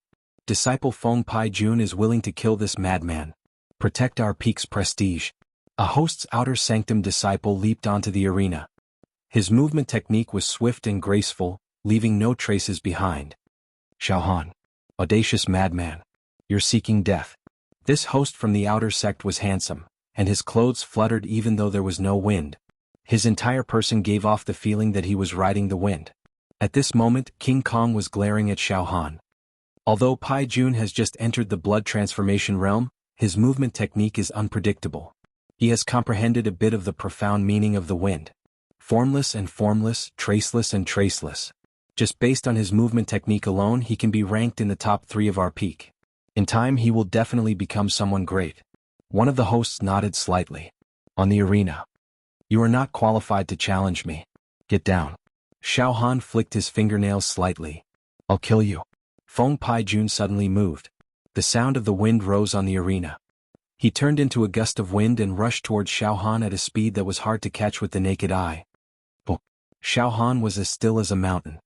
Disciple Feng Pai Jun is willing to kill this madman. Protect our peak's prestige. A host's outer sanctum disciple leaped onto the arena. His movement technique was swift and graceful, leaving no traces behind. Xiao Han. Audacious madman. You're seeking death. This host from the outer sect was handsome, and his clothes fluttered even though there was no wind. His entire person gave off the feeling that he was riding the wind. At this moment, King Kong was glaring at Xiao Han. Although Pai Jun has just entered the blood transformation realm, his movement technique is unpredictable. He has comprehended a bit of the profound meaning of the wind. Formless and formless, traceless and traceless. Just based on his movement technique alone, he can be ranked in the top 3 of our peak. In time he will definitely become someone great. One of the hosts nodded slightly. On the arena. You are not qualified to challenge me. Get down. Xiao Han flicked his fingernails slightly. I'll kill you. Feng Pai Jun suddenly moved. The sound of the wind rose on the arena. He turned into a gust of wind and rushed towards Xiao Han at a speed that was hard to catch with the naked eye. Oh! Xiao Han was as still as a mountain.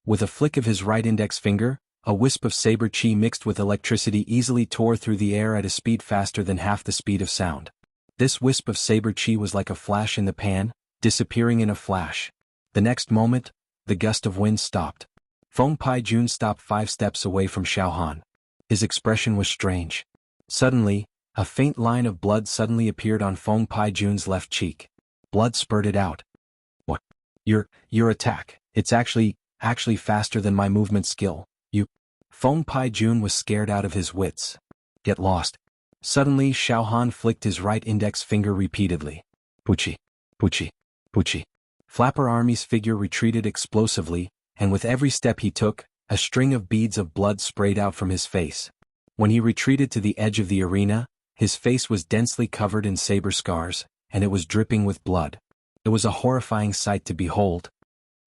With a flick of his right index finger, a wisp of saber chi mixed with electricity easily tore through the air at a speed faster than half the speed of sound. This wisp of saber chi was like a flash in the pan, disappearing in a flash. The next moment, the gust of wind stopped. Feng Pai Jun stopped 5 steps away from Xiao Han. His expression was strange. Suddenly, a faint line of blood suddenly appeared on Feng Pai Jun's left cheek. Blood spurted out. What? Your attack. It's actually faster than my movement skill. You. Feng Pai Jun was scared out of his wits. Get lost. Suddenly Xiao Han flicked his right index finger repeatedly. Puchi. Puchi. Puchi. Flapper Army's figure retreated explosively, and with every step he took, a string of beads of blood sprayed out from his face. When he retreated to the edge of the arena, his face was densely covered in saber scars, and it was dripping with blood. It was a horrifying sight to behold.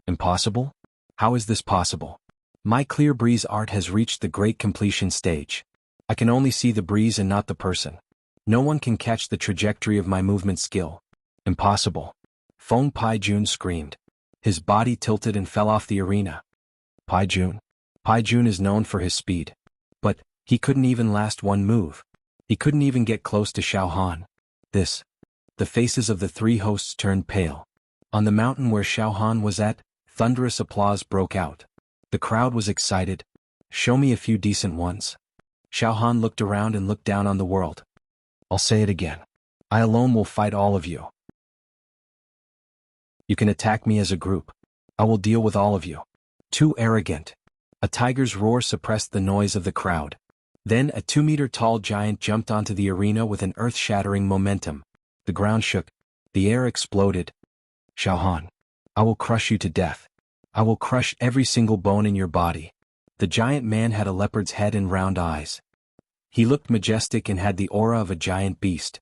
Impossible? How is this possible? My clear breeze art has reached the great completion stage. I can only see the breeze and not the person. No one can catch the trajectory of my movement skill. Impossible. Feng Pai Jun screamed. His body tilted and fell off the arena. Pai Jun. Pai Jun is known for his speed. But he couldn't even last one move. He couldn't even get close to Xiao Han. The faces of the 3 hosts turned pale. On the mountain where Xiao Han was at, thunderous applause broke out. The crowd was excited. Show me a few decent ones. Xiao Han looked around and looked down on the world. I'll say it again. I alone will fight all of you. You can attack me as a group. I will deal with all of you. Too arrogant. A tiger's roar suppressed the noise of the crowd. Then a 2-meter-tall giant jumped onto the arena with an earth-shattering momentum. The ground shook. The air exploded. Xiao Han. I will crush you to death. I will crush every single bone in your body. The giant man had a leopard's head and round eyes. He looked majestic and had the aura of a giant beast.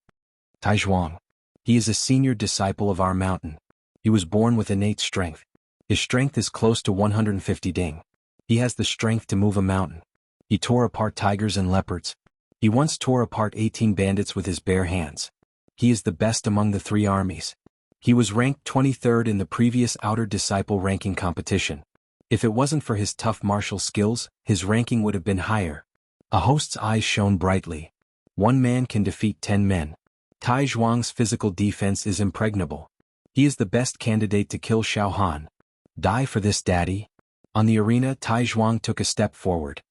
Tai Zhuang. He is a senior disciple of our mountain. He was born with innate strength. His strength is close to 150 ding. He has the strength to move a mountain. He tore apart tigers and leopards. He once tore apart 18 bandits with his bare hands. He is the best among the 3 armies. He was ranked 23rd in the previous outer disciple ranking competition. If it wasn't for his tough martial skills, his ranking would have been higher. A host's eyes shone brightly. 1 man can defeat 10 men. Tai Zhuang's physical defense is impregnable. He is the best candidate to kill Xiao Han. Die for this, daddy. On the arena, Tai Zhuang took a step forward.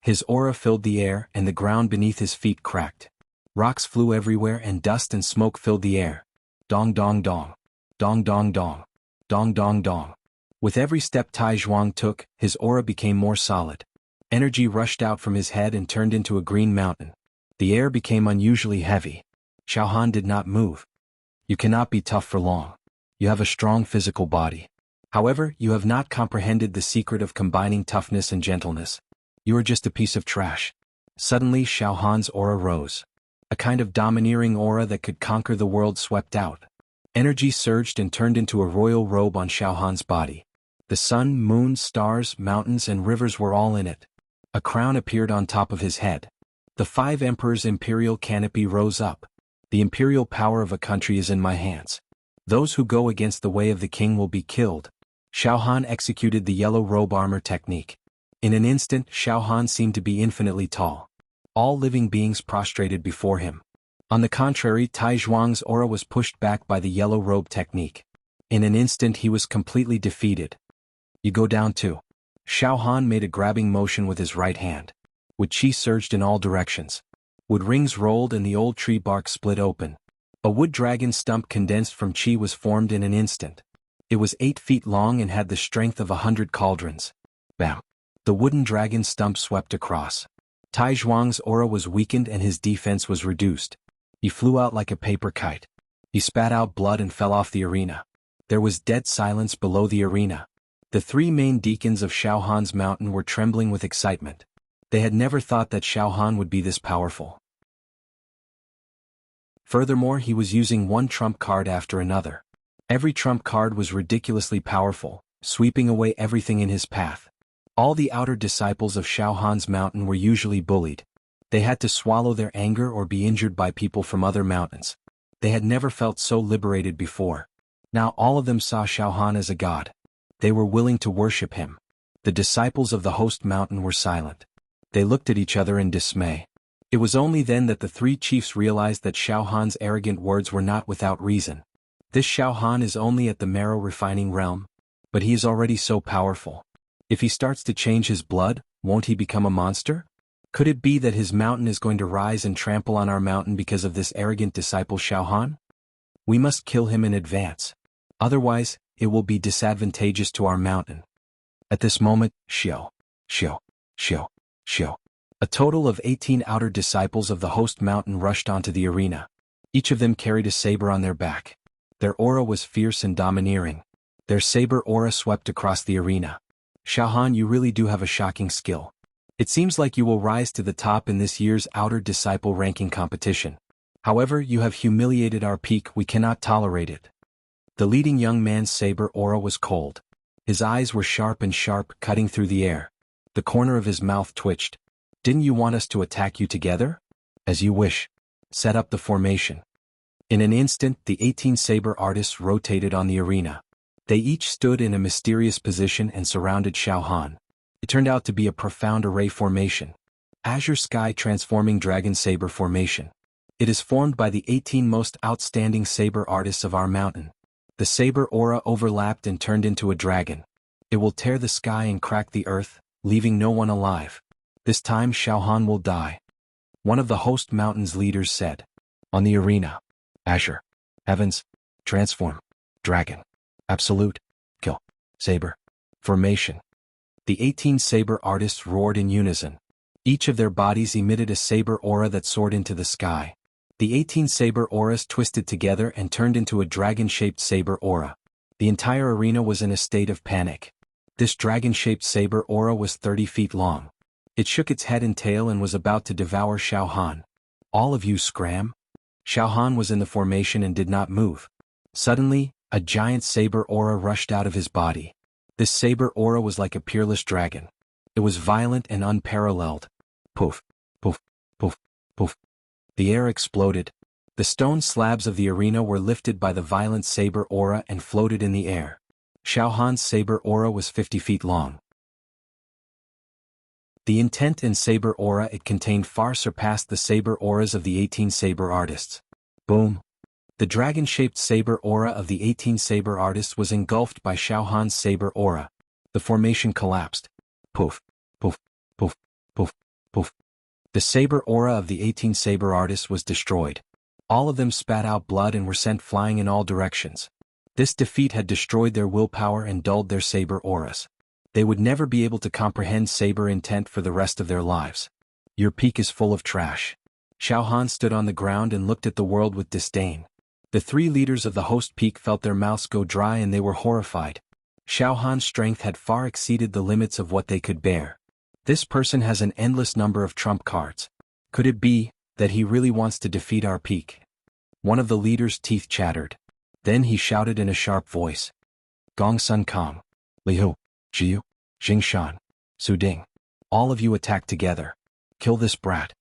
His aura filled the air and the ground beneath his feet cracked. Rocks flew everywhere and dust and smoke filled the air. Dong dong dong. Dong dong dong. Dong dong dong. With every step Tai Zhuang took, his aura became more solid. Energy rushed out from his head and turned into a green mountain. The air became unusually heavy. Xiaohan did not move. You cannot be tough for long. You have a strong physical body. However, you have not comprehended the secret of combining toughness and gentleness. You are just a piece of trash. Suddenly Xiaohan's aura rose. A kind of domineering aura that could conquer the world swept out. Energy surged and turned into a royal robe on Xiaohan's body. The sun, moon, stars, mountains and rivers were all in it. A crown appeared on top of his head. The 5 emperors' imperial canopy rose up. The imperial power of a country is in my hands. Those who go against the way of the king will be killed. Xiaohan executed the yellow robe armor technique. In an instant, Xiaohan seemed to be infinitely tall. All living beings prostrated before him. On the contrary, Tai Zhuang's aura was pushed back by the yellow robe technique. In an instant he was completely defeated. You go down too. Xiaohan made a grabbing motion with his right hand. Wood chi surged in all directions. Wood rings rolled and the old tree bark split open. A wood dragon stump condensed from chi was formed in an instant. It was 8 feet long and had the strength of 100 cauldrons. Bam! The wooden dragon stump swept across. Tai Zhuang's aura was weakened and his defense was reduced. He flew out like a paper kite. He spat out blood and fell off the arena. There was dead silence below the arena. The 3 main deacons of Xiaohan's mountain were trembling with excitement. They had never thought that Xiaohan would be this powerful. Furthermore, he was using one trump card after another. Every trump card was ridiculously powerful, sweeping away everything in his path. All the outer disciples of Xiaohan's mountain were usually bullied. They had to swallow their anger or be injured by people from other mountains. They had never felt so liberated before. Now all of them saw Xiaohan as a god. They were willing to worship him. The disciples of the host mountain were silent. They looked at each other in dismay. It was only then that the 3 chiefs realized that Xiaohan's arrogant words were not without reason. This Xiaohan is only at the marrow refining realm, but he is already so powerful. If he starts to change his blood, won't he become a monster? Could it be that his mountain is going to rise and trample on our mountain because of this arrogant disciple Xiaohan? We must kill him in advance. Otherwise, it will be disadvantageous to our mountain. At this moment, Xiao. A total of 18 outer disciples of the host mountain rushed onto the arena. Each of them carried a saber on their back. Their aura was fierce and domineering. Their saber aura swept across the arena. Xiaohan, you really do have a shocking skill. It seems like you will rise to the top in this year's outer disciple ranking competition. However, you have humiliated our peak, we cannot tolerate it. The leading young man's saber aura was cold. His eyes were sharp, cutting through the air. The corner of his mouth twitched. Didn't you want us to attack you together? As you wish. Set up the formation. In an instant, the 18 saber artists rotated on the arena. They each stood in a mysterious position and surrounded Xiaohan. It turned out to be a profound array formation. Azure Sky Transforming Dragon Saber Formation. It is formed by the 18 most outstanding saber artists of our mountain. The saber aura overlapped and turned into a dragon. It will tear the sky and crack the earth, leaving no one alive. This time Xiaohan will die. One of the host mountain's leaders said. On the arena. Azure. Heavens. Transform. Dragon. Absolute. Kill. Saber. Formation. The 18 saber artists roared in unison. Each of their bodies emitted a saber aura that soared into the sky. The 18 saber auras twisted together and turned into a dragon-shaped saber aura. The entire arena was in a state of panic. This dragon-shaped saber aura was 30 feet long. It shook its head and tail and was about to devour Xiaohan. All of you scram? Xiaohan was in the formation and did not move. Suddenly, a giant saber aura rushed out of his body. This saber aura was like a peerless dragon. It was violent and unparalleled. Poof, poof, poof, poof. The air exploded. The stone slabs of the arena were lifted by the violent saber aura and floated in the air. Xiaohan's saber aura was 50 feet long. The intent and saber aura it contained far surpassed the saber auras of the 18 saber artists. Boom. The dragon-shaped saber aura of the 18 saber artists was engulfed by Xiao Han's saber aura. The formation collapsed. Poof, poof, poof, poof, poof. The saber aura of the 18 saber artists was destroyed. All of them spat out blood and were sent flying in all directions. This defeat had destroyed their willpower and dulled their saber auras. They would never be able to comprehend saber intent for the rest of their lives. Your peak is full of trash. Xiao Han stood on the ground and looked at the world with disdain. The three leaders of the host peak felt their mouths go dry and they were horrified. Xiao Han's strength had far exceeded the limits of what they could bear. This person has an endless number of trump cards. Could it be that he really wants to defeat our peak? One of the leaders' teeth chattered. Then he shouted in a sharp voice. Gong Sun Kong, Liu, Jiu, Jingshan, Su Ding. All of you attack together. Kill this brat.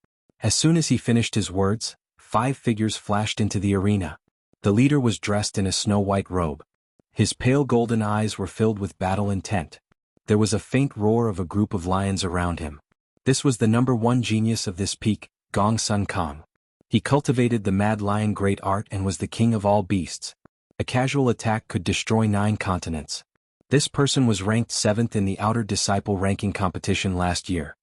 As soon as he finished his words, 5 figures flashed into the arena. The leader was dressed in a snow-white robe. His pale golden eyes were filled with battle intent. There was a faint roar of a group of lions around him. This was the number 1 genius of this peak, Gong Sun Kong. He cultivated the mad lion great art and was the king of all beasts. A casual attack could destroy 9 continents. This person was ranked 7th in the Outer Disciple ranking competition last year.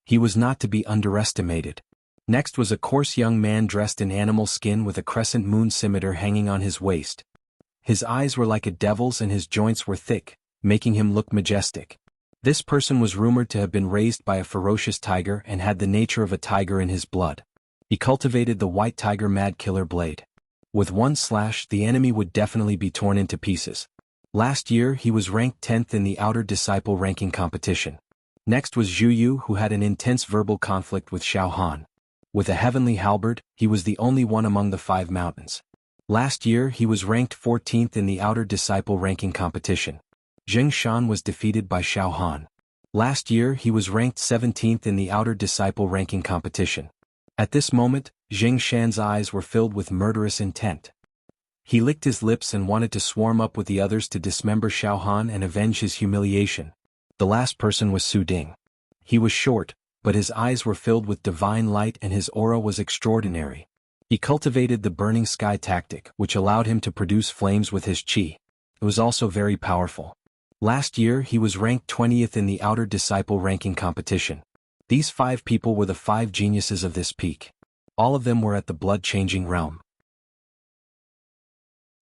He was not to be underestimated. Next was a coarse young man dressed in animal skin with a crescent moon scimitar hanging on his waist. His eyes were like a devil's and his joints were thick, making him look majestic. This person was rumored to have been raised by a ferocious tiger and had the nature of a tiger in his blood. He cultivated the white tiger mad killer blade. With one slash, the enemy would definitely be torn into pieces. Last year he was ranked 10th in the Outer Disciple ranking competition. Next was Zhu Yu, who had an intense verbal conflict with Xiao Han. With a heavenly halberd, he was the only one among the 5 mountains. Last year he was ranked 14th in the Outer Disciple ranking competition. Jing Shan was defeated by Xiao Han. Last year he was ranked 17th in the Outer Disciple ranking competition. At this moment, Jing Shan's eyes were filled with murderous intent. He licked his lips and wanted to swarm up with the others to dismember Xiao Han and avenge his humiliation. The last person was Su Ding. He was short, but his eyes were filled with divine light and his aura was extraordinary. He cultivated the burning sky tactic, which allowed him to produce flames with his chi. It was also very powerful. Last year he was ranked 20th in the Outer Disciple ranking competition. These 5 people were the 5 geniuses of this peak. All of them were at the blood-changing realm.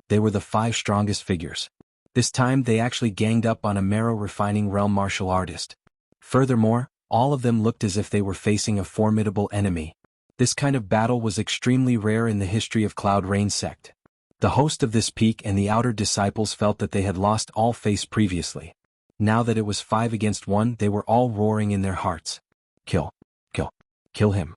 They were the 5 strongest figures. This time they actually ganged up on a marrow-refining realm martial artist. Furthermore, all of them looked as if they were facing a formidable enemy. This kind of battle was extremely rare in the history of Cloud Rain sect. The host of this peak and the outer disciples felt that they had lost all face previously. Now that it was 5 against 1, they were all roaring in their hearts. Kill, kill, kill him.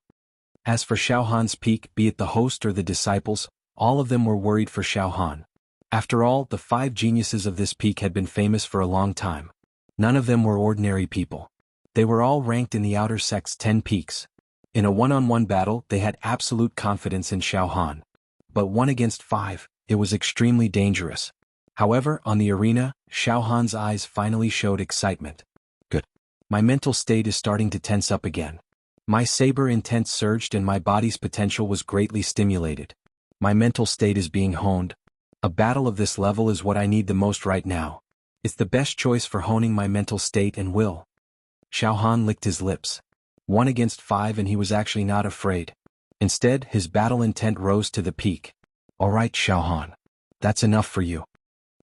As for Xiao Han's peak, be it the host or the disciples, all of them were worried for Xiao Han. After all, the 5 geniuses of this peak had been famous for a long time. None of them were ordinary people. They were all ranked in the outer sect's 10 peaks. In a one-on-one battle, they had absolute confidence in Xiao Han. But 1 against 5, it was extremely dangerous. However, on the arena, Xiao Han's eyes finally showed excitement. Good. My mental state is starting to tense up again. My saber intent surged and my body's potential was greatly stimulated. My mental state is being honed. A battle of this level is what I need the most right now. It's the best choice for honing my mental state and will. Xiao Han licked his lips. 1 against 5 and he was actually not afraid. Instead, his battle intent rose to the peak. Alright Xiao Han. That's enough for you.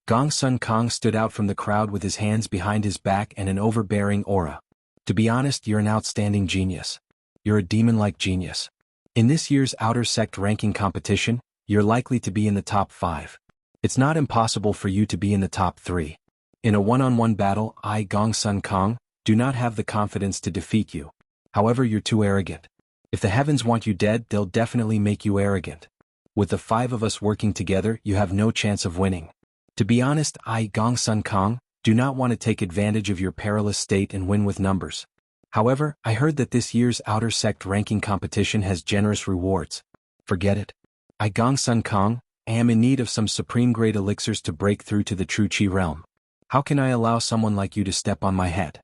Gong Sun Kong stood out from the crowd with his hands behind his back and an overbearing aura. To be honest, you're an outstanding genius. You're a demon-like genius. In this year's Outer Sect ranking competition, you're likely to be in the top 5. It's not impossible for you to be in the top 3. In a one-on-one battle, I, Gong Sun Kong, do not have the confidence to defeat you. However, you're too arrogant. If the heavens want you dead, they'll definitely make you arrogant. With the 5 of us working together, you have no chance of winning. To be honest, I, Gong Sun Kong, do not want to take advantage of your perilous state and win with numbers. However, I heard that this year's Outer Sect ranking competition has generous rewards. Forget it. I, Gong Sun Kong, am in need of some supreme-grade elixirs to break through to the true Qi realm. How can I allow someone like you to step on my head?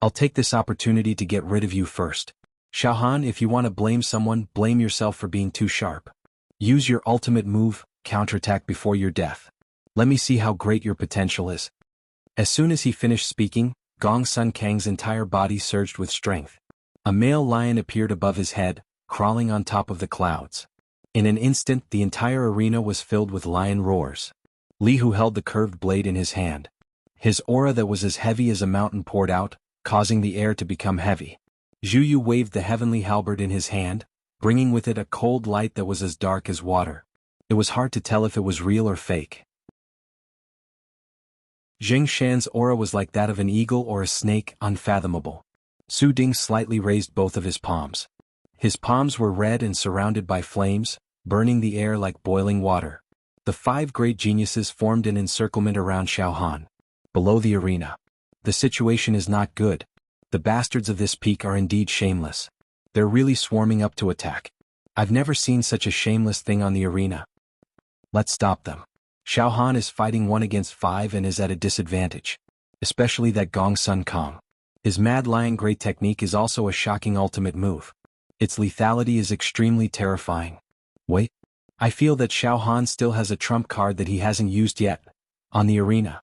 I'll take this opportunity to get rid of you first. Xiao Han, if you want to blame someone, blame yourself for being too sharp. Use your ultimate move, counterattack before your death. Let me see how great your potential is. As soon as he finished speaking, Gong Sun Kang's entire body surged with strength. A male lion appeared above his head, crawling on top of the clouds. In an instant, the entire arena was filled with lion roars. Li Hu held the curved blade in his hand. His aura that was as heavy as a mountain poured out, causing the air to become heavy. Zhu Yu waved the heavenly halberd in his hand, bringing with it a cold light that was as dark as water. It was hard to tell if it was real or fake. Jing Shan's aura was like that of an eagle or a snake, unfathomable. Su Ding slightly raised both of his palms. His palms were red and surrounded by flames, burning the air like boiling water. The 5 great geniuses formed an encirclement around Xiao Han. Below the arena. The situation is not good. The bastards of this peak are indeed shameless. They're really swarming up to attack. I've never seen such a shameless thing on the arena. Let's stop them. Xiao Han is fighting 1 against 5 and is at a disadvantage. Especially that Gong Sun Kang. His Mad Lion Great technique is also a shocking ultimate move. Its lethality is extremely terrifying. Wait. I feel that Xiao Han still has a trump card that he hasn't used yet. On the arena.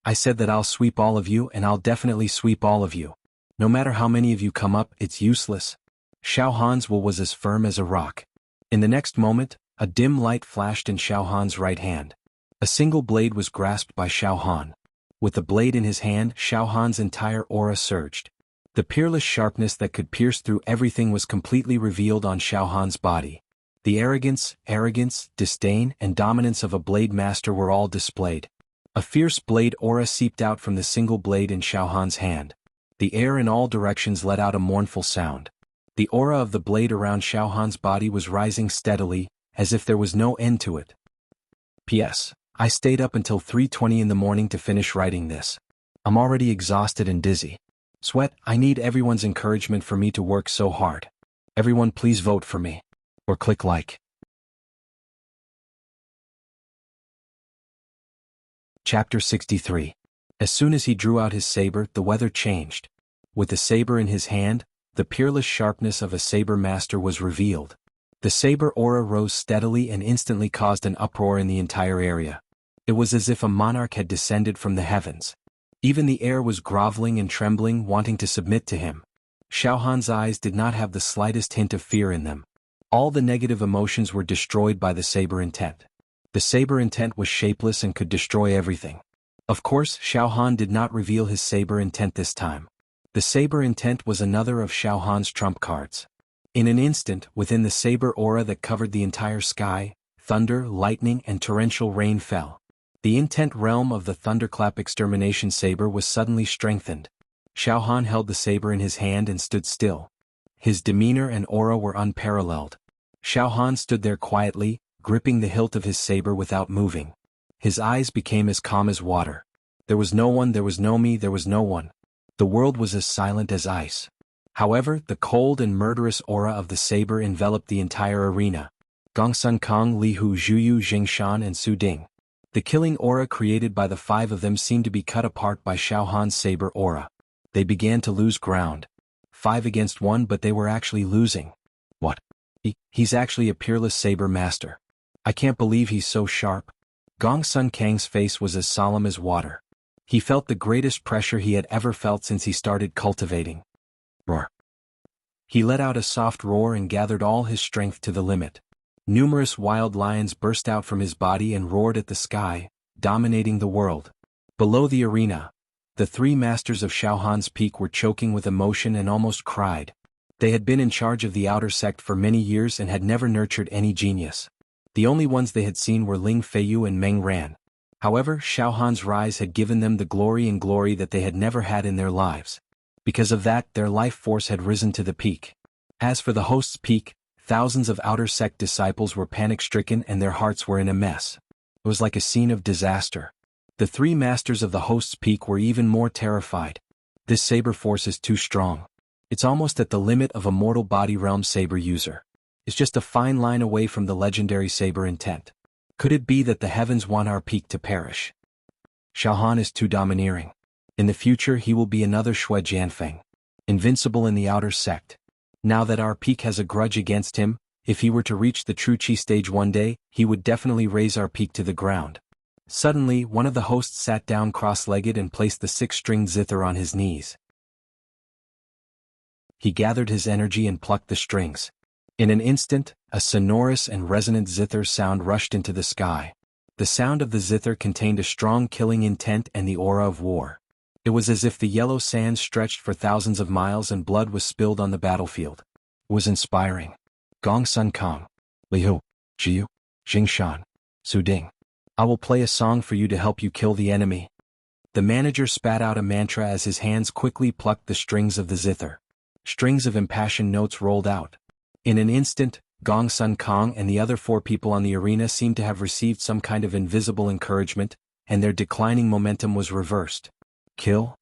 I said that I'll sweep all of you and I'll definitely sweep all of you. No matter how many of you come up, it's useless. Xiao Han's will was as firm as a rock. In the next moment, a dim light flashed in Xiao Han's right hand. A single blade was grasped by Xiao Han. With the blade in his hand, Xiao Han's entire aura surged. The peerless sharpness that could pierce through everything was completely revealed on Xiao Han's body. The arrogance, disdain, and dominance of a blade master were all displayed. A fierce blade aura seeped out from the single blade in Xiao Han's hand. The air in all directions let out a mournful sound. The aura of the blade around Xiao Han's body was rising steadily, as if there was no end to it. P.S. I stayed up until 3:20 in the morning to finish writing this. I'm already exhausted and dizzy. Sweat, I need everyone's encouragement for me to work so hard. Everyone please vote for me. Or click like. Chapter 63. As soon as he drew out his saber, the weather changed. With the saber in his hand, the peerless sharpness of a saber master was revealed. The saber aura rose steadily and instantly caused an uproar in the entire area. It was as if a monarch had descended from the heavens. Even the air was groveling and trembling, wanting to submit to him. Xiao Han's eyes did not have the slightest hint of fear in them. All the negative emotions were destroyed by the saber intent. The saber intent was shapeless and could destroy everything. Of course, Xiao Han did not reveal his saber intent this time. The saber intent was another of Xiao Han's trump cards. In an instant, within the saber aura that covered the entire sky, thunder, lightning, and torrential rain fell. The intent realm of the thunderclap extermination saber was suddenly strengthened. Xiao Han held the saber in his hand and stood still. His demeanor and aura were unparalleled. Xiao Han stood there quietly, gripping the hilt of his saber without moving. His eyes became as calm as water. There was no one, there was no me, there was no one. The world was as silent as ice. However, the cold and murderous aura of the saber enveloped the entire arena. Gong Sun Kang, Li Hu, Zhu Yu, Jing Shan, and Su Ding. The killing aura created by the 5 of them seemed to be cut apart by Xiao Han's saber aura. They began to lose ground. 5 against 1, but they were actually losing. What? He's actually a peerless saber master. I can't believe he's so sharp. Gong Sun Kang's face was as solemn as water. He felt the greatest pressure he had ever felt since he started cultivating. Roar. He let out a soft roar and gathered all his strength to the limit. Numerous wild lions burst out from his body and roared at the sky, dominating the world. Below the arena, the 3 masters of Xiao Han's peak were choking with emotion and almost cried. They had been in charge of the outer sect for many years and had never nurtured any genius. The only ones they had seen were Ling Feiyu and Meng Ran. However, Xiao Han's rise had given them the glory that they had never had in their lives. Because of that, their life force had risen to the peak. As for the host's peak, thousands of outer sect disciples were panic-stricken and their hearts were in a mess. It was like a scene of disaster. The 3 masters of the host's peak were even more terrified. This saber force is too strong. It's almost at the limit of a mortal body realm saber user. It's just a fine line away from the legendary saber intent. Could it be that the heavens want our peak to perish? Xiao Han is too domineering. In the future he will be another Shui Jianfeng. Invincible in the outer sect. Now that our peak has a grudge against him, If he were to reach the true Qi stage one day, he would definitely raise our peak to the ground. Suddenly, one of the hosts sat down cross-legged and placed the six-stringed zither on his knees. He gathered his energy and plucked the strings. In an instant, a sonorous and resonant zither sound rushed into the sky. The sound of the zither contained a strong killing intent and the aura of war. It was as if the yellow sands stretched for thousands of miles and blood was spilled on the battlefield. It was inspiring. Gong Sun Kong, Li Hu, Jiu, Jingshan, Su Ding. I will play a song for you to help you kill the enemy. The manager spat out a mantra as his hands quickly plucked the strings of the zither. Strings of impassioned notes rolled out. In an instant, Gong Sun Kong and the other 4 people on the arena seemed to have received some kind of invisible encouragement, and their declining momentum was reversed. Kill?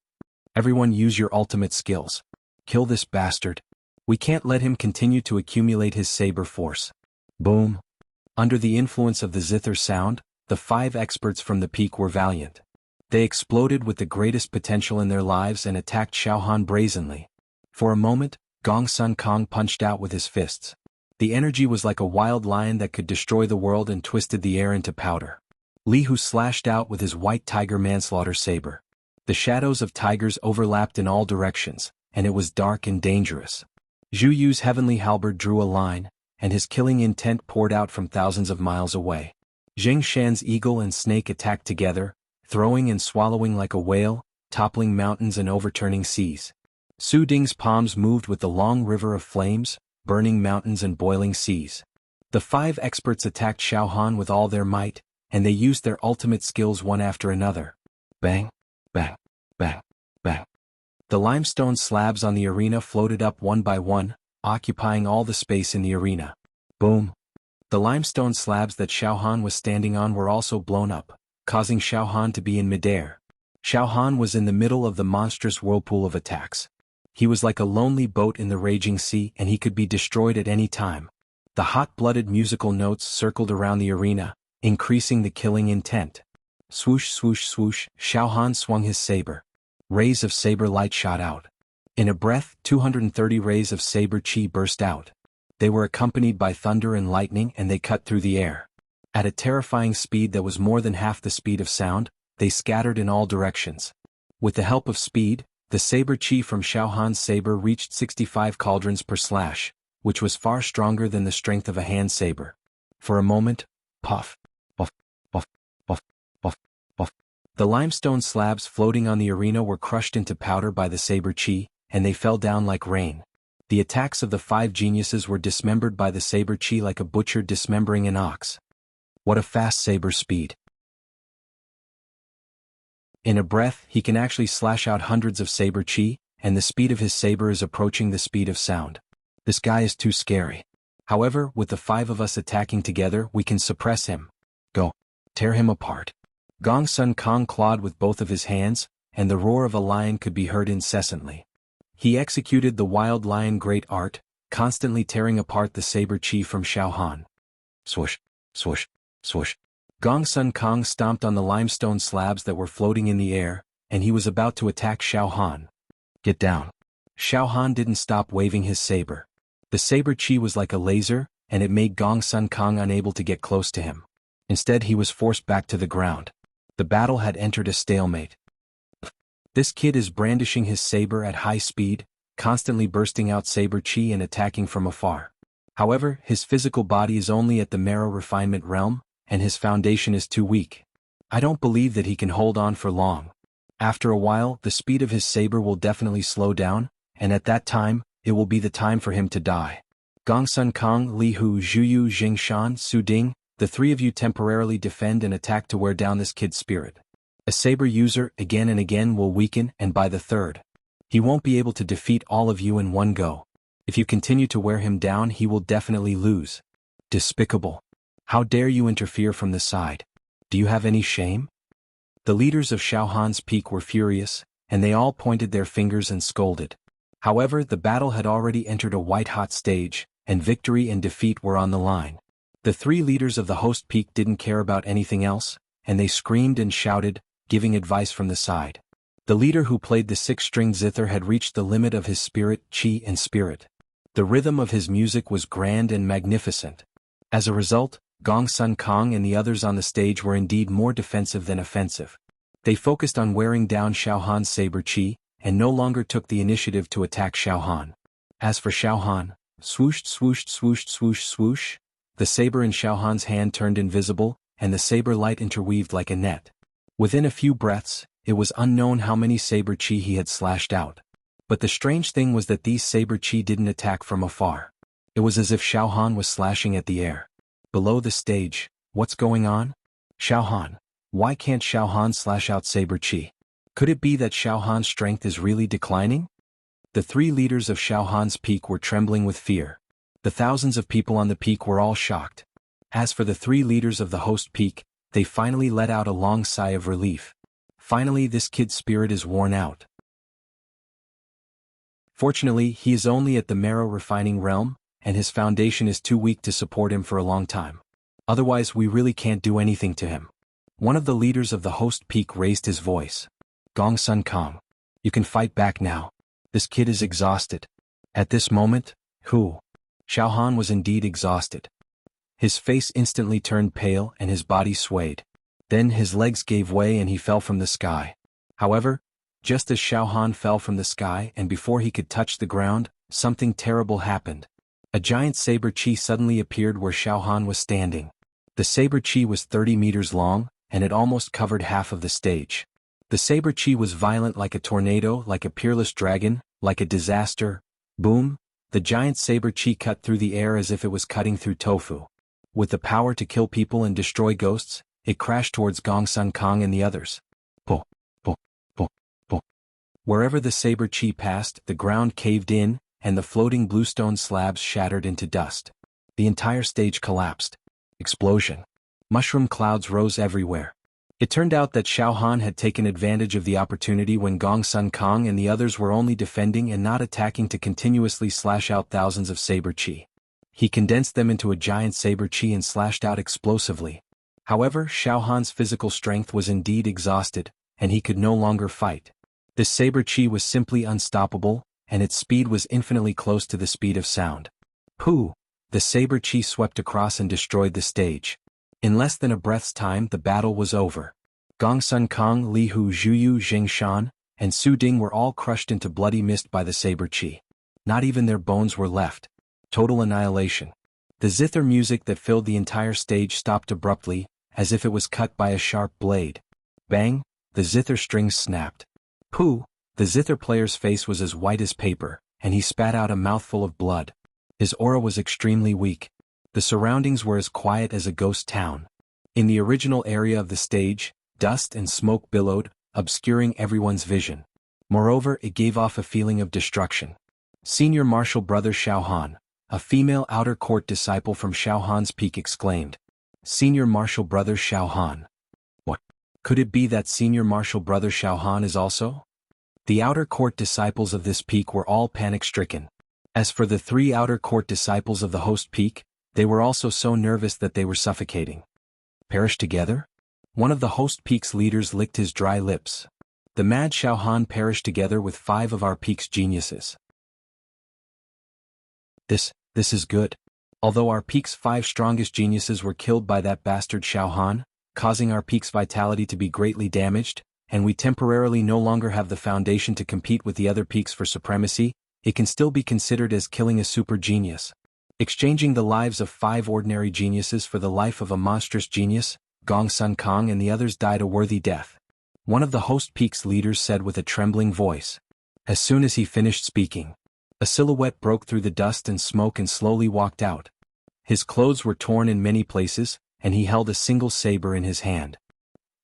Everyone use your ultimate skills. Kill this bastard. We can't let him continue to accumulate his saber force. Boom. Under the influence of the zither sound, the 5 experts from the peak were valiant. They exploded with the greatest potential in their lives and attacked Xiaohan brazenly. For a moment, Gong Sun Kong punched out with his fists. The energy was like a wild lion that could destroy the world and twisted the air into powder. Li Hu slashed out with his white tiger manslaughter saber. The shadows of tigers overlapped in all directions, and it was dark and dangerous. Zhu Yu's heavenly halberd drew a line, and his killing intent poured out from thousands of miles away. Zheng Shan's eagle and snake attacked together, throwing and swallowing like a whale, toppling mountains and overturning seas. Su Ding's palms moved with the long river of flames, burning mountains and boiling seas. The 5 experts attacked Xiaohan with all their might, and they used their ultimate skills one after another. Bang, bang, bang, bang. The limestone slabs on the arena floated up one by one, occupying all the space in the arena. Boom. The limestone slabs that Xiaohan was standing on were also blown up, causing Xiaohan to be in midair. Xiaohan was in the middle of the monstrous whirlpool of attacks. He was like a lonely boat in the raging sea, and he could be destroyed at any time. The hot-blooded musical notes circled around the arena, increasing the killing intent. Swoosh, swoosh, swoosh, Xiaohan swung his saber. Rays of saber light shot out. In a breath, 230 rays of saber chi burst out. They were accompanied by thunder and lightning, and they cut through the air. At a terrifying speed that was more than half the speed of sound, they scattered in all directions. With the help of speed, the saber chi from Xiaohan's saber reached 65 cauldrons per slash, which was far stronger than the strength of a hand saber. For a moment, puff, puff, puff, puff, puff, puff. The limestone slabs floating on the arena were crushed into powder by the saber chi, and they fell down like rain. The attacks of the 5 geniuses were dismembered by the saber chi like a butcher dismembering an ox. What a fast saber speed. In a breath, he can actually slash out hundreds of saber chi, and the speed of his saber is approaching the speed of sound. This guy is too scary. However, with the 5 of us attacking together, we can suppress him. Go. Tear him apart. Gong Sun Kong clawed with both of his hands, and the roar of a lion could be heard incessantly. He executed the wild lion great art, constantly tearing apart the saber chi from Xiaohan. Swoosh, swoosh, swoosh. Gong Sun Kong stomped on the limestone slabs that were floating in the air, and he was about to attack Xiaohan. Get down. Xiaohan didn't stop waving his saber. The saber chi was like a laser, and it made Gong Sun Kong unable to get close to him. Instead, he was forced back to the ground. The battle had entered a stalemate. This kid is brandishing his saber at high speed, constantly bursting out saber chi and attacking from afar. However, his physical body is only at the marrow refinement realm, and his foundation is too weak. I don't believe that he can hold on for long. After a while, the speed of his saber will definitely slow down, and at that time, it will be the time for him to die. Gong Sun Kong, Li Hu, Zhu Yu, Jingshan, Su Ding, the 3 of you temporarily defend and attack to wear down this kid's spirit. A saber user, again and again, will weaken, and by the 3rd, he won't be able to defeat all of you in one go. If you continue to wear him down, he will definitely lose. Despicable. How dare you interfere from the side? Do you have any shame? The leaders of Xiaohan's peak were furious, and they all pointed their fingers and scolded. However, the battle had already entered a white-hot stage, and victory and defeat were on the line. The 3 leaders of the host peak didn't care about anything else, and they screamed and shouted, giving advice from the side. The leader who played the 6-string zither had reached the limit of his spirit, chi and spirit. The rhythm of his music was grand and magnificent. As a result, Gong Sun Kong and the others on the stage were indeed more defensive than offensive. They focused on wearing down Xiao Han's saber chi, and no longer took the initiative to attack Xiao Han. As for Xiao Han, swoosh swoosh swoosh swoosh swoosh, the saber in Xiao Han's hand turned invisible, and the saber light interweaved like a net. Within a few breaths, it was unknown how many saber chi he had slashed out. But the strange thing was that these saber chi didn't attack from afar. It was as if Xiao Han was slashing at the air. Below the stage, what's going on? Xiao Han. Why can't Xiao Han slash out saber chi? Could it be that Xiao Han's strength is really declining? The three leaders of Xiao Han's peak were trembling with fear. The thousands of people on the peak were all shocked. As for the three leaders of the host peak, they finally let out a long sigh of relief. Finally, this kid's spirit is worn out. Fortunately, he is only at the marrow refining realm, and his foundation is too weak to support him for a long time. Otherwise, we really can't do anything to him. One of the leaders of the host peak raised his voice. Gong Sun Kong. You can fight back now. This kid is exhausted. At this moment, Xiao Han was indeed exhausted. His face instantly turned pale and his body swayed. Then his legs gave way and he fell from the sky. However, just as Xiao Han fell from the sky and before he could touch the ground, something terrible happened. A giant saber chi suddenly appeared where Xiao Han was standing. The saber chi was 30 meters long, and it almost covered half of the stage. The saber chi was violent like a tornado, like a peerless dragon, like a disaster. Boom! The giant saber chi cut through the air as if it was cutting through tofu. With the power to kill people and destroy ghosts, it crashed towards Gong Sun Kong and the others. Po, po, po, po. Wherever the saber chi passed, the ground caved in, and the floating bluestone slabs shattered into dust. The entire stage collapsed. Explosion. Mushroom clouds rose everywhere. It turned out that Xiao Han had taken advantage of the opportunity when Gong Sun Kong and the others were only defending and not attacking to continuously slash out thousands of saber chi. He condensed them into a giant saber chi and slashed out explosively. However, Xiao Han's physical strength was indeed exhausted, and he could no longer fight. This saber chi was simply unstoppable, and its speed was infinitely close to the speed of sound. Pooh! The saber chi swept across and destroyed the stage. In less than a breath's time the battle was over. Gong Sun Kong, Li Hu Zhuyu Jing Shan, and Su Ding were all crushed into bloody mist by the saber chi. Not even their bones were left. Total annihilation. The zither music that filled the entire stage stopped abruptly, as if it was cut by a sharp blade. Bang! The zither strings snapped. Pooh! The zither player's face was as white as paper, and he spat out a mouthful of blood. His aura was extremely weak. The surroundings were as quiet as a ghost town. In the original area of the stage, dust and smoke billowed, obscuring everyone's vision. Moreover, it gave off a feeling of destruction. Senior Martial Brother Xiao Han, a female outer court disciple from Xiao Han's peak, exclaimed. Senior Martial Brother Xiao Han. What? Could it be that Senior Martial Brother Xiao Han is also? The outer court disciples of this peak were all panic-stricken. As for the three outer court disciples of the host peak, they were also so nervous that they were suffocating. Perish together? One of the host peak's leaders licked his dry lips. The mad Xiao Han perished together with 5 of our peak's geniuses. This is good. Although our peak's 5 strongest geniuses were killed by that bastard Xiao Han, causing our peak's vitality to be greatly damaged, and we temporarily no longer have the foundation to compete with the other peaks for supremacy, it can still be considered as killing a super genius. Exchanging the lives of 5 ordinary geniuses for the life of a monstrous genius, Gong Sun Kong and the others died a worthy death. One of the host peak's leaders said with a trembling voice. As soon as he finished speaking, a silhouette broke through the dust and smoke and slowly walked out. His clothes were torn in many places, and he held a single saber in his hand.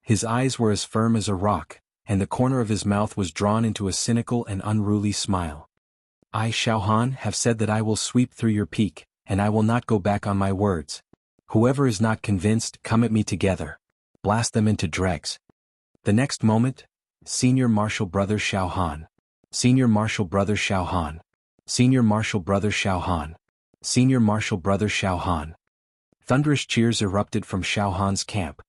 His eyes were as firm as a rock, and the corner of his mouth was drawn into a cynical and unruly smile. I, Xiao Han, have said that I will sweep through your peak, and I will not go back on my words. Whoever is not convinced, come at me together. Blast them into dregs. The next moment, Senior Martial Brother Xiao Han. Senior Martial Brother Xiao Han. Senior Martial Brother Xiao Han. Senior Martial Brother Xiao Han. Thunderous cheers erupted from Xiao Han's camp.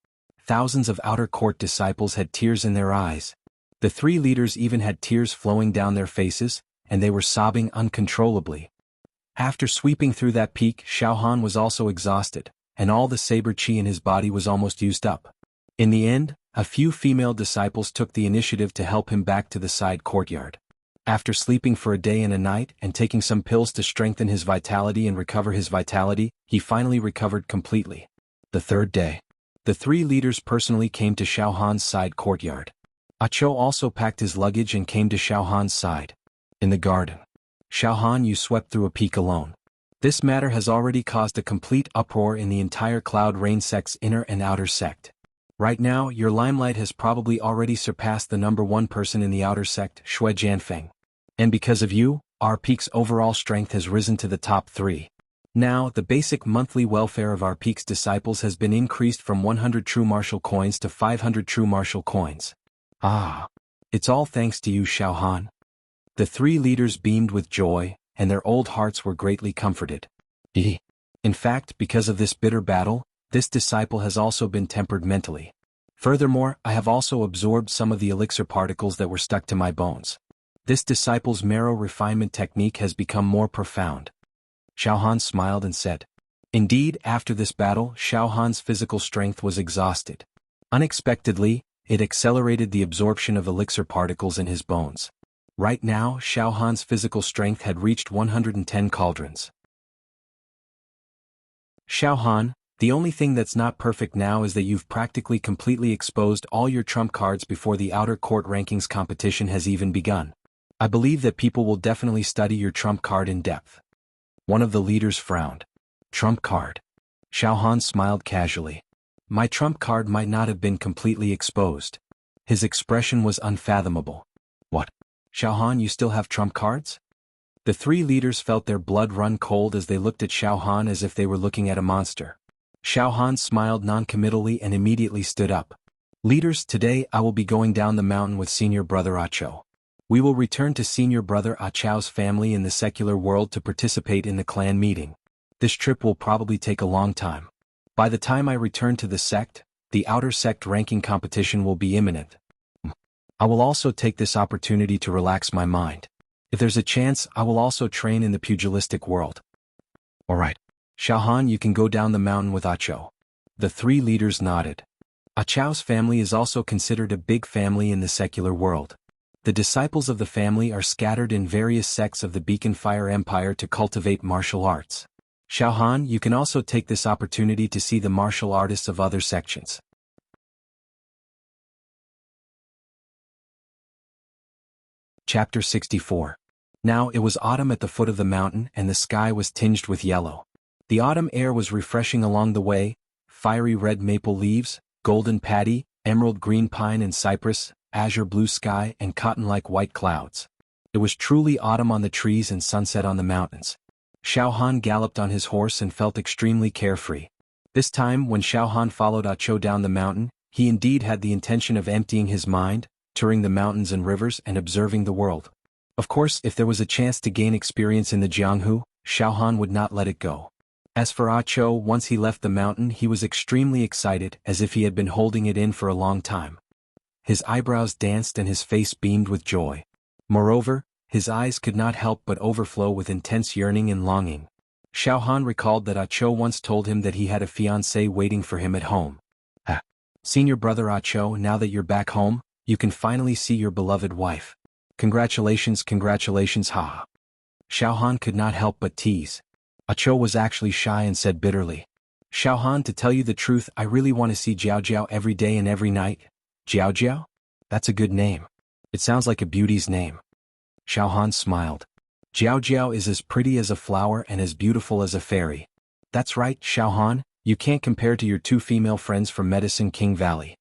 Thousands of outer court disciples had tears in their eyes. The 3 leaders even had tears flowing down their faces, and they were sobbing uncontrollably. After sweeping through that peak, Xiaohan was also exhausted, and all the saber chi in his body was almost used up. In the end, a few female disciples took the initiative to help him back to the side courtyard. After sleeping for a day and a night and taking some pills to strengthen his vitality and recover his vitality, he finally recovered completely. The third day, the three leaders personally came to Xiaohan's side courtyard. Cho also packed his luggage and came to Xiaohan's side. In the garden, Xiaohan, you swept through a peak alone. This matter has already caused a complete uproar in the entire Cloud Rain sect's inner and outer sect. Right now, your limelight has probably already surpassed the #1 person in the outer sect, Shui Jianfeng. And because of you, our peak's overall strength has risen to the top 3. Now, the basic monthly welfare of our peak's disciples has been increased from 100 true martial coins to 500 true martial coins. Ah! It's all thanks to you, Xiaohan. The three leaders beamed with joy, and their old hearts were greatly comforted. In fact, because of this bitter battle, this disciple has also been tempered mentally. Furthermore, I have also absorbed some of the elixir particles that were stuck to my bones. This disciple's marrow refinement technique has become more profound. Xiaohan smiled and said. Indeed, after this battle, Xiaohan's physical strength was exhausted. Unexpectedly, it accelerated the absorption of elixir particles in his bones. Right now, Xiaohan's physical strength had reached 110 cauldrons. Xiaohan, the only thing that's not perfect now is that you've practically completely exposed all your trump cards before the outer court rankings competition has even begun. I believe that people will definitely study your trump card in depth. One of the leaders frowned. Trump card. Xiaohan smiled casually. My trump card might not have been completely exposed. His expression was unfathomable. What? Xiaohan, you still have trump cards? The three leaders felt their blood run cold as they looked at Xiaohan as if they were looking at a monster. Xiaohan smiled non-committally and immediately stood up. Leaders, today I will be going down the mountain with senior brother Acho. We will return to senior brother Acho's family in the secular world to participate in the clan meeting. This trip will probably take a long time. By the time I return to the sect, the outer sect ranking competition will be imminent. I will also take this opportunity to relax my mind. If there's a chance, I will also train in the pugilistic world. Alright. Xiaohan, you can go down the mountain with Acho. The three leaders nodded. Acho's family is also considered a big family in the secular world. The disciples of the family are scattered in various sects of the Beacon Fire Empire to cultivate martial arts. Xiaohan, you can also take this opportunity to see the martial artists of other sections. Chapter 64. Now it was autumn at the foot of the mountain and the sky was tinged with yellow. The autumn air was refreshing along the way, fiery red maple leaves, golden paddy, emerald green pine and cypress, azure blue sky and cotton-like white clouds. It was truly autumn on the trees and sunset on the mountains. Xiaohan galloped on his horse and felt extremely carefree. This time, when Xiaohan followed Acho down the mountain, he indeed had the intention of emptying his mind, touring the mountains and rivers and observing the world. Of course, if there was a chance to gain experience in the Jianghu, Xiaohan would not let it go. As for Acho, once he left the mountain he was extremely excited, as if he had been holding it in for a long time. His eyebrows danced and his face beamed with joy. Moreover, his eyes could not help but overflow with intense yearning and longing. Xiaohan recalled that Acho once told him that he had a fiancée waiting for him at home. Senior brother Acho, now that you're back home, you can finally see your beloved wife. Congratulations, congratulations, ha. Xiaohan could not help but tease. Acho was actually shy and said bitterly. Xiaohan, to tell you the truth, I really want to see Jiao Jiao every day and every night. Jiao Jiao? That's a good name. It sounds like a beauty's name. Xiaohan smiled. Jiao Jiao is as pretty as a flower and as beautiful as a fairy. That's right, Xiaohan, you can't compare to your two female friends from Medicine King Valley.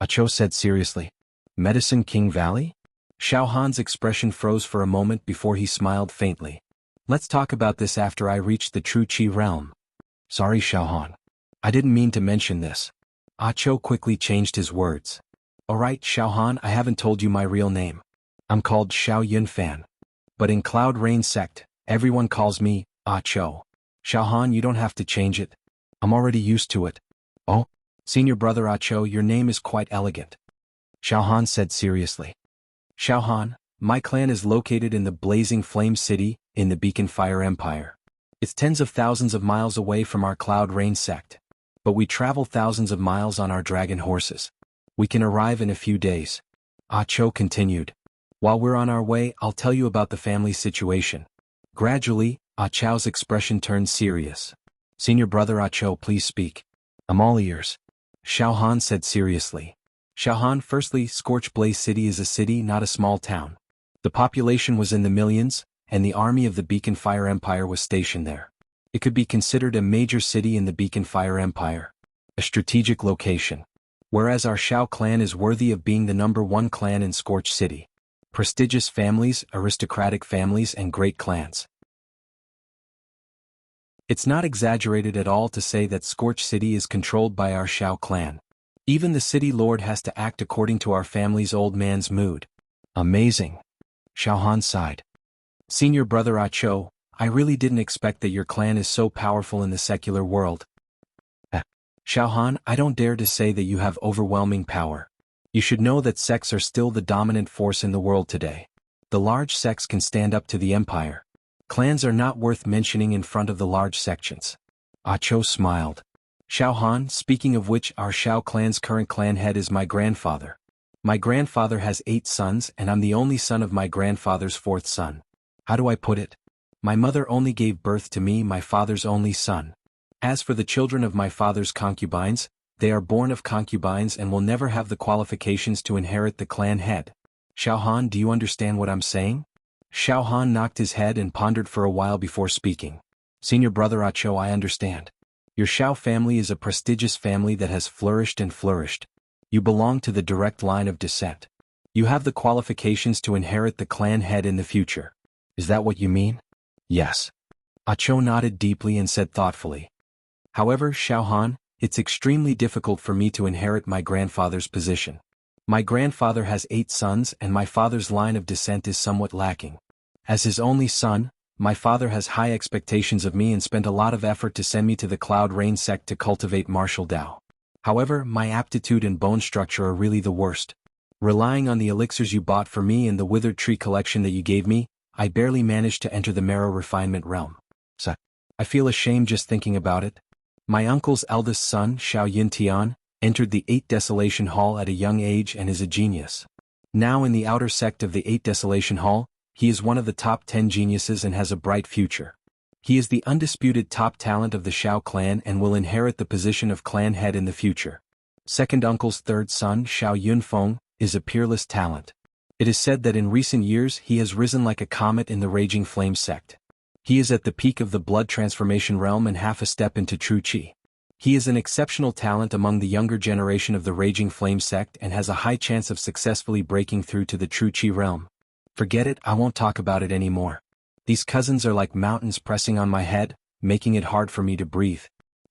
Acho said seriously. Medicine King Valley? Xiaohan's expression froze for a moment before he smiled faintly. Let's talk about this after I reach the true Qi realm. Sorry, Xiaohan. I didn't mean to mention this. Acho quickly changed his words. Alright, Xiaohan, I haven't told you my real name. I'm called Xiao Yunfan. But in Cloud Rain sect, everyone calls me Acho. Xiaohan, you don't have to change it. I'm already used to it. Oh? Senior brother Acho, your name is quite elegant. Xiaohan said seriously. Xiaohan, my clan is located in the Blazing Flame City, in the Beacon Fire Empire. It's tens of thousands of miles away from our Cloud Rain sect. But we travel thousands of miles on our dragon horses. We can arrive in a few days. Ah Cho continued. While we're on our way, I'll tell you about the family situation. Gradually, Ah Cho's expression turned serious. Senior brother Ah Cho, please speak. I'm all ears. Xiao Han said seriously. Xiao Han, firstly, Scorch Blaze City is a city, not a small town. The population was in the millions, and the army of the Beacon Fire Empire was stationed there. It could be considered a major city in the Beacon Fire Empire. A strategic location. Whereas our Xiao clan is worthy of being the #1 clan in Scorch City. Prestigious families, aristocratic families, and great clans. It's not exaggerated at all to say that Scorch City is controlled by our Xiao clan. Even the city lord has to act according to our family's old man's mood. Amazing. Xiao Han sighed. Senior brother Ah Cho, I really didn't expect that your clan is so powerful in the secular world. Xiao Han, I don't dare to say that you have overwhelming power. You should know that sects are still the dominant force in the world today. The large sects can stand up to the empire. Clans are not worth mentioning in front of the large sections. Ah Cho smiled. Xiao Han, speaking of which, our Xiao clan's current clan head is my grandfather. My grandfather has 8 sons and I'm the only son of my grandfather's 4th son. How do I put it? My mother only gave birth to me, my father's only son. As for the children of my father's concubines, they are born of concubines and will never have the qualifications to inherit the clan head. Xiao Han, do you understand what I'm saying? Xiao Han knocked his head and pondered for a while before speaking. Senior brother Ah Cho, I understand. Your Xiao family is a prestigious family that has flourished and flourished. You belong to the direct line of descent. You have the qualifications to inherit the clan head in the future. Is that what you mean? Yes. Ah Cho nodded deeply and said thoughtfully. However, Xiao Han, it's extremely difficult for me to inherit my grandfather's position. My grandfather has 8 sons and my father's line of descent is somewhat lacking. As his only son, my father has high expectations of me and spent a lot of effort to send me to the Cloud Rain sect to cultivate martial Dao. However, my aptitude and bone structure are really the worst. Relying on the elixirs you bought for me and the withered tree collection that you gave me, I barely managed to enter the marrow refinement realm. So, I feel ashamed just thinking about it. My uncle's eldest son, Xiao Yintian, entered the 8 Desolation Hall at a young age and is a genius. Now in the outer sect of the 8 Desolation Hall, he is one of the top 10 geniuses and has a bright future. He is the undisputed top talent of the Xiao clan and will inherit the position of clan head in the future. Second uncle's 3rd son, Xiao Yunfeng, is a peerless talent. It is said that in recent years he has risen like a comet in the Raging Flame sect. He is at the peak of the blood transformation realm and half a step into true Qi. He is an exceptional talent among the younger generation of the Raging Flame sect and has a high chance of successfully breaking through to the true Qi realm. Forget it, I won't talk about it anymore. These cousins are like mountains pressing on my head, making it hard for me to breathe.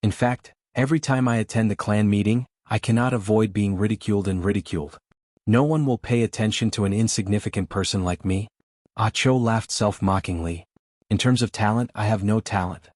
In fact, every time I attend the clan meeting, I cannot avoid being ridiculed and ridiculed. No one will pay attention to an insignificant person like me. Ah Cho laughed self-mockingly. In terms of talent, I have no talent.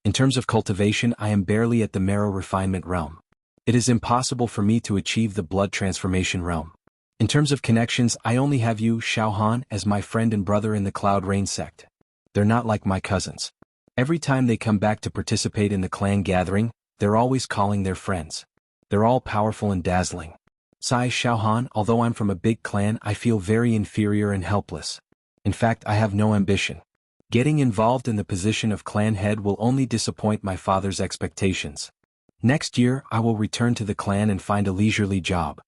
In terms of cultivation, I am barely at the marrow refinement realm. It is impossible for me to achieve the blood transformation realm. In terms of connections, I only have you, Xiao Han, as my friend and brother in the Cloud Rain sect. They're not like my cousins. Every time they come back to participate in the clan gathering, they're always calling their friends. They're all powerful and dazzling. Sigh Xiao Han, although I'm from a big clan, I feel very inferior and helpless. In fact, I have no ambition. Getting involved in the position of clan head will only disappoint my father's expectations. Next year, I will return to the clan and find a leisurely job.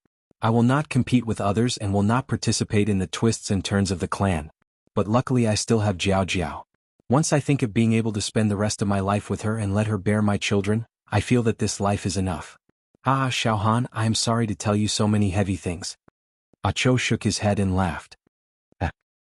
I will not compete with others and will not participate in the twists and turns of the clan. But luckily I still have Jiao Jiao. Once I think of being able to spend the rest of my life with her and let her bear my children, I feel that this life is enough. Ah, Xiao Han, I am sorry to tell you so many heavy things. Ah Cho shook his head and laughed.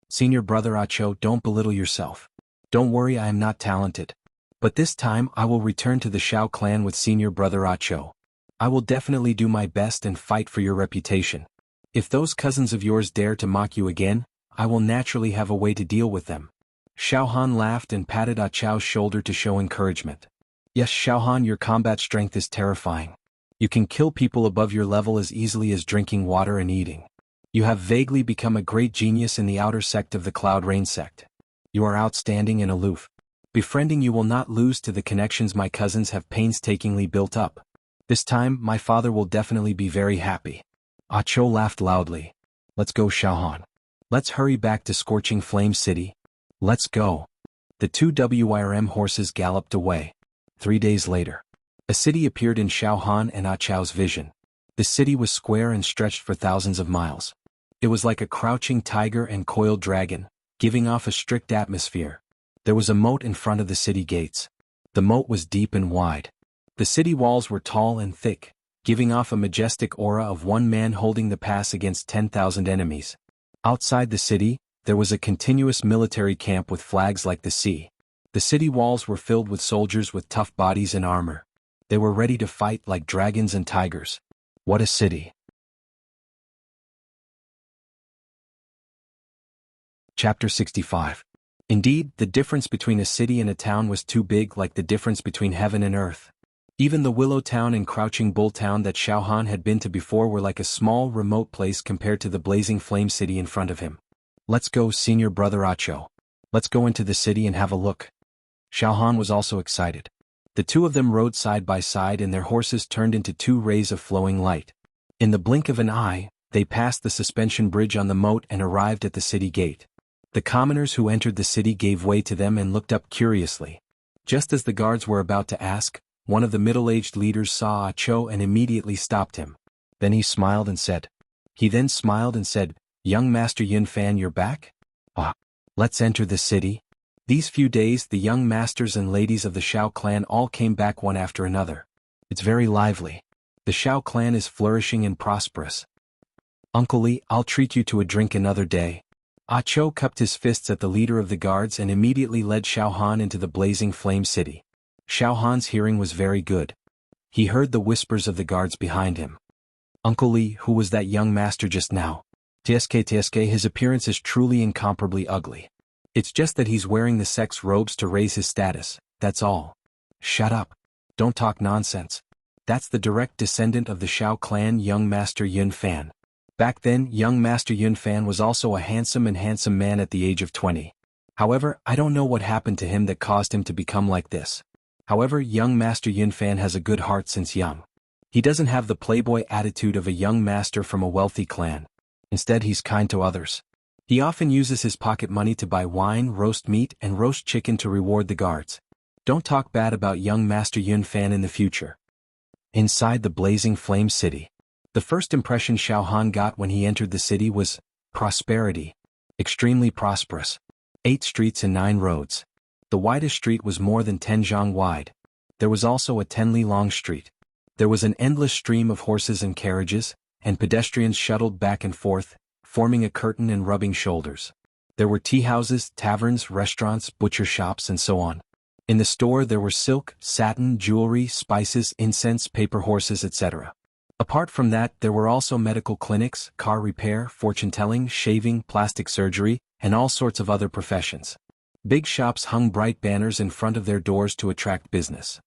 Senior brother Ah Cho, don't belittle yourself. Don't worry, I am not talented. But this time I will return to the Xiao clan with senior brother Ah Cho. I will definitely do my best and fight for your reputation. If those cousins of yours dare to mock you again, I will naturally have a way to deal with them. Xiao Han laughed and patted Ah Cho's shoulder to show encouragement. Yes, Xiao Han, your combat strength is terrifying. You can kill people above your level as easily as drinking water and eating. You have vaguely become a great genius in the outer sect of the Cloud Rain sect. You are outstanding and aloof. Befriending you will not lose to the connections my cousins have painstakingly built up. This time, my father will definitely be very happy. Ah Cho laughed loudly. Let's go, Xiaohan. Let's hurry back to Scorching Flame City. Let's go. The two WIRM horses galloped away. 3 days later, a city appeared in Xiaohan and Ah Chow's vision. The city was square and stretched for thousands of miles. It was like a crouching tiger and coiled dragon, giving off a strict atmosphere. There was a moat in front of the city gates. The moat was deep and wide. The city walls were tall and thick, giving off a majestic aura of one man holding the pass against 10,000 enemies. Outside the city, there was a continuous military camp with flags like the sea. The city walls were filled with soldiers with tough bodies and armor. They were ready to fight like dragons and tigers. What a city! Chapter 65. Indeed, the difference between a city and a town was too big, like the difference between heaven and earth. Even the Willow Town and Crouching Bull Town that Xiaohan had been to before were like a small, remote place compared to the blazing flame city in front of him. Let's go, senior brother Acho. Let's go into the city and have a look. Xiaohan was also excited. The two of them rode side by side and their horses turned into 2 rays of flowing light. In the blink of an eye, they passed the suspension bridge on the moat and arrived at the city gate. The commoners who entered the city gave way to them and looked up curiously. Just as the guards were about to ask, one of the middle-aged leaders saw Acho and immediately stopped him. Then he smiled and said, "Young Master Yun Fan, you're back? Ah, let's enter the city." These few days the young masters and ladies of the Shao clan all came back one after another. It's very lively. The Shao clan is flourishing and prosperous. Uncle Li, I'll treat you to a drink another day. Ah Cho cupped his fists at the leader of the guards and immediately led Xiaohan into the blazing flame city. Xiaohan's hearing was very good. He heard the whispers of the guards behind him. Uncle Li, who was that young master just now? TSK, his appearance is truly incomparably ugly. It's just that he's wearing the sex robes to raise his status, that's all. Shut up. Don't talk nonsense. That's the direct descendant of the Shao clan, young Master Yun Fan. Back then, young Master Yun Fan was also a handsome man at the age of 20. However, I don't know what happened to him that caused him to become like this. However, young Master Yun Fan has a good heart since young. He doesn't have the playboy attitude of a young master from a wealthy clan. Instead, he's kind to others. He often uses his pocket money to buy wine, roast meat, and roast chicken to reward the guards. Don't talk bad about young Master Yun Fan in the future. Inside the blazing flame city. The first impression Xiaohan got when he entered the city was prosperity. Extremely prosperous. 8 streets and 9 roads. The widest street was more than 10 zhang wide. There was also a 10 li long street. There was an endless stream of horses and carriages, and pedestrians shuttled back and forth, forming a curtain and rubbing shoulders. There were tea houses, taverns, restaurants, butcher shops, and so on. In the store there were silk, satin, jewelry, spices, incense, paper horses, etc. Apart from that, there were also medical clinics, car repair, fortune-telling, shaving, plastic surgery, and all sorts of other professions. Big shops hung bright banners in front of their doors to attract business.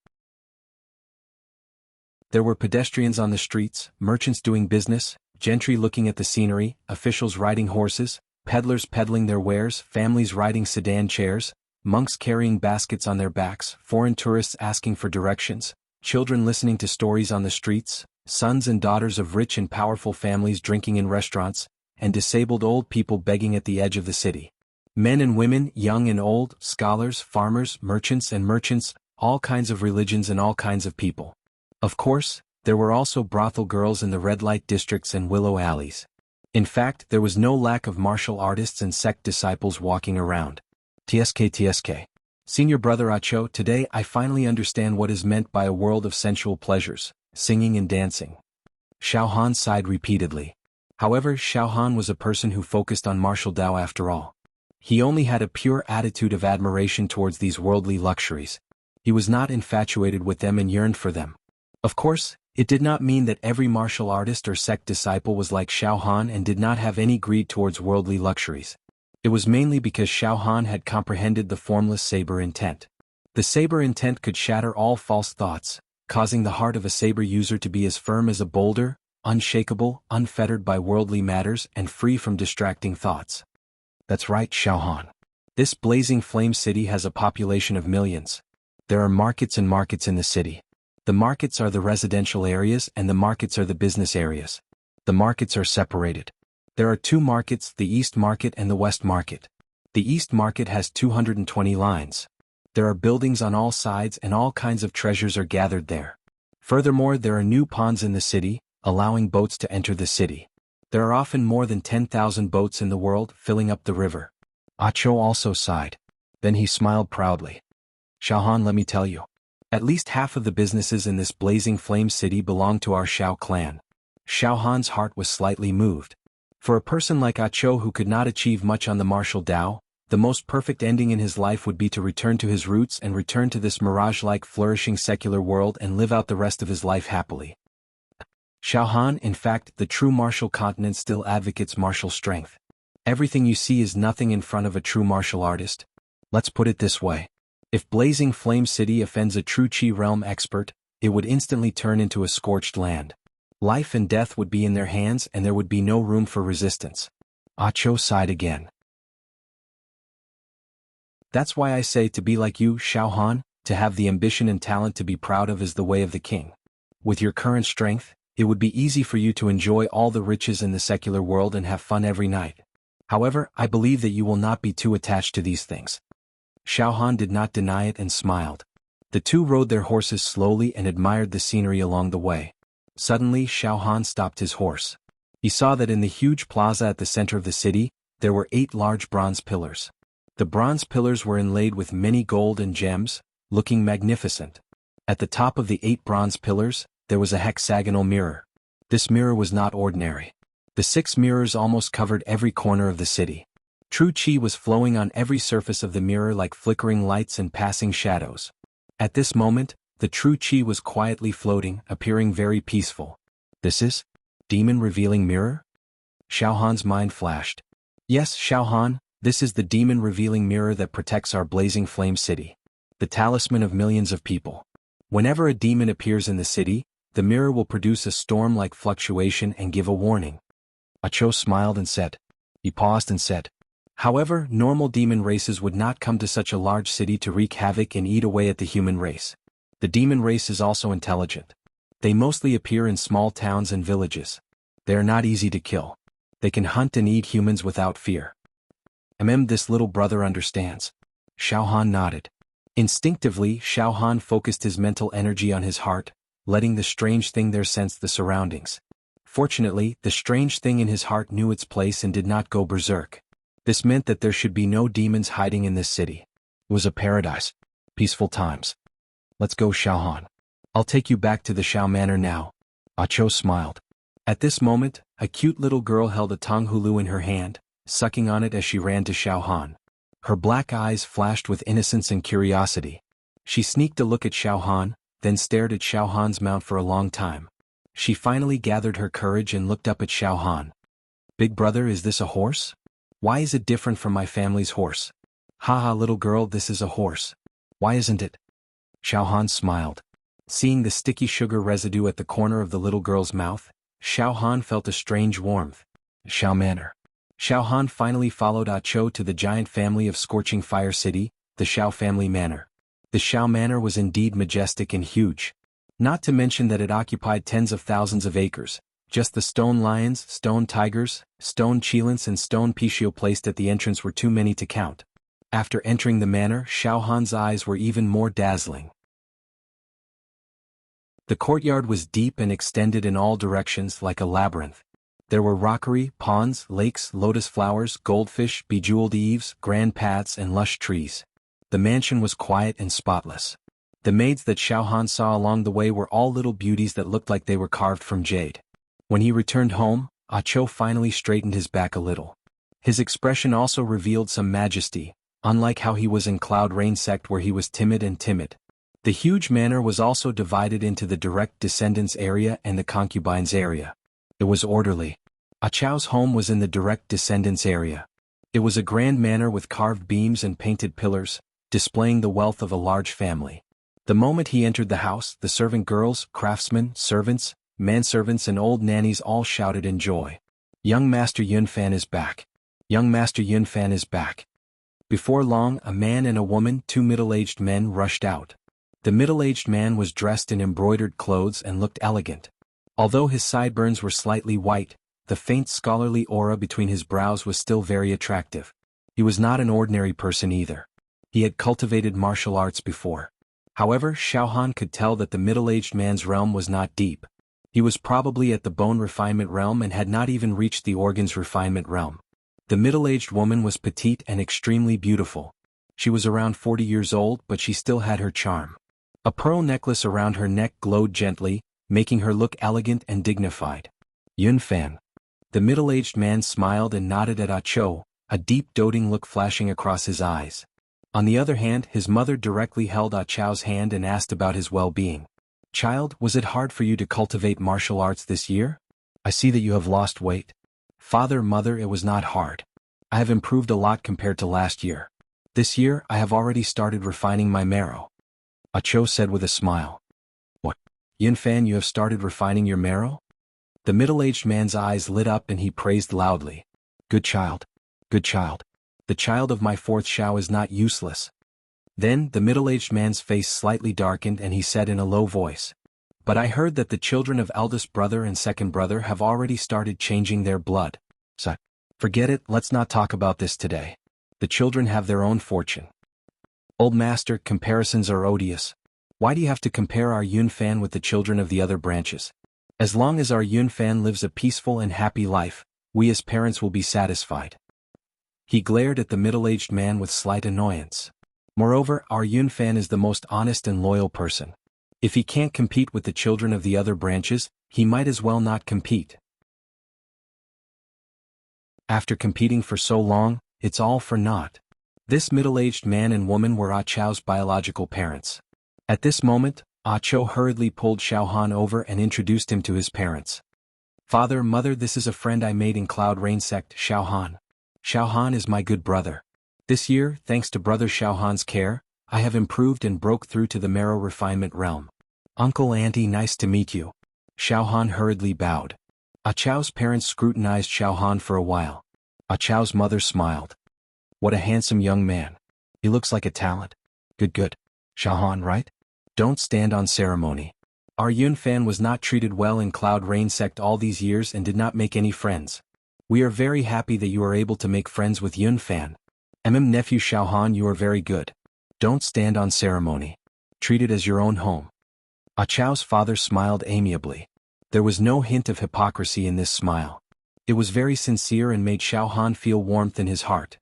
There were pedestrians on the streets, merchants doing business, gentry looking at the scenery, officials riding horses, peddlers peddling their wares, families riding sedan chairs, monks carrying baskets on their backs, foreign tourists asking for directions, children listening to stories on the streets, sons and daughters of rich and powerful families drinking in restaurants, and disabled old people begging at the edge of the city. Men and women, young and old, scholars, farmers, merchants, all kinds of religions and all kinds of people. Of course, there were also brothel girls in the red light districts and willow alleys. In fact, there was no lack of martial artists and sect disciples walking around. TSK. Senior brother Acho, today I finally understand what is meant by a world of sensual pleasures, singing and dancing. Xiaohan sighed repeatedly. However, Xiaohan was a person who focused on martial Dao after all. He only had a pure attitude of admiration towards these worldly luxuries. He was not infatuated with them and yearned for them. Of course, it did not mean that every martial artist or sect disciple was like Xiaohan and did not have any greed towards worldly luxuries. It was mainly because Xiaohan had comprehended the formless saber intent. The saber intent could shatter all false thoughts, causing the heart of a saber user to be as firm as a boulder, unshakable, unfettered by worldly matters, and free from distracting thoughts. That's right, Xiaohan. This blazing flame city has a population of millions. There are markets and markets in the city. The markets are the residential areas and the markets are the business areas. The markets are separated. There are two markets, the East Market and the West Market. The East Market has 220 lines. There are buildings on all sides and all kinds of treasures are gathered there. Furthermore, there are new ponds in the city, allowing boats to enter the city. There are often more than 10,000 boats in the world filling up the river. Ah Cho also sighed. Then he smiled proudly. Xiao Han, let me tell you. At least half of the businesses in this blazing flame city belong to our Xiao clan. Xiao Han's heart was slightly moved. For a person like Ah Cho who could not achieve much on the martial Tao, the most perfect ending in his life would be to return to his roots and return to this mirage-like flourishing secular world and live out the rest of his life happily. Xiao Han, in fact, the true martial continent still advocates martial strength. Everything you see is nothing in front of a true martial artist. Let's put it this way. If Blazing Flame City offends a true Qi realm expert, it would instantly turn into a scorched land. Life and death would be in their hands and there would be no room for resistance. Ah Cho sighed again. That's why I say to be like you, Xiao Han, to have the ambition and talent to be proud of is the way of the king. With your current strength, it would be easy for you to enjoy all the riches in the secular world and have fun every night. However, I believe that you will not be too attached to these things. Xiao Han did not deny it and smiled. The two rode their horses slowly and admired the scenery along the way. Suddenly Xiao Han stopped his horse. He saw that in the huge plaza at the center of the city, there were 8 large bronze pillars. The bronze pillars were inlaid with many gold and gems, looking magnificent. At the top of the 8 bronze pillars, there was a hexagonal mirror. This mirror was not ordinary. The 6 mirrors almost covered every corner of the city. True Qi was flowing on every surface of the mirror like flickering lights and passing shadows. At this moment, the true Qi was quietly floating, appearing very peaceful. This is? Demon Revealing Mirror? Xiao Han's mind flashed. Yes, Xiao Han, this is the Demon Revealing Mirror that protects our blazing flame city. The talisman of millions of people. Whenever a demon appears in the city, the mirror will produce a storm-like fluctuation and give a warning. Ah Cho smiled and said. He paused and said. However, normal demon races would not come to such a large city to wreak havoc and eat away at the human race. The demon race is also intelligent. They mostly appear in small towns and villages. They are not easy to kill. They can hunt and eat humans without fear. This little brother understands. Xiao Han nodded. Instinctively, Xiao Han focused his mental energy on his heart, letting the strange thing there sense the surroundings. Fortunately, the strange thing in his heart knew its place and did not go berserk. This meant that there should be no demons hiding in this city. It was a paradise. Peaceful times. Let's go, Xiao Han. I'll take you back to the Xiao Manor now. Ah Cho smiled. At this moment, a cute little girl held a Tonghulu in her hand, sucking on it as she ran to Xiao Han. Her black eyes flashed with innocence and curiosity. She sneaked a look at Xiao Han, then stared at Xiao Han's mount for a long time. She finally gathered her courage and looked up at Xiao Han. Big brother, is this a horse? Why is it different from my family's horse? Haha, little girl, this is a horse. Why isn't it? Xiao Han smiled. Seeing the sticky sugar residue at the corner of the little girl's mouth, Xiao Han felt a strange warmth. Xiao Manor. Xiao Han finally followed Ah Cho to the giant family of Scorching Fire City, the Xiao family manor. The Xiao Manor was indeed majestic and huge. Not to mention that it occupied tens of thousands of acres. Just the stone lions, stone tigers, stone cheilants and stone pishio placed at the entrance were too many to count. After entering the manor, Xiao Han's eyes were even more dazzling. The courtyard was deep and extended in all directions like a labyrinth. There were rockery, ponds, lakes, lotus flowers, goldfish, bejeweled eaves, grand paths and lush trees. The mansion was quiet and spotless. The maids that Xiao Han saw along the way were all little beauties that looked like they were carved from jade. When he returned home, Ah Cho finally straightened his back a little. His expression also revealed some majesty, unlike how he was in Cloud Rain sect where he was timid and timid. The huge manor was also divided into the direct descendants area and the concubines area. It was orderly. Ah Cho's home was in the direct descendants area. It was a grand manor with carved beams and painted pillars, displaying the wealth of a large family. The moment he entered the house, the servant girls, craftsmen, servants, manservants and old nannies all shouted in joy. Young Master Yunfan is back. Young Master Yunfan is back. Before long, a man and a woman, two middle-aged men, rushed out. The middle-aged man was dressed in embroidered clothes and looked elegant. Although his sideburns were slightly white, the faint scholarly aura between his brows was still very attractive. He was not an ordinary person either. He had cultivated martial arts before. However, Xiaohan could tell that the middle-aged man's realm was not deep. He was probably at the bone refinement realm and had not even reached the organs refinement realm. The middle-aged woman was petite and extremely beautiful. She was around 40 years old, but she still had her charm. A pearl necklace around her neck glowed gently, making her look elegant and dignified. Yunfan. The middle-aged man smiled and nodded at Ah Cho, a deep doting look flashing across his eyes. On the other hand, his mother directly held Ah Cho's hand and asked about his well-being. Child, was it hard for you to cultivate martial arts this year? I see that you have lost weight. Father, mother, it was not hard. I have improved a lot compared to last year. This year, I have already started refining my marrow. Ah Cho said with a smile. What? Yunfan, you have started refining your marrow? The middle-aged man's eyes lit up and he praised loudly. Good child. Good child. The child of my fourth Xiao is not useless. Then, the middle-aged man's face slightly darkened and he said in a low voice. But I heard that the children of eldest brother and second brother have already started changing their blood. So, forget it, let's not talk about this today. The children have their own fortune. Old master, comparisons are odious. Why do you have to compare our Yunfan with the children of the other branches? As long as our Yunfan lives a peaceful and happy life, we as parents will be satisfied. He glared at the middle-aged man with slight annoyance. Moreover, our Yunfan is the most honest and loyal person. If he can't compete with the children of the other branches, he might as well not compete. After competing for so long, it's all for naught. This middle-aged man and woman were Ah Cho's biological parents. At this moment, Ah Cho hurriedly pulled Xiaohan over and introduced him to his parents. Father, mother, this is a friend I made in Cloud Rain sect, Xiaohan. Xiaohan is my good brother. This year, thanks to brother Xiaohan's care, I have improved and broke through to the marrow refinement realm. Uncle, auntie, nice to meet you. Xiaohan hurriedly bowed. Ah Cho's parents scrutinized Xiaohan for a while. Ah Cho's mother smiled. What a handsome young man. He looks like a talent. Good. Xiaohan, right? Don't stand on ceremony. Our Yunfan was not treated well in Cloud Rain sect all these years and did not make any friends. We are very happy that you are able to make friends with Yunfan. Nephew Xiaohan, you are very good. Don't stand on ceremony. Treat it as your own home. Ah Cho's father smiled amiably. There was no hint of hypocrisy in this smile. It was very sincere and made Xiaohan feel warmth in his heart.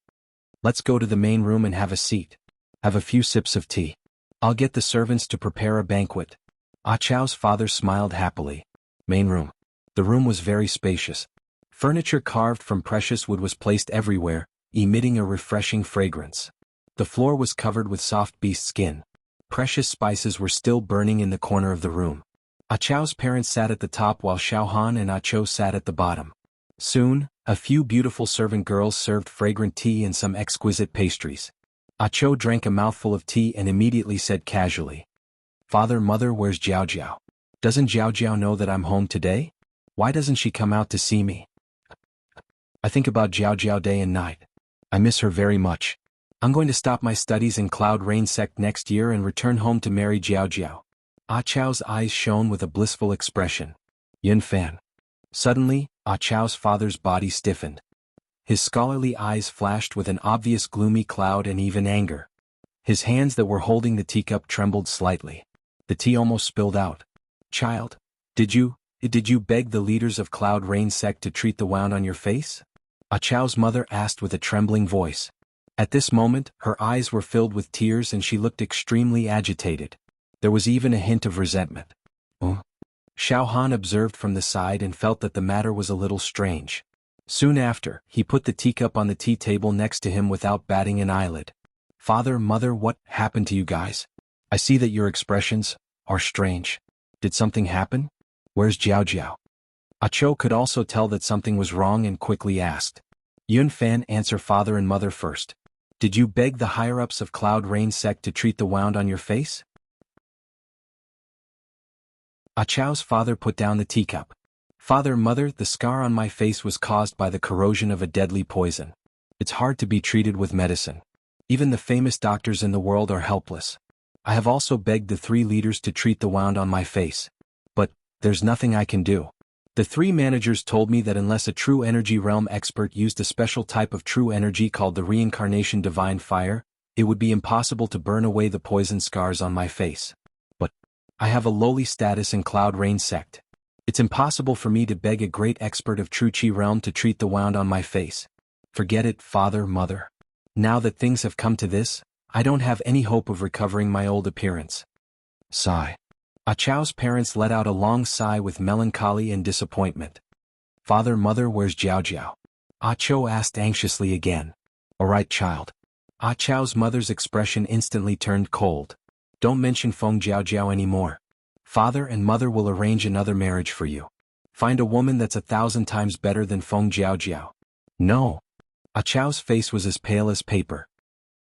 Let's go to the main room and have a seat. Have a few sips of tea. I'll get the servants to prepare a banquet. Ah Cho's father smiled happily. Main room. The room was very spacious. Furniture carved from precious wood was placed everywhere, emitting a refreshing fragrance. The floor was covered with soft beast skin. Precious spices were still burning in the corner of the room. Ah Cho's parents sat at the top while Xiaohan and Ah Cho sat at the bottom. Soon, a few beautiful servant girls served fragrant tea and some exquisite pastries. Ah Cho drank a mouthful of tea and immediately said casually, Father, mother, where's Jiao Jiao? Doesn't Jiao Jiao know that I'm home today? Why doesn't she come out to see me? I think about Jiao Jiao day and night. I miss her very much. I'm going to stop my studies in Cloud Rain sect next year and return home to marry Jiao Jiao. Ah Cho's eyes shone with a blissful expression. Yunfan. Suddenly, Ah Cho's father's body stiffened. His scholarly eyes flashed with an obvious gloomy cloud and even anger. His hands that were holding the teacup trembled slightly. The tea almost spilled out. Child, did you beg the leaders of Cloud Rain sect to treat the wound on your face? Ah Cho's mother asked with a trembling voice. At this moment, her eyes were filled with tears and she looked extremely agitated. There was even a hint of resentment. Xiaohan observed from the side and felt that the matter was a little strange. Soon after, he put the teacup on the tea table next to him without batting an eyelid. Father, mother, what happened to you guys? I see that your expressions are strange. Did something happen? Where's Jiao Jiao? Ah Cho could also tell that something was wrong and quickly asked. Yunfan, answer father and mother first. Did you beg the higher-ups of Cloud Rain sect to treat the wound on your face? Ah Cho's father put down the teacup. Father, mother, the scar on my face was caused by the corrosion of a deadly poison. It's hard to be treated with medicine. Even the famous doctors in the world are helpless. I have also begged the 3 leaders to treat the wound on my face. But there's nothing I can do. The 3 managers told me that unless a true energy realm expert used a special type of true energy called the reincarnation divine fire, it would be impossible to burn away the poison scars on my face. But I have a lowly status in Cloud Rain sect. It's impossible for me to beg a great expert of true chi realm to treat the wound on my face. Forget it, father, mother. Now that things have come to this, I don't have any hope of recovering my old appearance. Sigh. Ah Chow's parents let out a long sigh with melancholy and disappointment. Father, mother, where's Jiao Jiao? Ah Chow asked anxiously again. All right, child. Ah Chow's mother's expression instantly turned cold. Don't mention Feng Jiao Jiao anymore. Father and mother will arrange another marriage for you. Find a woman that's 1,000 times better than Feng Jiao Jiao. No. Ah Chow's face was as pale as paper.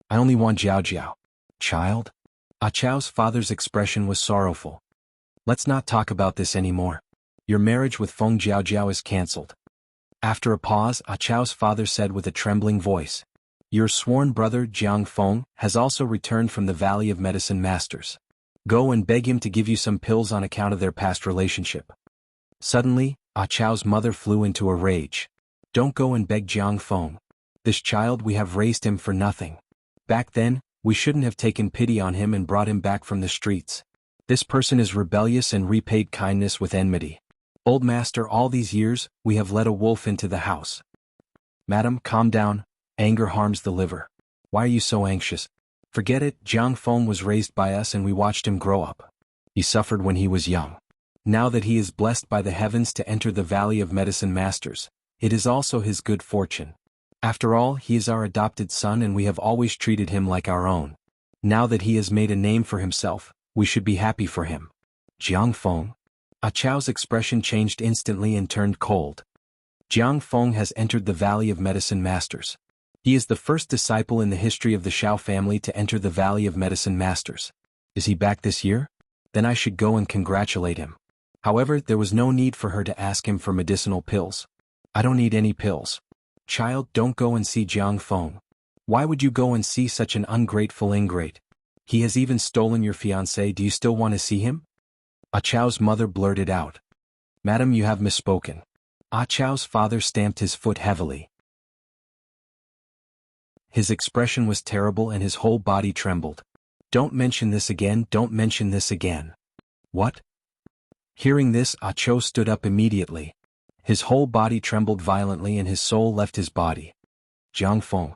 I only want Jiao Jiao. Child? Ah Chow's father's expression was sorrowful. Let's not talk about this anymore. Your marriage with Feng Jiao Jiao is cancelled. After a pause, Ah Chow's father said with a trembling voice. Your sworn brother Jiang Feng has also returned from the Valley of Medicine Masters. Go and beg him to give you some pills on account of their past relationship. Suddenly, Ah Chow's mother flew into a rage. Don't go and beg Jiang Feng. This child, we have raised him for nothing. Back then, we shouldn't have taken pity on him and brought him back from the streets. This person is rebellious and repaid kindness with enmity. Old master, all these years, we have let a wolf into the house. Madam, calm down. Anger harms the liver. Why are you so anxious? Forget it, Jiang Feng was raised by us and we watched him grow up. He suffered when he was young. Now that he is blessed by the heavens to enter the Valley of Medicine Masters, it is also his good fortune. After all, he is our adopted son and we have always treated him like our own. Now that he has made a name for himself, we should be happy for him. Jiang Feng? Ah Chow's expression changed instantly and turned cold. Jiang Feng has entered the Valley of Medicine Masters. He is the first disciple in the history of the Shao family to enter the Valley of Medicine Masters. Is he back this year? Then I should go and congratulate him. However, there was no need for her to ask him for medicinal pills. I don't need any pills. Child, don't go and see Jiang Feng. Why would you go and see such an ungrateful ingrate? He has even stolen your fiancé. Do you still want to see him? Ah Chow's mother blurted out. Madam, you have misspoken. Ah Chow's father stamped his foot heavily. His expression was terrible and his whole body trembled. Don't mention this again, don't mention this again. What? Hearing this, Ah Chow stood up immediately. His whole body trembled violently and his soul left his body. Jiang Feng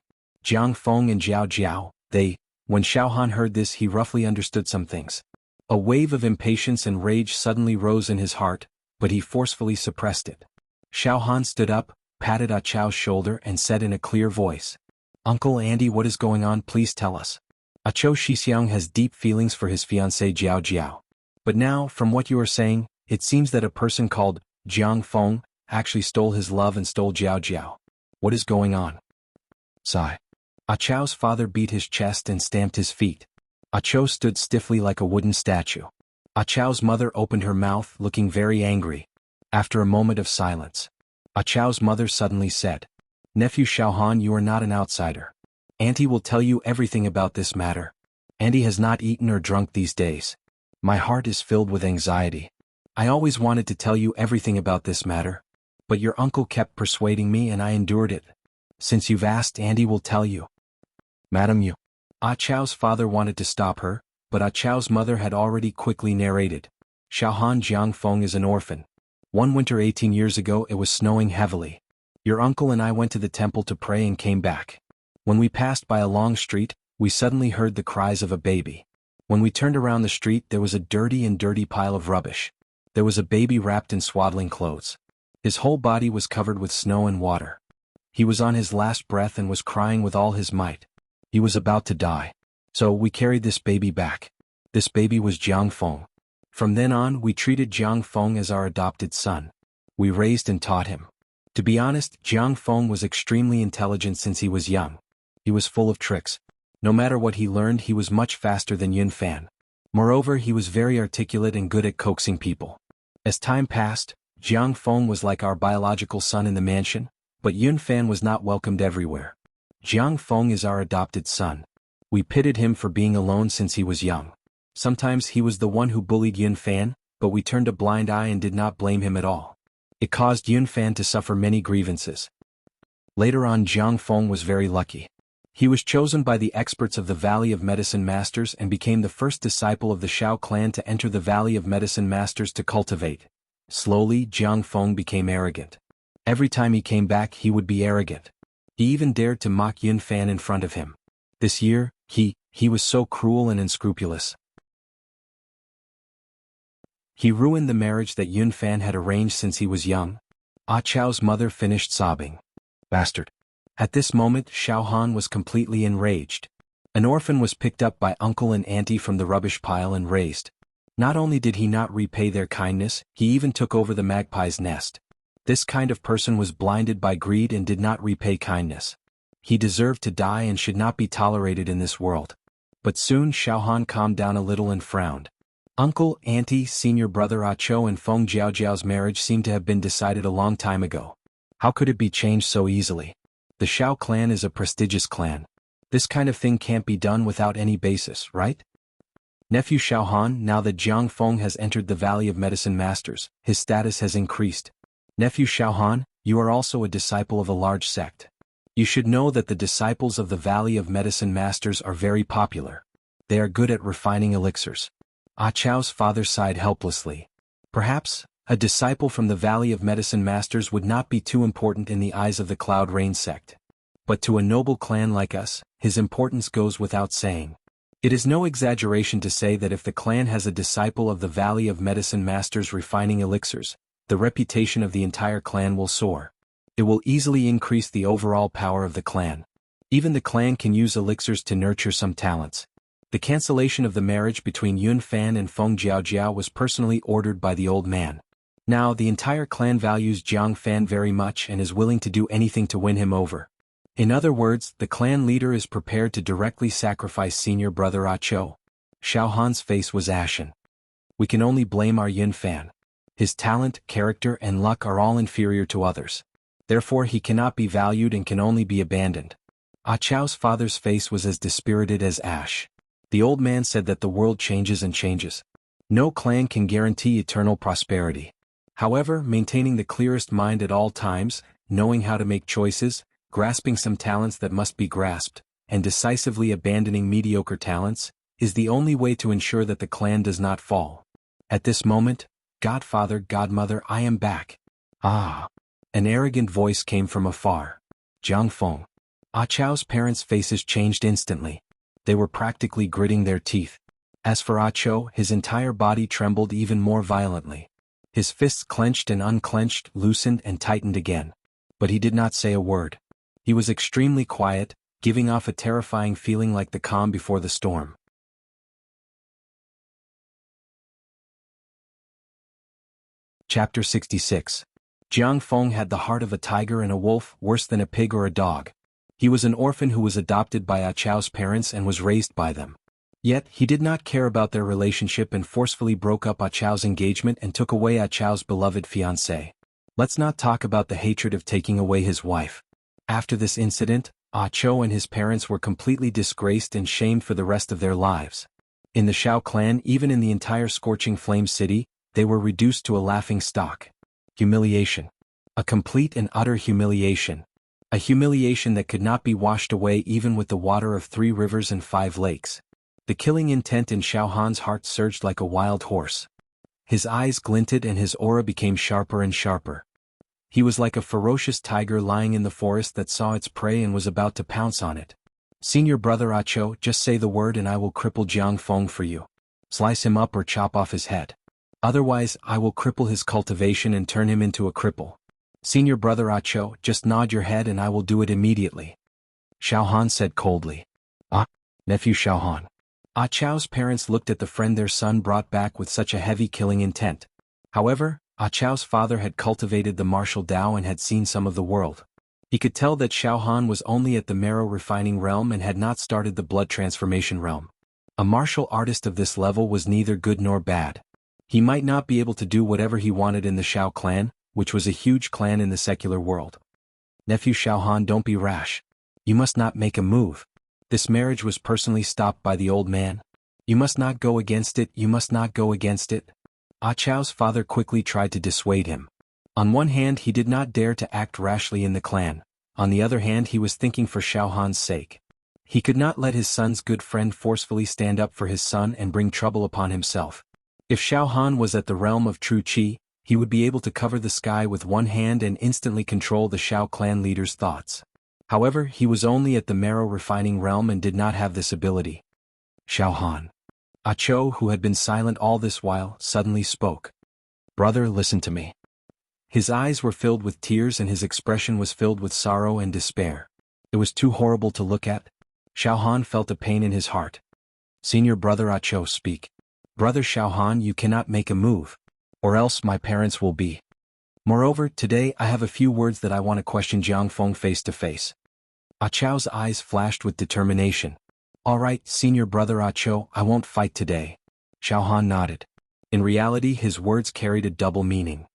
and Jiao Jiao, when Xiaohan heard this, he roughly understood some things. A wave of impatience and rage suddenly rose in his heart, but he forcefully suppressed it. Xiaohan stood up, patted Ah Chow's shoulder and said in a clear voice, Uncle Andy, what is going on? Please tell us. Ah Chow Shixiang has deep feelings for his fiancée Jiao Jiao. But now, from what you are saying, it seems that a person called Jiang Feng actually stole his love and stole Jiao Jiao. What is going on? Sigh. Ah Chow's father beat his chest and stamped his feet. Ah Chow stood stiffly like a wooden statue. Ah Chow's mother opened her mouth, looking very angry. After a moment of silence, Ah Chow's mother suddenly said, Nephew Xiaohan, you are not an outsider. Auntie will tell you everything about this matter. Auntie has not eaten or drunk these days. My heart is filled with anxiety. I always wanted to tell you everything about this matter, but your uncle kept persuading me and I endured it. Since you've asked, Auntie will tell you. Madam, you. Ah Chow's father wanted to stop her, but Ah Chow's mother had already quickly narrated. Xiaohan, Jiang Feng is an orphan. One winter 18 years ago it was snowing heavily. Your uncle and I went to the temple to pray and came back. When we passed by a long street, we suddenly heard the cries of a baby. When we turned around the street, there was a dirty pile of rubbish. There was a baby wrapped in swaddling clothes. His whole body was covered with snow and water. He was on his last breath and was crying with all his might. He was about to die. So we carried this baby back. This baby was Jiang Feng. From then on, we treated Jiang Feng as our adopted son. We raised and taught him. To be honest, Jiang Feng was extremely intelligent since he was young. He was full of tricks. No matter what he learned, he was much faster than Yun Fan. Moreover, he was very articulate and good at coaxing people. As time passed, Jiang Feng was like our biological son in the mansion, but Yun Fan was not welcomed everywhere. Jiang Feng is our adopted son. We pitied him for being alone since he was young. Sometimes he was the one who bullied Yun Fan, but we turned a blind eye and did not blame him at all. It caused Yun Fan to suffer many grievances. Later on, Jiang Feng was very lucky. He was chosen by the experts of the Valley of Medicine Masters and became the first disciple of the Shao clan to enter the Valley of Medicine Masters to cultivate. Slowly, Jiang Feng became arrogant. Every time he came back, he would be arrogant. He even dared to mock Yun Fan in front of him. This year, he was so cruel and unscrupulous. He ruined the marriage that Yun Fan had arranged since he was young. Ah Chao's mother finished sobbing. Bastard. At this moment, Xiao Han was completely enraged. An orphan was picked up by uncle and auntie from the rubbish pile and raised. Not only did he not repay their kindness, he even took over the magpie's nest. This kind of person was blinded by greed and did not repay kindness. He deserved to die and should not be tolerated in this world. But soon Xiao Han calmed down a little and frowned. Uncle, auntie, senior brother Ah Cho and Feng Jiaojiao's marriage seemed to have been decided a long time ago. How could it be changed so easily? The Shao clan is a prestigious clan. This kind of thing can't be done without any basis, right? Nephew Xiao Han, now that Jiang Feng has entered the Valley of Medicine Masters, his status has increased. Nephew Xiao Han, you are also a disciple of a large sect. You should know that the disciples of the Valley of Medicine Masters are very popular. They are good at refining elixirs. Ah Chao's father sighed helplessly. Perhaps, a disciple from the Valley of Medicine Masters would not be too important in the eyes of the Cloud Rain sect. But to a noble clan like us, his importance goes without saying. It is no exaggeration to say that if the clan has a disciple of the Valley of Medicine Masters refining elixirs, the reputation of the entire clan will soar. It will easily increase the overall power of the clan. Even the clan can use elixirs to nurture some talents. The cancellation of the marriage between Yun Fan and Feng Jiaojiao was personally ordered by the old man. Now the entire clan values Jiang Fan very much and is willing to do anything to win him over. In other words, the clan leader is prepared to directly sacrifice senior brother Ah Cho. Xiao Han's face was ashen. We can only blame our Yun Fan. His talent, character and luck are all inferior to others. Therefore he cannot be valued and can only be abandoned. Ah Chao's father's face was as dispirited as ash. The old man said that the world changes and changes. No clan can guarantee eternal prosperity. However, maintaining the clearest mind at all times, knowing how to make choices, grasping some talents that must be grasped, and decisively abandoning mediocre talents, is the only way to ensure that the clan does not fall. At this moment, Godfather, Godmother, I am back. Ah! An arrogant voice came from afar. Jiang Feng. Ah Chao's parents' faces changed instantly. They were practically gritting their teeth. As for Ah Cho, his entire body trembled even more violently. His fists clenched and unclenched, loosened and tightened again. But he did not say a word. He was extremely quiet, giving off a terrifying feeling like the calm before the storm. Chapter 66. Jiang Feng had the heart of a tiger and a wolf, worse than a pig or a dog. He was an orphan who was adopted by Ah Chao's parents and was raised by them. Yet, he did not care about their relationship and forcefully broke up Ah Chao's engagement and took away Ah Chao's beloved fiancée. Let's not talk about the hatred of taking away his wife. After this incident, Ah Cho and his parents were completely disgraced and shamed for the rest of their lives. In the Shao clan, even in the entire Scorching Flame City, they were reduced to a laughing stock. Humiliation. A complete and utter humiliation. A humiliation that could not be washed away even with the water of 3 rivers and 5 lakes. The killing intent in Xiao Han's heart surged like a wild horse. His eyes glinted and his aura became sharper and sharper. He was like a ferocious tiger lying in the forest that saw its prey and was about to pounce on it. Senior brother Ah Cho, just say the word and I will cripple Jiang Feng for you. Slice him up or chop off his head. Otherwise, I will cripple his cultivation and turn him into a cripple. Senior brother Ah Cho, just nod your head and I will do it immediately. Xiao Han said coldly. Ah, nephew Xiao Han. Ah Chao's parents looked at the friend their son brought back with such a heavy killing intent. However, Ah Chao's father had cultivated the martial Tao and had seen some of the world. He could tell that Xiao Han was only at the marrow refining realm and had not started the blood transformation realm. A martial artist of this level was neither good nor bad. He might not be able to do whatever he wanted in the Shao clan, which was a huge clan in the secular world. Nephew Xiao Han, don't be rash. You must not make a move. This marriage was personally stopped by the old man. You must not go against it, you must not go against it. Ah Chow's father quickly tried to dissuade him. On one hand he did not dare to act rashly in the clan, on the other hand he was thinking for Xiao Han's sake. He could not let his son's good friend forcefully stand up for his son and bring trouble upon himself. If Xiao Han was at the realm of true Qi, he would be able to cover the sky with one hand and instantly control the Xiao clan leader's thoughts. However, he was only at the marrow refining realm and did not have this ability. Xiao Han. Ah Cho, who had been silent all this while, suddenly spoke. Brother, listen to me. His eyes were filled with tears and his expression was filled with sorrow and despair. It was too horrible to look at. Xiao Han felt a pain in his heart. Senior brother Ah Cho, speak. Brother Xiao Han, you cannot make a move. Or else my parents will be. Moreover, today I have a few words that I want to question Jiang Feng face to face. Ah Chow's eyes flashed with determination. Alright, senior brother Ah Cho, I won't fight today. Xiao Han nodded. In reality his words carried a double meaning.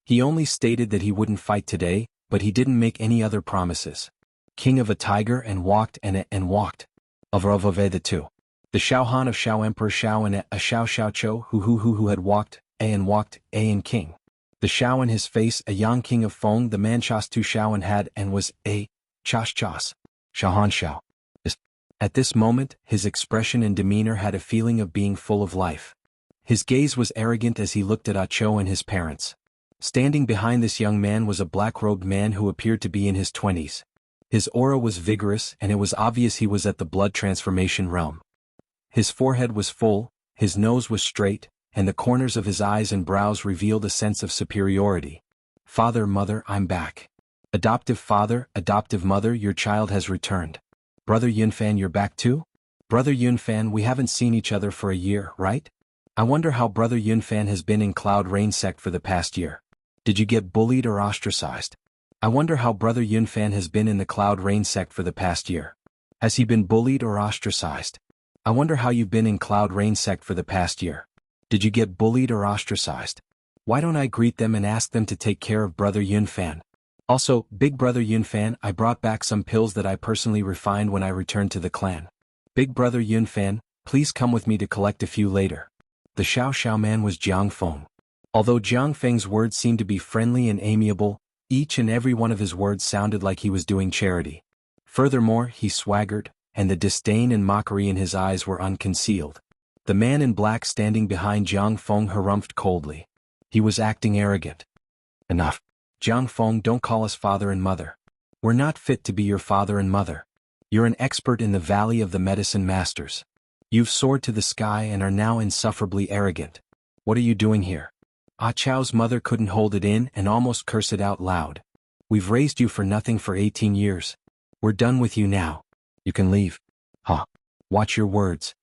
He only stated that he wouldn't fight today, but he didn't make any other promises. King of a tiger and walked. Of the two. The Xiao Han of Xiao Emperor Xiao and a Xiao Cho who had walked, and king. The Xiao in his face, a Yang king of Feng, the man Chas Tu Xiao and had and was a Chas. Xiao Han Xiao. At this moment, his expression and demeanor had a feeling of being full of life. His gaze was arrogant as he looked at Ah Cho and his parents. Standing behind this young man was a black-robed man who appeared to be in his 20s. His aura was vigorous and it was obvious he was at the blood transformation realm. His forehead was full, his nose was straight, and the corners of his eyes and brows revealed a sense of superiority. Father, mother, I'm back. Adoptive father, adoptive mother, your child has returned. Brother Yunfan, you're back too? Brother Yunfan, we haven't seen each other for a year, right? I wonder how Brother Yunfan has been in Cloud Rain sect for the past year. Did you get bullied or ostracized? I wonder how Brother Yunfan has been in the Cloud Rain sect for the past year. Has he been bullied or ostracized? I wonder how you've been in Cloud Rain sect for the past year. Did you get bullied or ostracized? Why don't I greet them and ask them to take care of Brother Yunfan? Also, Big Brother Yunfan, I brought back some pills that I personally refined when I returned to the clan. Big Brother Yunfan, please come with me to collect a few later. The Xiao man was Jiang Feng. Although Jiang Feng's words seemed to be friendly and amiable, each and every one of his words sounded like he was doing charity. Furthermore, he swaggered, and the disdain and mockery in his eyes were unconcealed. The man in black standing behind Jiang Feng harumphed coldly. He was acting arrogant. Enough. Jiang Feng, don't call us father and mother. We're not fit to be your father and mother. You're an expert in the Valley of the Medicine Masters. You've soared to the sky and are now insufferably arrogant. What are you doing here? Ah Chow's mother couldn't hold it in and almost cursed it out loud. We've raised you for nothing for 18 years. We're done with you now. You can leave. Huh. Watch your words.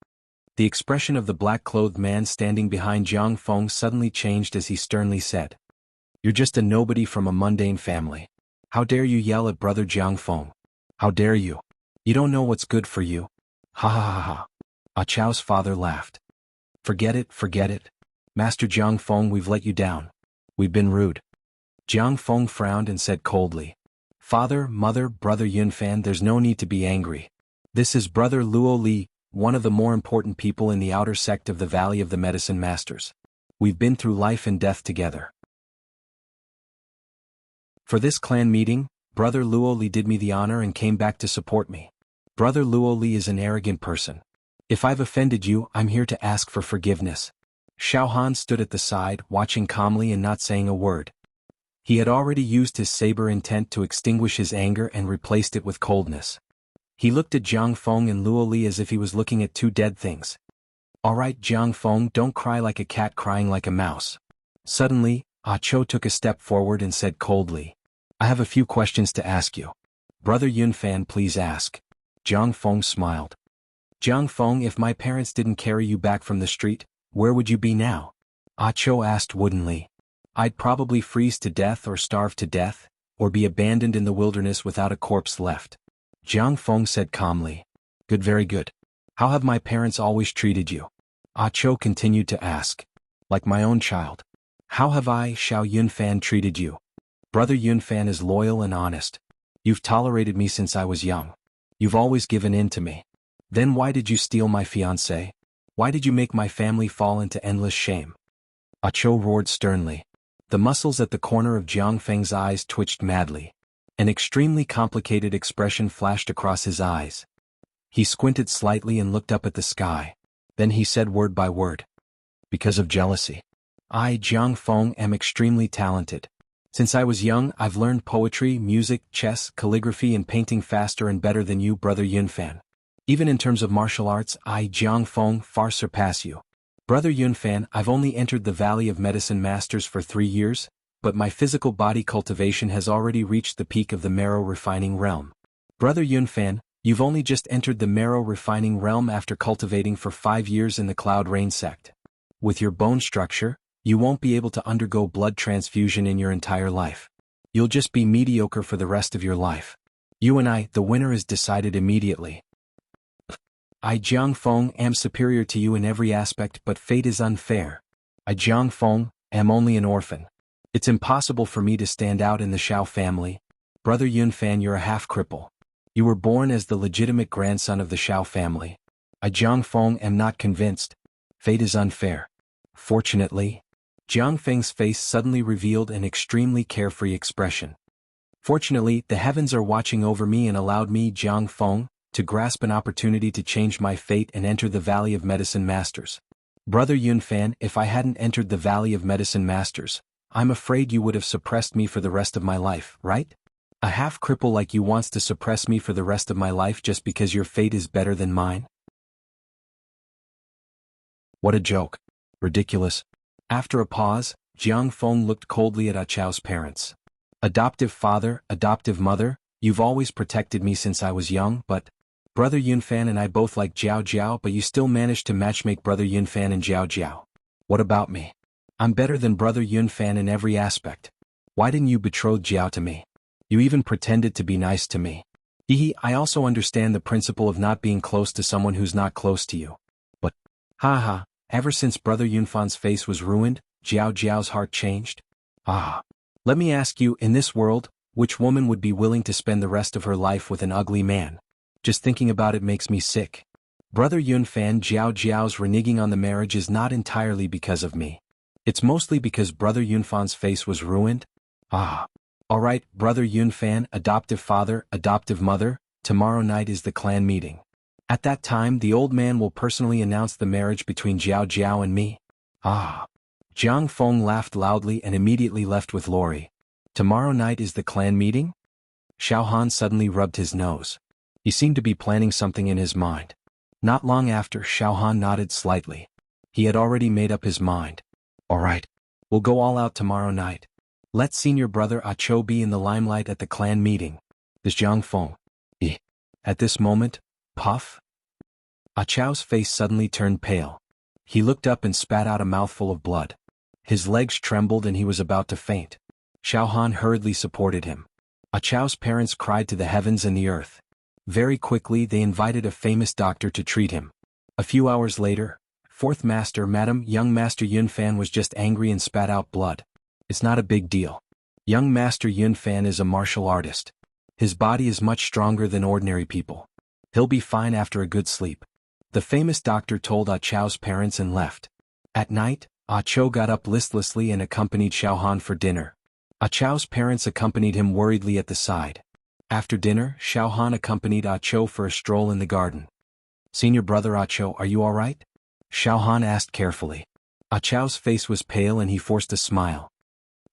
The expression of the black-clothed man standing behind Jiang Feng suddenly changed as he sternly said. You're just a nobody from a mundane family. How dare you yell at Brother Jiang Feng? How dare you? You don't know what's good for you. Ha ha ha ha. Ah Chow's father laughed. Forget it. Master Jiang Feng, we've let you down. We've been rude. Jiang Feng frowned and said coldly. Father, mother, Brother Yunfan, there's no need to be angry. This is Brother Luo Li, one of the more important people in the outer sect of the Valley of the Medicine Masters. We've been through life and death together. For this clan meeting, Brother Luo Li did me the honor and came back to support me. Brother Luo Li is an arrogant person. If I've offended you, I'm here to ask for forgiveness. Xiao Han stood at the side, watching calmly and not saying a word. He had already used his saber intent to extinguish his anger and replaced it with coldness. He looked at Jiang Feng and Luo Li as if he was looking at two dead things. Alright Jiang Feng, don't cry like a cat crying like a mouse. Suddenly, Ah Cho took a step forward and said coldly. I have a few questions to ask you. Brother Yunfan, please ask. Jiang Feng smiled. Jiang Feng, if my parents didn't carry you back from the street, where would you be now? Ah Cho asked woodenly. I'd probably freeze to death or starve to death, or be abandoned in the wilderness without a corpse left. Jiang Feng said calmly. Good, very good. How have my parents always treated you? Ah Cho continued to ask. Like my own child. How have I, Xiao Yunfan, treated you? Brother Yunfan is loyal and honest. You've tolerated me since I was young. You've always given in to me. Then why did you steal my fiancée? Why did you make my family fall into endless shame? Ah Cho roared sternly. The muscles at the corner of Jiang Feng's eyes twitched madly. An extremely complicated expression flashed across his eyes. He squinted slightly and looked up at the sky. Then he said word by word. Because of jealousy. I, Jiang Feng, am extremely talented. Since I was young, I've learned poetry, music, chess, calligraphy and painting faster and better than you, Brother Yunfan. Even in terms of martial arts, I, Jiang Feng, far surpass you. Brother Yunfan, I've only entered the Valley of Medicine Masters for 3 years, but my physical body cultivation has already reached the peak of the marrow refining realm. Brother Yunfan, you've only just entered the marrow refining realm after cultivating for 5 years in the Cloud Rain sect. With your bone structure, you won't be able to undergo blood transfusion in your entire life. You'll just be mediocre for the rest of your life. You and I, the winner is decided immediately. I, Jiang Feng, am superior to you in every aspect, but fate is unfair. I, Jiang Feng, am only an orphan. It's impossible for me to stand out in the Shao family. Brother Yunfan, you're a half-cripple. You were born as the legitimate grandson of the Shao family. I, Jiang Feng, am not convinced. Fate is unfair. Fortunately, Jiang Feng's face suddenly revealed an extremely carefree expression. Fortunately, the heavens are watching over me and allowed me, Jiang Feng, to grasp an opportunity to change my fate and enter the Valley of Medicine Masters. Brother Yunfan, if I hadn't entered the Valley of Medicine Masters, I'm afraid you would have suppressed me for the rest of my life, right? A half-cripple like you wants to suppress me for the rest of my life just because your fate is better than mine? What a joke. Ridiculous. After a pause, Jiang Feng looked coldly at Ah Chao's parents. Adoptive father, adoptive mother, you've always protected me since I was young, but Brother Yunfan and I both like Jiao Jiao, but you still managed to matchmake Brother Yunfan and Jiao Jiao. What about me? I'm better than Brother Yunfan in every aspect. Why didn't you betroth Jiao to me? You even pretended to be nice to me. I also understand the principle of not being close to someone who's not close to you. But, haha, ever since Brother Yunfan's face was ruined, Jiao Jiao's heart changed? Let me ask you, in this world, which woman would be willing to spend the rest of her life with an ugly man? Just thinking about it makes me sick. Brother Yunfan, Jiao Jiao's reneging on the marriage is not entirely because of me. It's mostly because Brother Yunfan's face was ruined. Alright, Brother Yunfan, adoptive father, adoptive mother, tomorrow night is the clan meeting. At that time the old man will personally announce the marriage between Jiao Jiao and me. Jiang Feng laughed loudly and immediately left with Lori. Tomorrow night is the clan meeting? Xiao Han suddenly rubbed his nose. He seemed to be planning something in his mind. Not long after, Xiao Han nodded slightly. He had already made up his mind. Alright, we'll go all out tomorrow night. Let senior brother Ah Cho be in the limelight at the clan meeting. This Jiang Feng. At this moment, puff. Ah Cho's face suddenly turned pale. He looked up and spat out a mouthful of blood. His legs trembled and he was about to faint. Xiao Han hurriedly supported him. Ah Cho's parents cried to the heavens and the earth. Very quickly they invited a famous doctor to treat him. A few hours later, fourth master Madam Young Master Yunfan was just angry and spat out blood. It's not a big deal. Young Master Yunfan is a martial artist. His body is much stronger than ordinary people. He'll be fine after a good sleep. The famous doctor told Ah Cho's parents and left. At night, Ah Cho got up listlessly and accompanied Xiao Han for dinner. Ah Cho's parents accompanied him worriedly at the side. After dinner, Xiao Han accompanied Ah Cho for a stroll in the garden. Senior brother Ah Cho, are you alright? Xiao Han asked carefully. Ah Cho's face was pale and he forced a smile.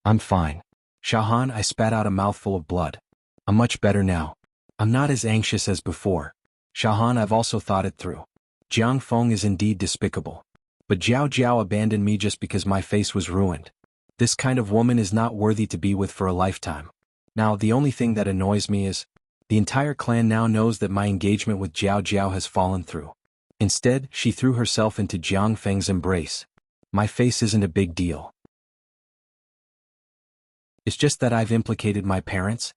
I'm fine. Xiao Han, I spat out a mouthful of blood. I'm much better now. I'm not as anxious as before. Xiao Han, I've also thought it through. Jiang Feng is indeed despicable. But Jiao Jiao abandoned me just because my face was ruined. This kind of woman is not worthy to be with for a lifetime. Now the only thing that annoys me is, the entire clan now knows that my engagement with Jiao Jiao has fallen through. Instead, she threw herself into Jiang Feng's embrace. My face isn't a big deal. It's just that I've implicated my parents.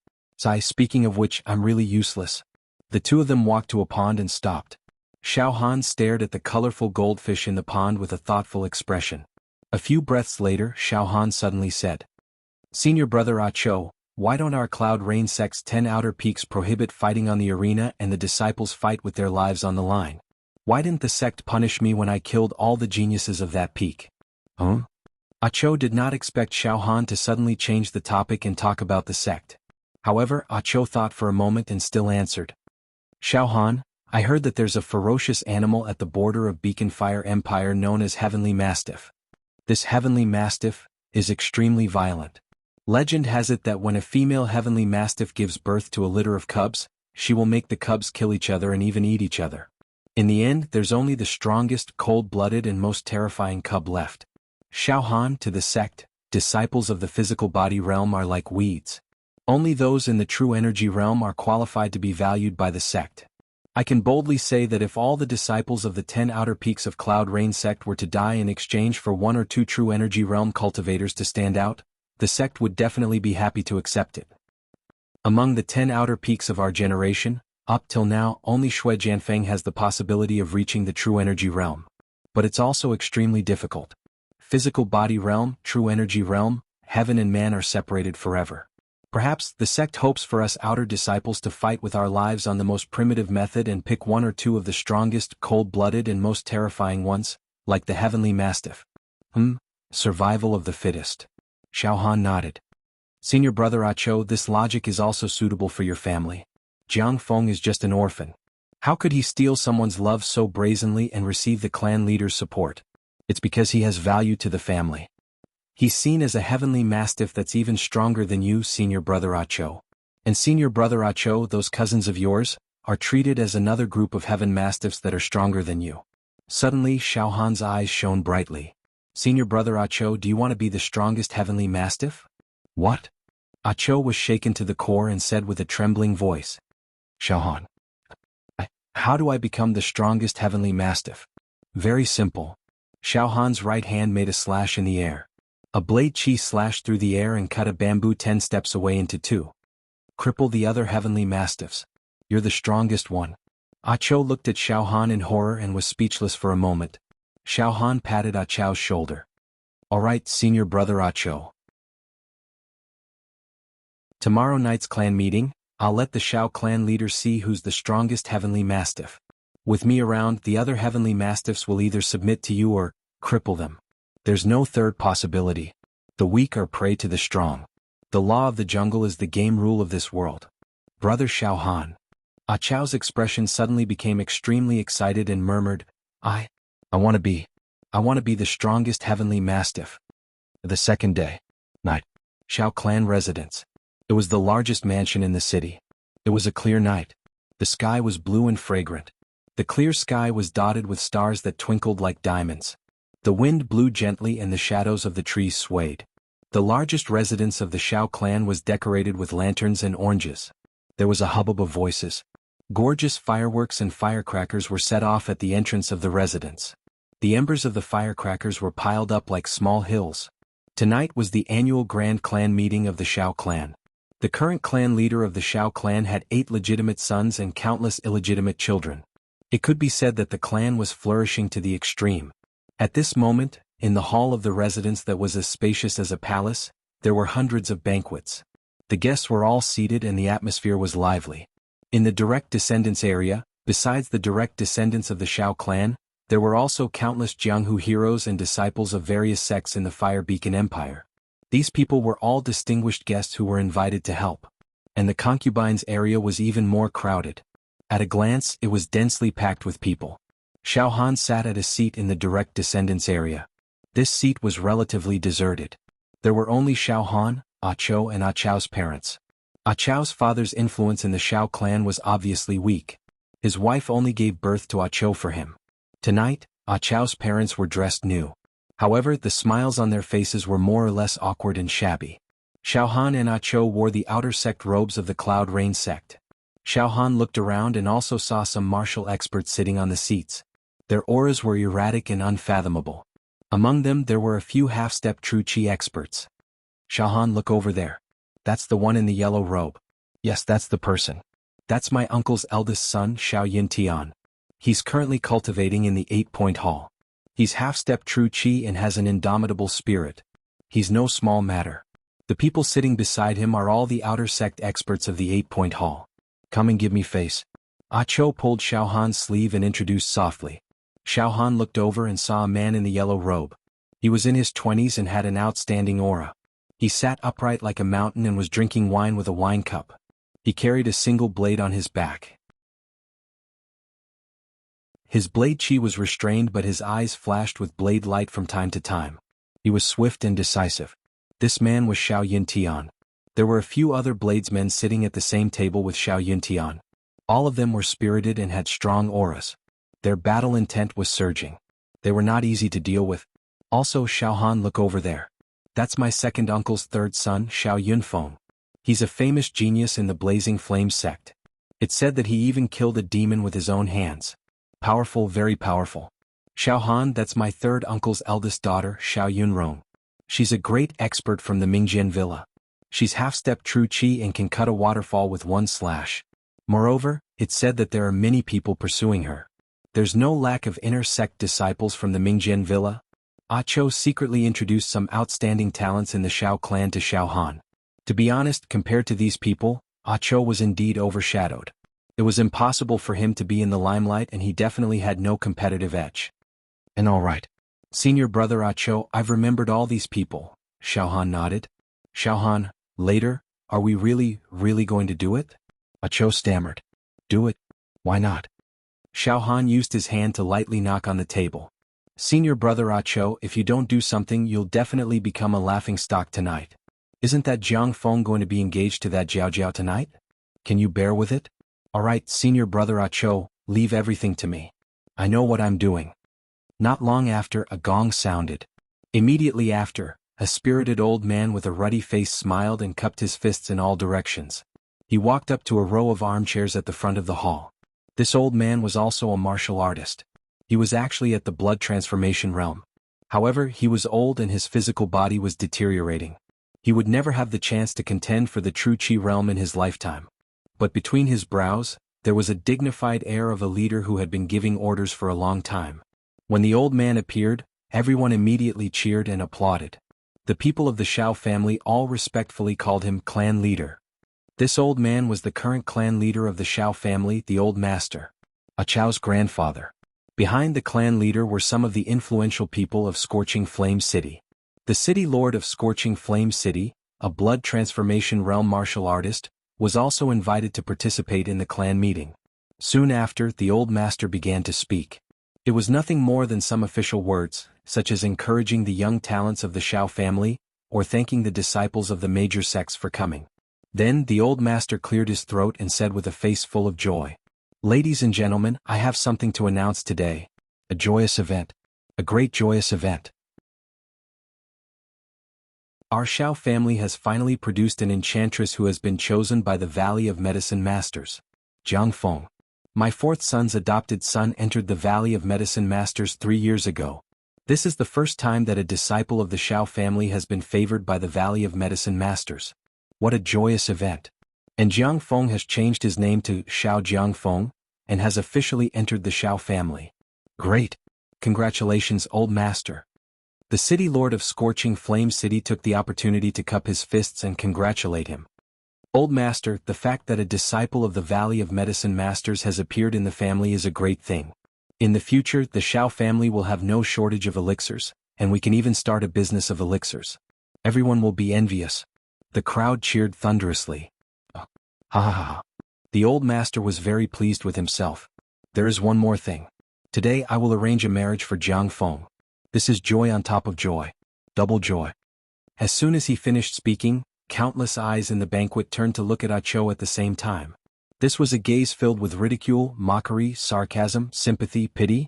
Speaking of which, I'm really useless. The two of them walked to a pond and stopped. Xiao Han stared at the colorful goldfish in the pond with a thoughtful expression. A few breaths later, Xiao Han suddenly said, Senior brother Ah Cho, Why don't our Cloud Rain sect's 10 outer peaks prohibit fighting on the arena and the disciples fight with their lives on the line? Why didn't the sect punish me when I killed all the geniuses of that peak? Huh? Ah Cho did not expect Xiao Han to suddenly change the topic and talk about the sect. However, Ah Cho thought for a moment and still answered. Xiao Han, I heard that there's a ferocious animal at the border of Beacon Fire Empire known as Heavenly Mastiff. This Heavenly Mastiff is extremely violent. Legend has it that when a female Heavenly Mastiff gives birth to a litter of cubs, she will make the cubs kill each other and even eat each other. In the end, there's only the strongest, cold-blooded and most terrifying cub left. Xiao Han, to the sect, disciples of the physical body realm are like weeds. Only those in the true energy realm are qualified to be valued by the sect. I can boldly say that if all the disciples of the 10 outer peaks of Cloud Rain sect were to die in exchange for 1 or 2 true energy realm cultivators to stand out, the sect would definitely be happy to accept it. Among the 10 outer peaks of our generation, up till now only Shui Jianfeng has the possibility of reaching the true energy realm. But it's also extremely difficult. Physical body realm, true energy realm, heaven and man are separated forever. Perhaps the sect hopes for us outer disciples to fight with our lives on the most primitive method and pick 1 or 2 of the strongest, cold-blooded and most terrifying ones, like the Heavenly Mastiff. Survival of the fittest. Xiao Han nodded. Senior brother Ah Cho, this logic is also suitable for your family. Jiang Feng is just an orphan. How could he steal someone's love so brazenly and receive the clan leader's support? It's because he has value to the family. He's seen as a Heavenly Mastiff that's even stronger than you, senior brother Ah Cho. And senior brother Ah Cho, those cousins of yours, are treated as another group of Heaven Mastiffs that are stronger than you. Suddenly Xiao Han's eyes shone brightly. Senior brother Ah Cho, do you want to be the strongest Heavenly Mastiff? What? Ah Cho was shaken to the core and said with a trembling voice. Xiao Han. How do I become the strongest Heavenly Mastiff? Very simple. Xiao Han's right hand made a slash in the air. A blade chi slashed through the air and cut a bamboo 10 steps away into 2. Cripple the other Heavenly Mastiffs. You're the strongest one. Ah Cho looked at Xiao Han in horror and was speechless for a moment. Xiao Han patted Ah Cho's shoulder. All right, senior brother Ah Cho. Tomorrow night's clan meeting, I'll let the Xiao clan leaders see who's the strongest Heavenly Mastiff. With me around, the other Heavenly Mastiffs will either submit to you or cripple them. There's no third possibility. The weak are prey to the strong. The law of the jungle is the game rule of this world. Brother Xiao Han. Ah Cho's expression suddenly became extremely excited and murmured, I want to be the strongest Heavenly Mastiff. The second day. Night. Xiao clan residence. It was the largest mansion in the city. It was a clear night. The sky was blue and fragrant. The clear sky was dotted with stars that twinkled like diamonds. The wind blew gently and the shadows of the trees swayed. The largest residence of the Xiao clan was decorated with lanterns and oranges. There was a hubbub of voices. Gorgeous fireworks and firecrackers were set off at the entrance of the residence. The embers of the firecrackers were piled up like small hills. Tonight was the annual grand clan meeting of the Xiao clan. The current clan leader of the Xiao clan had 8 legitimate sons and countless illegitimate children. It could be said that the clan was flourishing to the extreme. At this moment, in the hall of the residence that was as spacious as a palace, there were hundreds of banquets. The guests were all seated and the atmosphere was lively. In the direct descendants area, besides the direct descendants of the Xiao clan, there were also countless Jianghu heroes and disciples of various sects in the Fire Beacon Empire. These people were all distinguished guests who were invited to help. And the concubines area was even more crowded. At a glance, it was densely packed with people. Xiao Han sat at a seat in the direct descendants area. This seat was relatively deserted. There were only Xiao Han, Ah Cho and Ah Cho's parents. Ah Cho's father's influence in the Xiao clan was obviously weak. His wife only gave birth to Ah Cho for him. Tonight, Ah Cho's parents were dressed new. However, the smiles on their faces were more or less awkward and shabby. Xiao Han and Ah Cho wore the outer sect robes of the Cloud Rain sect. Xiao Han looked around and also saw some martial experts sitting on the seats. Their auras were erratic and unfathomable. Among them there were a few half-step true chi experts. Xiao Han, look over there. That's the one in the yellow robe. Yes, that's the person. That's my uncle's eldest son, Xiao Yin Tian. He's currently cultivating in the 8-point hall. He's half-step true chi and has an indomitable spirit. He's no small matter. The people sitting beside him are all the outer sect experts of the 8-point hall. Come and give me face. Ah Cho pulled Xiao Han's sleeve and introduced softly. Xiao Han looked over and saw a man in the yellow robe. He was in his 20s and had an outstanding aura. He sat upright like a mountain and was drinking wine with a wine cup. He carried a single blade on his back. His blade chi was restrained, but his eyes flashed with blade light from time to time. He was swift and decisive. This man was Xiao Yuntian. There were a few other bladesmen sitting at the same table with Xiao Yuntian. All of them were spirited and had strong auras. Their battle intent was surging. They were not easy to deal with. Also, Xiao Han, look over there. That's my second uncle's third son, Xiao Yunfeng. He's a famous genius in the Blazing Flame sect. It's said that he even killed a demon with his own hands. Powerful, very powerful. Xiao Han, that's my third uncle's eldest daughter, Xiao Yunrong. She's a great expert from the Mingjian Villa. She's half-step true chi and can cut a waterfall with one slash. Moreover, it's said that there are many people pursuing her. There's no lack of inner sect disciples from the Mingjian Villa. Ah Cho secretly introduced some outstanding talents in the Xiao clan to Xiao Han. To be honest, compared to these people, Ah Cho was indeed overshadowed. It was impossible for him to be in the limelight, and he definitely had no competitive edge. And all right. Senior brother Ah Cho, I've remembered all these people. Xiao Han nodded. Xiao Han, later, are we really going to do it? Ah Cho stammered. Do it? Why not? Xiao Han used his hand to lightly knock on the table. Senior brother Ah Cho, if you don't do something, you'll definitely become a laughingstock tonight. Isn't that Jiang Feng going to be engaged to that Jiao Jiao tonight? Can you bear with it? Alright, senior brother Ah Cho, leave everything to me. I know what I'm doing. Not long after, a gong sounded. Immediately after, a spirited old man with a ruddy face smiled and cupped his fists in all directions. He walked up to a row of armchairs at the front of the hall. This old man was also a martial artist. He was actually at the blood transformation realm. However, he was old and his physical body was deteriorating. He would never have the chance to contend for the true chi realm in his lifetime. But between his brows, there was a dignified air of a leader who had been giving orders for a long time. When the old man appeared, everyone immediately cheered and applauded. The people of the Xiao family all respectfully called him clan leader. This old man was the current clan leader of the Xiao family, the old master. Ah Cho's grandfather. Behind the clan leader were some of the influential people of Scorching Flame City. The city lord of Scorching Flame City, a blood transformation realm martial artist, was also invited to participate in the clan meeting. Soon after, the old master began to speak. It was nothing more than some official words, such as encouraging the young talents of the Xiao family, or thanking the disciples of the major sects for coming. Then, the old master cleared his throat and said with a face full of joy, "Ladies and gentlemen, I have something to announce today. A joyous event. A great joyous event. Our Xiao family has finally produced an enchantress who has been chosen by the Valley of Medicine Masters. Jiang Feng. My fourth son's adopted son entered the Valley of Medicine Masters 3 years ago. This is the first time that a disciple of the Xiao family has been favored by the Valley of Medicine Masters. What a joyous event. And Jiang Feng has changed his name to Xiao Jiang Feng, and has officially entered the Xiao family. Great. Congratulations, old master. The city lord of Scorching Flame City took the opportunity to cup his fists and congratulate him. Old master, the fact that a disciple of the Valley of Medicine Masters has appeared in the family is a great thing. In the future, the Xiao family will have no shortage of elixirs, and we can even start a business of elixirs. Everyone will be envious. The crowd cheered thunderously. Ha ha ha. The old master was very pleased with himself. There is one more thing. Today I will arrange a marriage for Jiang Feng. This is joy on top of joy. Double joy. As soon as he finished speaking, countless eyes in the banquet turned to look at Ah Cho at the same time. This was a gaze filled with ridicule, mockery, sarcasm, sympathy, pity.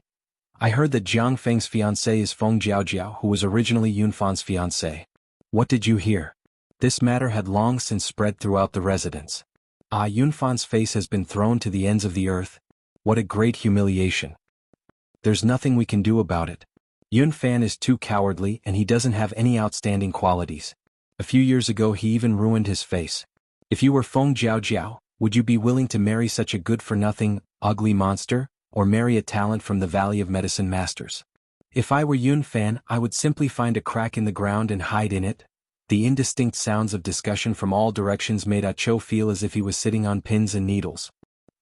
I heard that Jiang Feng's fiancée is Feng Jiaojiao, who was originally Yunfan's fiancée. What did you hear? This matter had long since spread throughout the residence. Ah, Yunfan's face has been thrown to the ends of the earth. What a great humiliation. There's nothing we can do about it. Yunfan is too cowardly and he doesn't have any outstanding qualities. A few years ago he even ruined his face. If you were Feng Jiaojiao, would you be willing to marry such a good-for-nothing, ugly monster, or marry a talent from the Valley of Medicine Masters? If I were Yunfan, I would simply find a crack in the ground and hide in it. The indistinct sounds of discussion from all directions made Ah Cho feel as if he was sitting on pins and needles.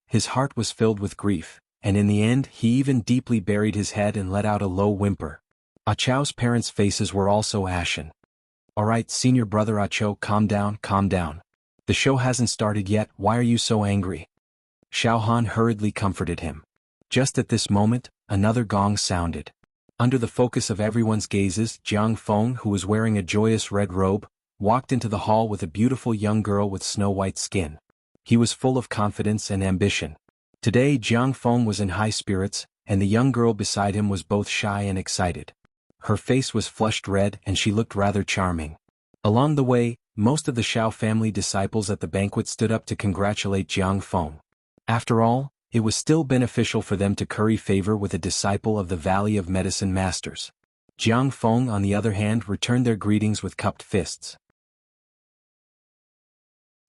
His heart was filled with grief, and in the end he even deeply buried his head and let out a low whimper. Ah Cho's parents' faces were also ashen. "Alright, senior brother Ah Cho, calm down, calm down. The show hasn't started yet, why are you so angry?" Xiao Han hurriedly comforted him. Just at this moment, another gong sounded. Under the focus of everyone's gazes, Jiang Feng, who was wearing a joyous red robe, walked into the hall with a beautiful young girl with snow-white skin. He was full of confidence and ambition. Today Jiang Feng was in high spirits, and the young girl beside him was both shy and excited. Her face was flushed red and she looked rather charming. Along the way, most of the Xiao family disciples at the banquet stood up to congratulate Jiang Feng. After all, it was still beneficial for them to curry favor with a disciple of the Valley of Medicine Masters. Jiang Feng, on the other hand, returned their greetings with cupped fists.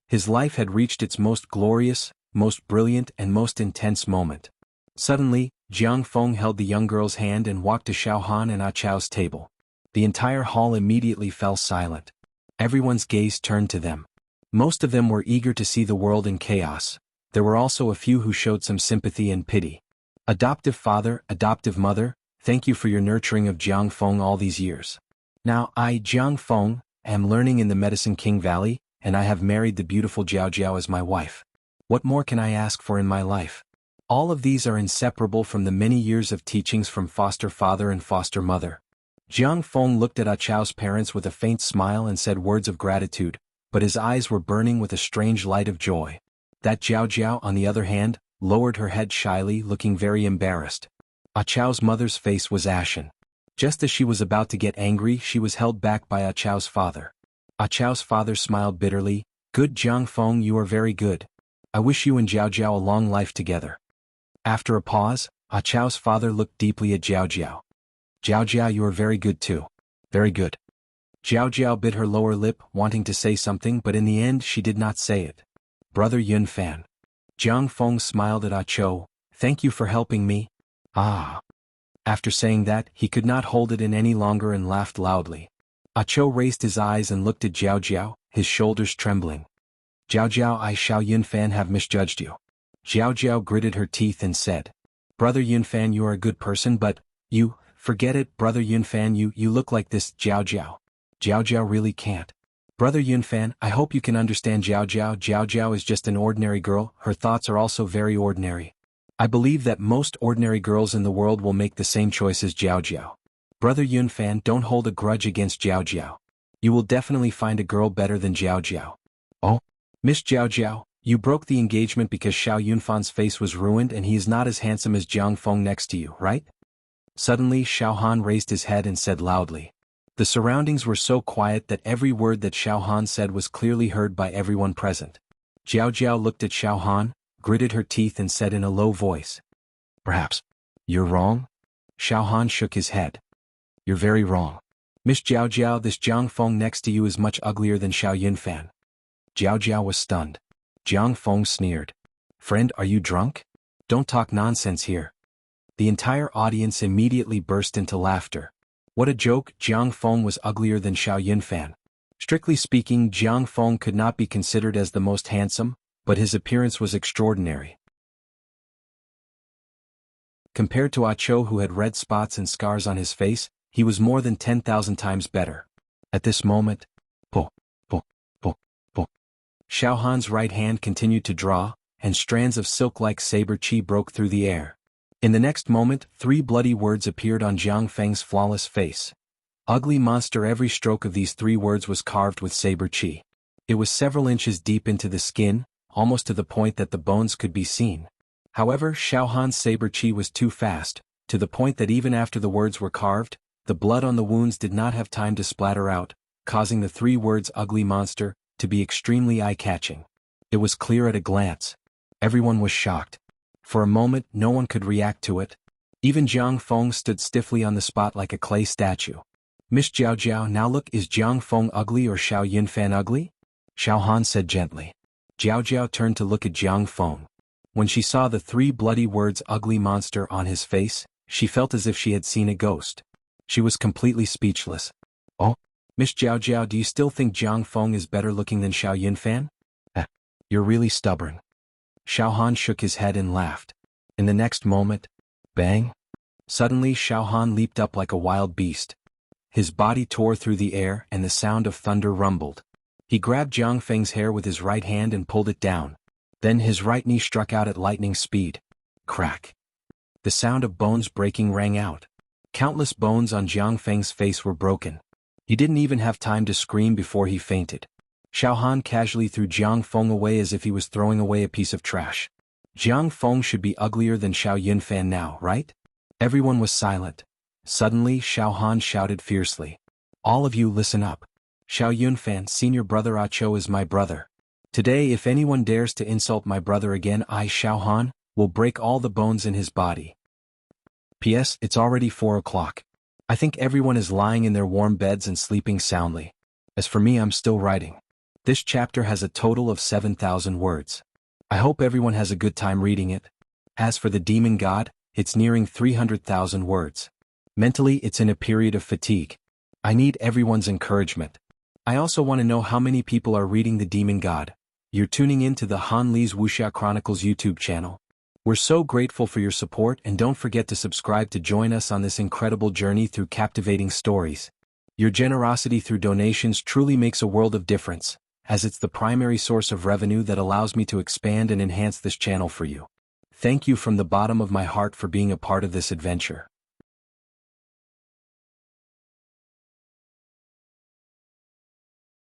His life had reached its most glorious, most brilliant and most intense moment. Suddenly, Jiang Feng held the young girl's hand and walked to Xiao Han and Ah Cho's table. The entire hall immediately fell silent. Everyone's gaze turned to them. Most of them were eager to see the world in chaos. There were also a few who showed some sympathy and pity. "Adoptive father, adoptive mother, thank you for your nurturing of Jiang Feng all these years. Now I, Jiang Feng, am learning in the Medicine King Valley, and I have married the beautiful Jiao Jiao as my wife. What more can I ask for in my life? All of these are inseparable from the many years of teachings from foster father and foster mother." Jiang Feng looked at Ah Cho's parents with a faint smile and said words of gratitude, but his eyes were burning with a strange light of joy. That Jiao Jiao, on the other hand, lowered her head shyly, looking very embarrassed. Ah Cho's mother's face was ashen. Just as she was about to get angry, she was held back by Ah Cho's father. Ah Cho's father smiled bitterly. "Good Jiang Feng, you are very good. I wish you and Jiao Jiao a long life together." After a pause, Ah Cho's father looked deeply at Jiao Jiao. "Jiao Jiao, you are very good too. Very good." Jiao Jiao bit her lower lip, wanting to say something, but in the end she did not say it. "Brother Yun Fan." Jiang Feng smiled at Ah Cho. "Thank you for helping me." "Ah." After saying that, he could not hold it in any longer and laughed loudly. Ah Cho raised his eyes and looked at Jiao Jiao, his shoulders trembling. "Jiao Jiao, I Xiao Yun Fan have misjudged you." Jiao Jiao gritted her teeth and said, "Brother Yun Fan, you are a good person, but you, forget it, Brother Yun Fan, you look like this, Jiao Jiao. Jiao Jiao really can't. Brother Yun Fan, I hope you can understand Jiao Jiao. Jiao Jiao is just an ordinary girl, her thoughts are also very ordinary. I believe that most ordinary girls in the world will make the same choice as Jiao Jiao. Brother Yun Fan, don't hold a grudge against Jiao Jiao. You will definitely find a girl better than Jiao Jiao." "Oh? Miss Jiao Jiao, you broke the engagement because Xiao Yunfan's face was ruined and he is not as handsome as Jiang Feng next to you, right?" Suddenly Xiao Han raised his head and said loudly. The surroundings were so quiet that every word that Xiao Han said was clearly heard by everyone present. Jiao Jiao looked at Xiao Han, gritted her teeth and said in a low voice, "Perhaps you're wrong?" Xiao Han shook his head. "You're very wrong. Miss Jiao Jiao, this Jiang Feng next to you is much uglier than Xiao Yunfan." Jiao Jiao was stunned. Jiang Feng sneered. "Friend, are you drunk? Don't talk nonsense here." The entire audience immediately burst into laughter. What a joke, Jiang Feng was uglier than Xiao Yunfan. Strictly speaking, Jiang Feng could not be considered as the most handsome, but his appearance was extraordinary. Compared to Ah Cho, who had red spots and scars on his face, he was more than 10,000 times better. At this moment, po, po, po, po. Xiao Han's right hand continued to draw, and strands of silk-like saber chi broke through the air. In the next moment, 3 bloody words appeared on Jiang Feng's flawless face. "Ugly monster." Every stroke of these 3 words was carved with saber chi. It was several inches deep into the skin, almost to the point that the bones could be seen. However, Xiao Han's saber chi was too fast, to the point that even after the words were carved, the blood on the wounds did not have time to splatter out, causing the 3 words "ugly monster" to be extremely eye-catching. It was clear at a glance. Everyone was shocked. For a moment, no one could react to it. Even Jiang Feng stood stiffly on the spot like a clay statue. "Miss Jiao Jiao, now look, is Jiang Feng ugly or Xiao Yunfan ugly?" Xiao Han said gently. Jiao Jiao turned to look at Jiang Feng. When she saw the 3 bloody words "ugly monster" on his face, she felt as if she had seen a ghost. She was completely speechless. "Oh, Miss Jiao Jiao, do you still think Jiang Feng is better looking than Xiao Yunfan? You're really stubborn. Xiao Han shook his head and laughed. In the next moment, bang! Suddenly Xiao Han leaped up like a wild beast. His body tore through the air and the sound of thunder rumbled. He grabbed Jiang Feng's hair with his right hand and pulled it down. Then his right knee struck out at lightning speed. Crack! The sound of bones breaking rang out. Countless bones on Jiang Feng's face were broken. He didn't even have time to scream before he fainted. Xiao Han casually threw Jiang Feng away as if he was throwing away a piece of trash. Jiang Feng should be uglier than Xiao Yunfan now, right? Everyone was silent. Suddenly Xiao Han shouted fiercely. All of you listen up. Xiao Yunfan, senior brother Acho, is my brother. Today if anyone dares to insult my brother again, I, Xiao Han, will break all the bones in his body. P.S. It's already 4 o'clock. I think everyone is lying in their warm beds and sleeping soundly. As for me, I'm still writing. This chapter has a total of 7,000 words. I hope everyone has a good time reading it. As for the demon god, it's nearing 300,000 words. Mentally, it's in a period of fatigue. I need everyone's encouragement. I also want to know how many people are reading the demon god. You're tuning in to the Han Li's Wuxia Chronicles YouTube channel. We're so grateful for your support, and don't forget to subscribe to join us on this incredible journey through captivating stories. Your generosity through donations truly makes a world of difference, as it's the primary source of revenue that allows me to expand and enhance this channel for you. Thank you from the bottom of my heart for being a part of this adventure.